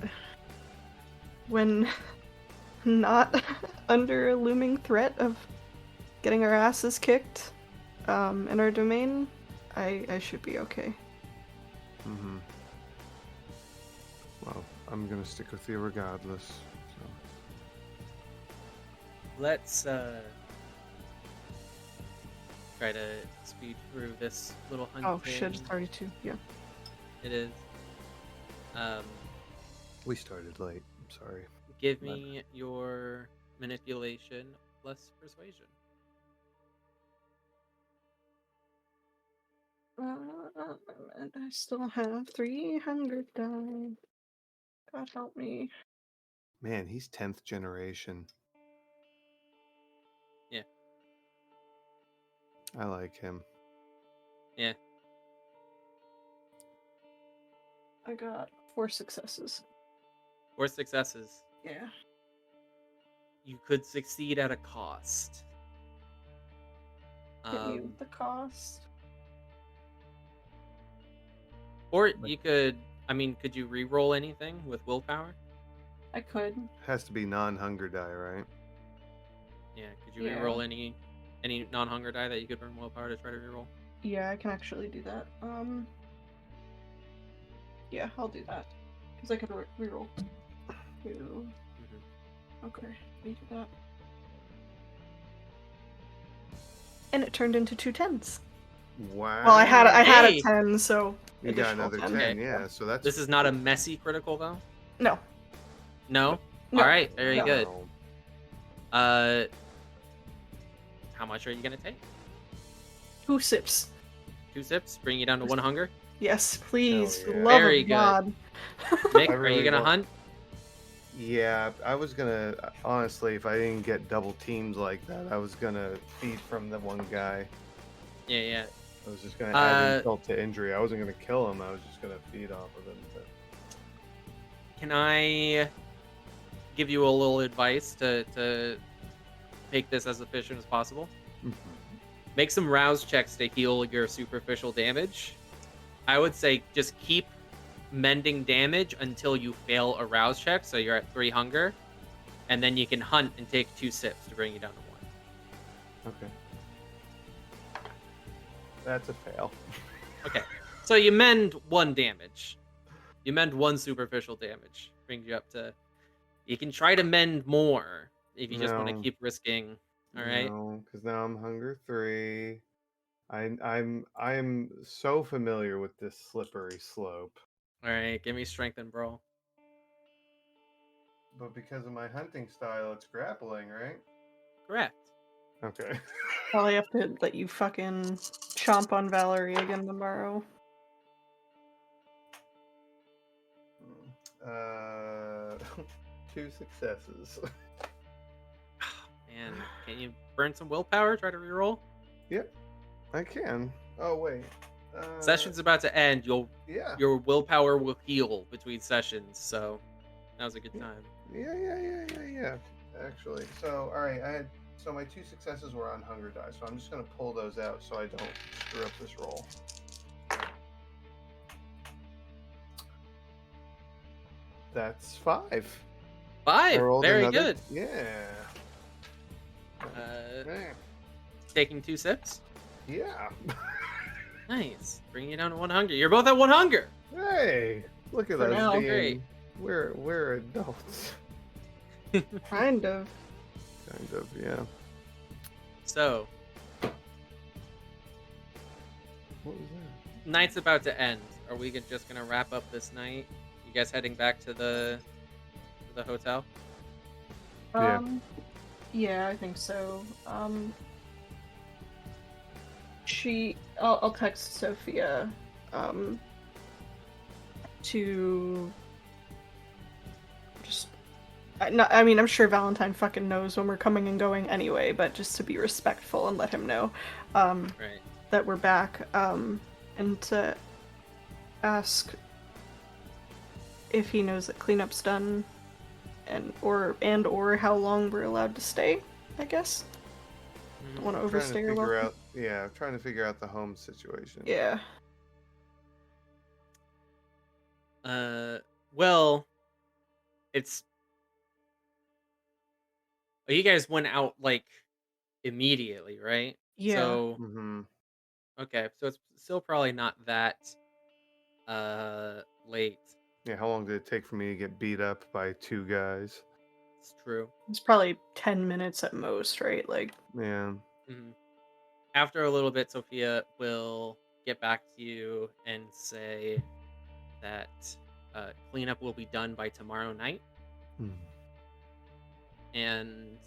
when not under a looming threat of getting our asses kicked in our domain, I should be okay. Well, I'm gonna stick with you regardless. So. Let's try to speed through this little hunting. Oh shit, it's already 2. Yeah. It is. We started late. I'm sorry. Give me your manipulation plus persuasion. I still have 300 die. God help me. Man, he's 10th generation. Yeah. I like him. Yeah. I got 4 successes. 4 successes. Yeah. You could succeed at a cost. Hit me with the cost. Or you could, could you re-roll anything with willpower? I could. Has to be non-hunger die, right? Yeah, could you re-roll any non-hunger die that you could burn willpower to try to re-roll? Yeah, I can actually do that. Yeah, I'll do that. Because I could re-roll 2. Okay, let me do that. And it turned into 2 10s. Wow. Well, I had a 10, so you got another 10. Okay. Yeah. So that's. This is not a messy critical though. No. No. No. All right. Very No. good. How much are you gonna take? 2 sips. 2 sips, bring you down to 1 hunger. Yes, please. Hell yeah. Love Very of good. God. Mick, I are really you gonna want- hunt? Yeah, I was gonna. Honestly, if I didn't get double teams like that, I was gonna feed from the one guy. Yeah. I was just gonna add insult to injury. I wasn't gonna kill him. I was just gonna feed off of him. But... Can I give you a little advice to make this as efficient as possible? Make some rouse checks to heal your superficial damage. I would say just keep mending damage until you fail a rouse check, so you're at 3 hunger, and then you can hunt and take 2 sips to bring you down to 1. Okay. That's a fail. Okay, so you mend 1 damage. You mend 1 superficial damage. Brings you up to... You can try to mend more if you just want to No. keep risking All right. No, because now I'm hunger 3. I'm so familiar with this slippery slope. All right. Give me strength and brawl. But because of my hunting style, it's grappling, right? Correct. Okay. Probably have to let you fucking chomp on Valerie again tomorrow. Uh, 2 successes. Man, can you burn some willpower? Try to reroll. Yep, I can. Oh wait. Session's about to end. Yeah. Your willpower will heal between sessions, so now's a good time. Yeah. Actually, so all right, so my 2 successes were on hunger die, so I'm just gonna pull those out so I don't screw up this roll. That's 5. 5. Very good. Yeah. Taking 2 sips. Yeah. Nice. Bringing you down to 1 hunger. You're both at 1 hunger. Hey, look at For us now. being. Great. We're adults. Kind of. Kind of, yeah. So, What was that? night's about to end. Are we just gonna wrap up this night? You guys heading back to the hotel? Yeah. Yeah, I think so. I'll text Sophia, to just, I mean, I'm sure Valentine fucking knows when we're coming and going anyway, but just to be respectful and let him know, Right. that we're back, and to ask if he knows that cleanup's done, and or how long we're allowed to stay, I guess. Don't want to overstay your welcome. I'm trying to figure out the home situation. Yeah. Well, it's. Well, you guys went out like immediately, right? Yeah. So Mm-hmm. okay, so it's still probably not that late. Yeah, how long did it take for me to get beat up by 2 guys? It's true. It's probably 10 minutes at most, right? Like, Yeah. Mhm. After a little bit, Sophia will get back to you and say that cleanup will be done by tomorrow night, and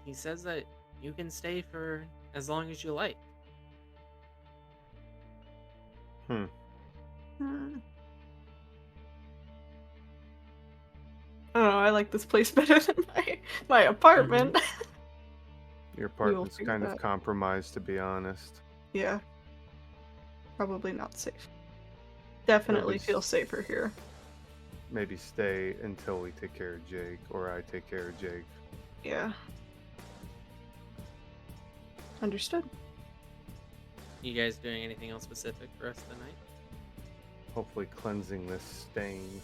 he says that you can stay for as long as you like. hmm. I don't know, I like this place better than my apartment. Your We will apartment's figure kind of that. compromised, to be honest. Yeah. Probably not safe. Definitely least- feel safer here. Maybe stay until we take care of Jake, or I take care of Jake. Yeah. Understood. You guys doing anything else specific for the rest of the night? Hopefully cleansing this stain.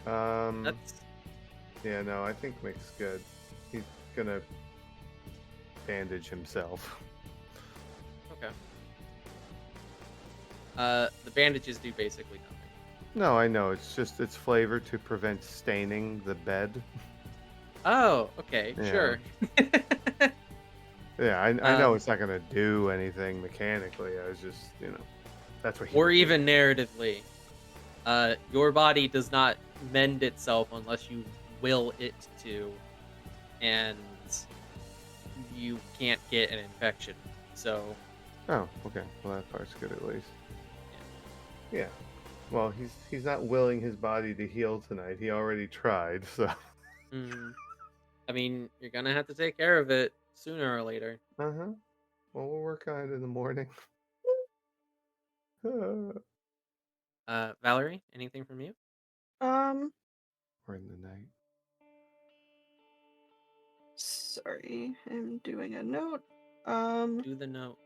That's Yeah, no, I think Mick's good. He's gonna bandage himself. okay. The bandages do basically nothing. No, I know. It's flavor to prevent staining the bed. Oh, okay, Yeah. sure. Yeah, I know it's not gonna do anything mechanically. I was just, that's what he Or would do. even narratively. Your body does not mend itself unless you will it to, and you can't get an infection. So. Oh, okay. Well, that part's good at least. Yeah. Well, he's not willing his body to heal tonight. He already tried, so. I mean, you're gonna have to take care of it sooner or later. Well, we'll work on it in the morning. Valerie, anything from you? Or in the night. Sorry, I'm doing a note. Do the note.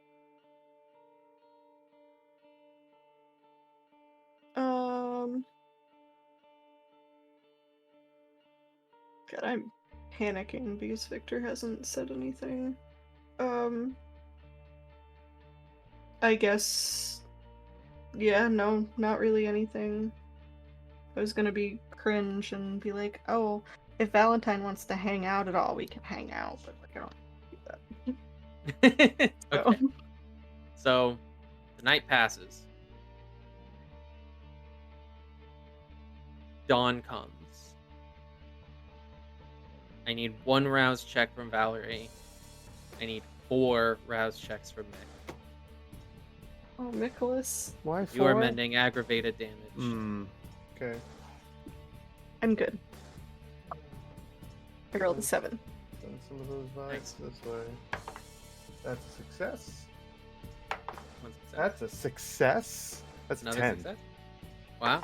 God, I'm panicking because Victor hasn't said anything. I guess, yeah, no, not really anything. I was gonna be cringe and be like, oh, if Valentine wants to hang out at all, we can hang out, but like I don't do that. Okay. So the night passes. Dawn comes. I need 1 rouse check from Valerie. I need 4 rouse checks from Mick. Oh, Nicholas. Why 4? You are mending aggravated damage. Okay. I'm good. I rolled a 7. Send some of those vibes Nice. this way. That's a success. 1 success. That's a success. That's a Another 10. success. Wow.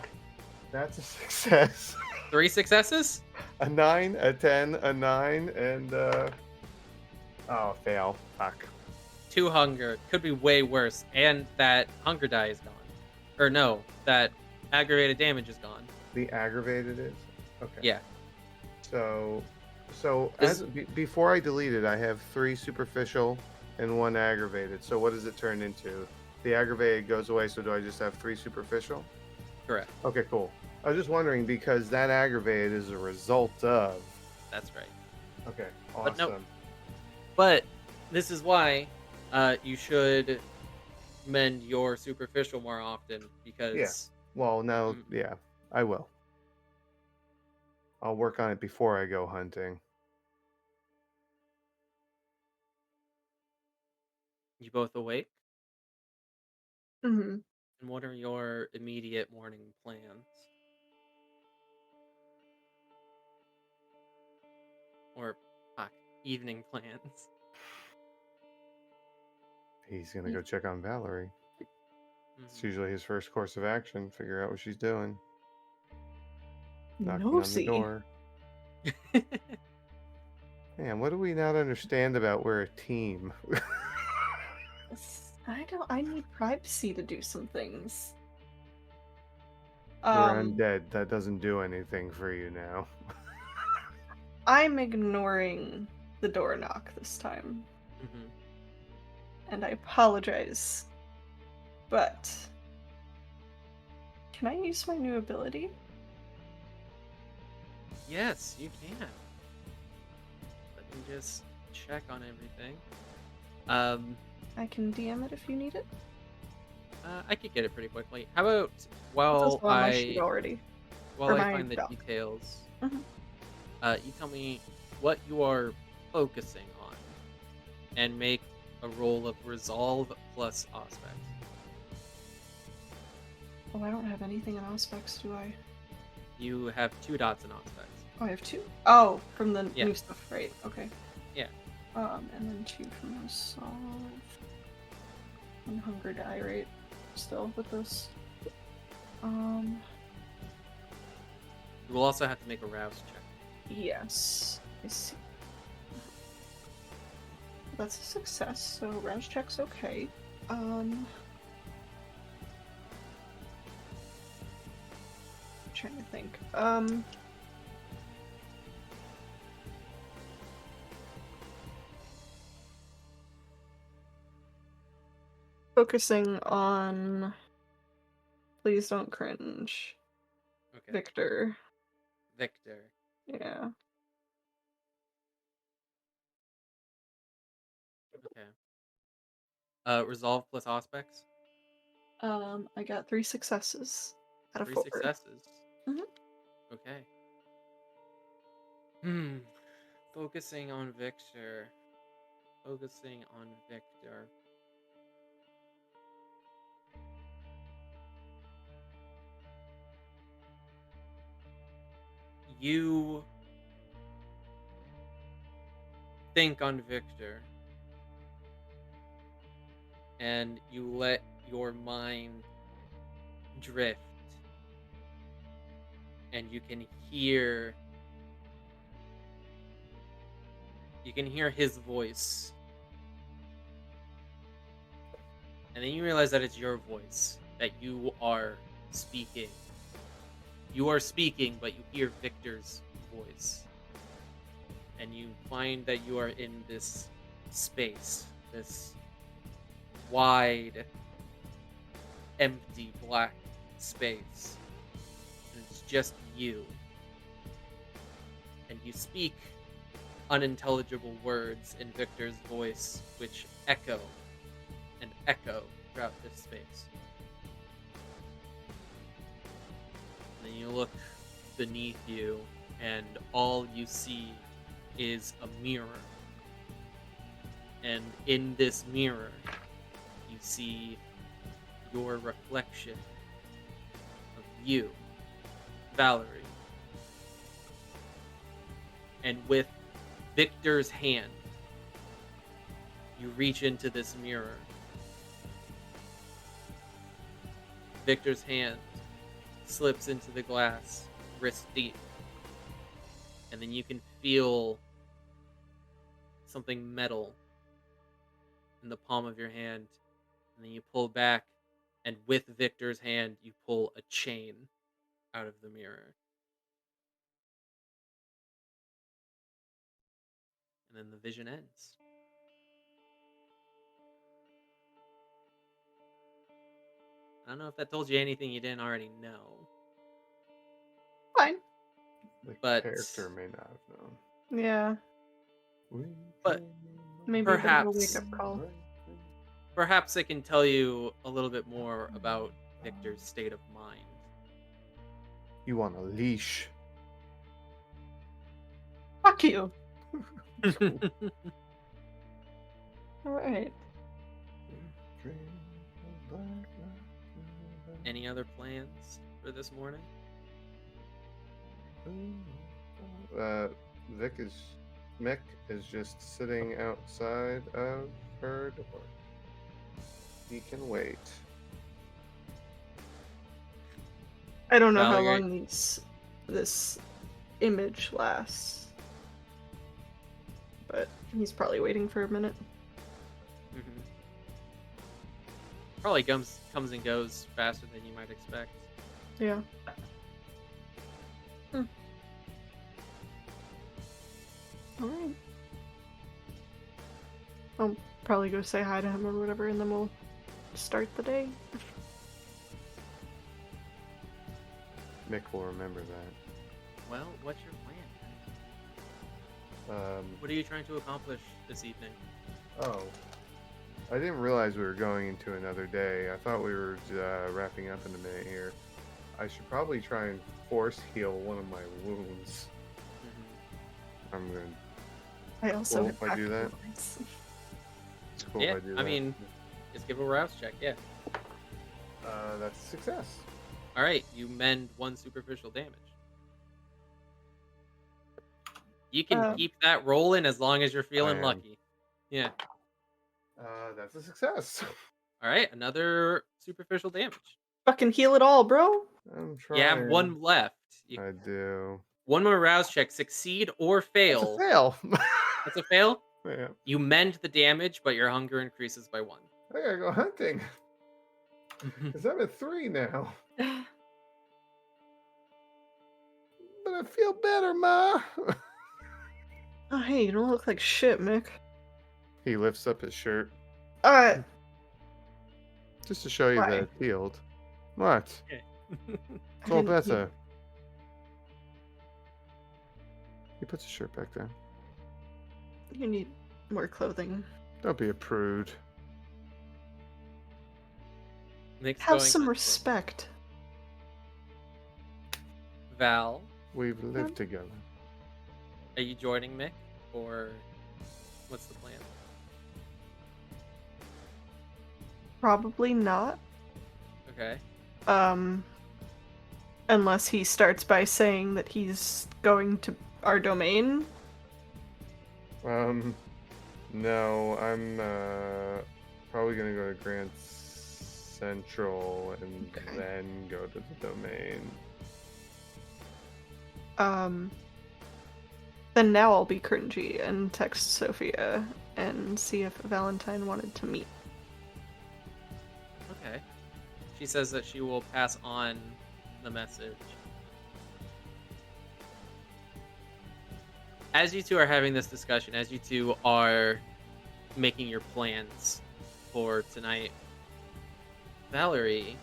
That's a success. 3 successes? A 9, a 10, a 9, and oh, fail. Fuck. 2 hunger. Could be way worse. And that hunger die is gone. Or no, that aggravated damage is gone. The aggravated is? Okay. Yeah. So Is- before I delete it, I have 3 superficial and 1 aggravated. So what does it turn into? The aggravated goes away, so do I just have 3 superficial? Correct. Okay, cool. I was just wondering because that aggravated is a result of. That's right. Okay, But awesome. no- But this is why you should mend your superficial more often because Well, now, yeah, I will. I'll work on it before I go hunting. you both awake. Mm-hmm. And what are your immediate morning plans? Or evening plans? He's gonna go check on Valerie. It's Mhm. usually his first course of action. Figure out what she's doing. Knocking on Nosy. the door. Man, what do we not understand about we're a team? I need privacy to do some things. We're undead. That doesn't do anything for you now. I'm ignoring the door knock this time. Mhm. And I apologize. But can I use my new ability? Yes, you can. Let me just check on everything. I can DM it if you need it. I could get it pretty quickly. How about It's while also on my sheet already. while or I my find the doc. details, Mhm. you tell me what you are focusing on, and make a roll of resolve plus aspect. Oh, I don't have anything in aspects, do I? You have 2 dots in aspects. Oh, I have 2. Oh, from the Yeah. new stuff, right? Okay. Yeah. And then 2 from resolve. 1 hunger die, right? Still with this. You will also have to make a rouse check. Yes. I see. That's a success, so rouse check's okay. I'm trying to think. Focusing on please don't cringe. Okay. Victor. Victor. Yeah. Okay. Resolve plus aspects. I got 3 successes out of 3 4. successes. Mhm. Okay. Focusing on Victor. Focusing on Victor. You think on Victor, and you let your mind drift, and you can hear his voice, and then you realize that it's your voice, that you are speaking. You are speaking, but you hear Victor's voice. And you find that you are in this space, this wide, empty, black space. And it's just you. and you speak unintelligible words in Victor's voice, which echo and echo throughout this space. And then you look beneath you, and all you see is a mirror. And in this mirror, you see your reflection of you, Valerie. And with Victor's hand, you reach into this mirror. Victor's hand slips into the glass, wrist deep. And then you can feel something metal in the palm of your hand. And then you pull back, and with Victor's hand, you pull a chain out of the mirror. And then the vision ends. I don't know if that told you anything you didn't already know. Fine. The But- character may not have known. Yeah. But Maybe Perhaps. a bit of a wake-up call. Perhaps I can tell you a little bit more about Victor's state of mind. You want a leash? Fuck you. Alright. Any other plans for this morning? Mick is just sitting outside of her door. He can wait. I don't know how Valerie. long this image lasts. But he's probably waiting for a minute. Mm-hmm. Probably comes and goes faster than you might expect. Yeah. Alright. I'll probably go say hi to him or whatever, and then we'll start the day. Mick will remember that. Well, what's your plan? What are you trying to accomplish this evening? Oh. I didn't realize we were going into another day. I thought we were wrapping up in a minute here. I should probably try and force heal one of my wounds. Mm-hmm. I'm going I also Cool, have if I do that. practical lines. It's cool Yeah, if I do I that. mean- Just give a rouse check, yeah. That's a success. Alright, you mend 1 superficial damage. You can keep that rolling as long as you're feeling am. lucky. Yeah. That's a success. Alright, another superficial damage. Fucking heal it all, bro. I'm trying. You have 1 left. I do. 1 more rouse check. Succeed or fail. That's a fail. That's a fail? Yeah. You mend the damage, but your hunger increases by 1. I gotta go hunting. Because I'm at 3 now. But I feel better, Ma. Oh, hey, you don't look like shit, Mick. He lifts up his shirt just to show you Why? that it's healed. What? I It's all didn't- better. He puts his shirt back down. You need more clothing. Don't be a prude. Nick's Have going some hunting. respect. Val, We've lived together. are you joining Mick? Or what's the plan? Probably not. Okay. Unless he starts by saying that he's going to our domain. No, I'm probably gonna go to Grand Central and Okay. then go to the domain. Then now I'll be cringy and text Sophia and see if Valentine wanted to meet. Okay. She says that she will pass on the message. As you two are having this discussion, as you two are making your plans for tonight, Valerie,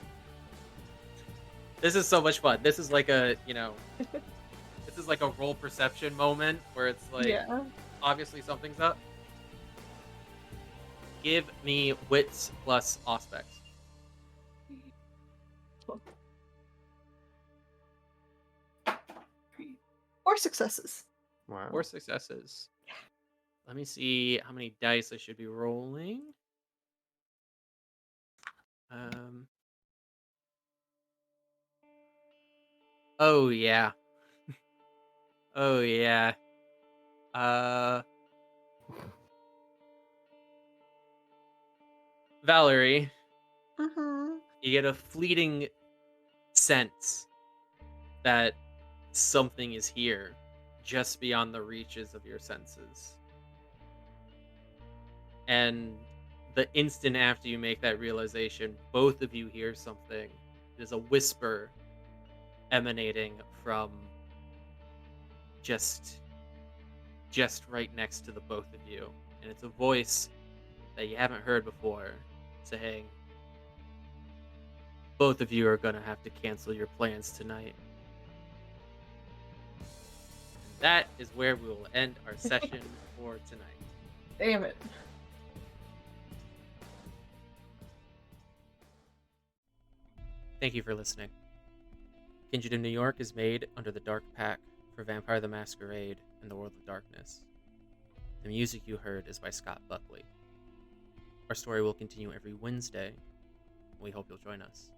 this is so much fun. This is like a, it's this is like a roll perception moment where it's like, Yeah. obviously something's up. Give me wits plus aspects. 4 successes. Wow. 4 successes. Let me see how many dice I should be rolling. Oh yeah. Oh yeah. Valerie, Mm-hmm. you get a fleeting sense that something is here just beyond the reaches of your senses. And the instant after you make that realization, both of you hear something. There's a whisper emanating from just right next to the both of you. And it's a voice that you haven't heard before saying, both of you are going to have to cancel your plans tonight. And that is where we will end our session for tonight. Damn it. Thank you for listening. Kindred in New York is made under the Dark Pact for Vampire the Masquerade and the World of Darkness. The music you heard is by Scott Buckley. Our story will continue every Wednesday. We hope you'll join us.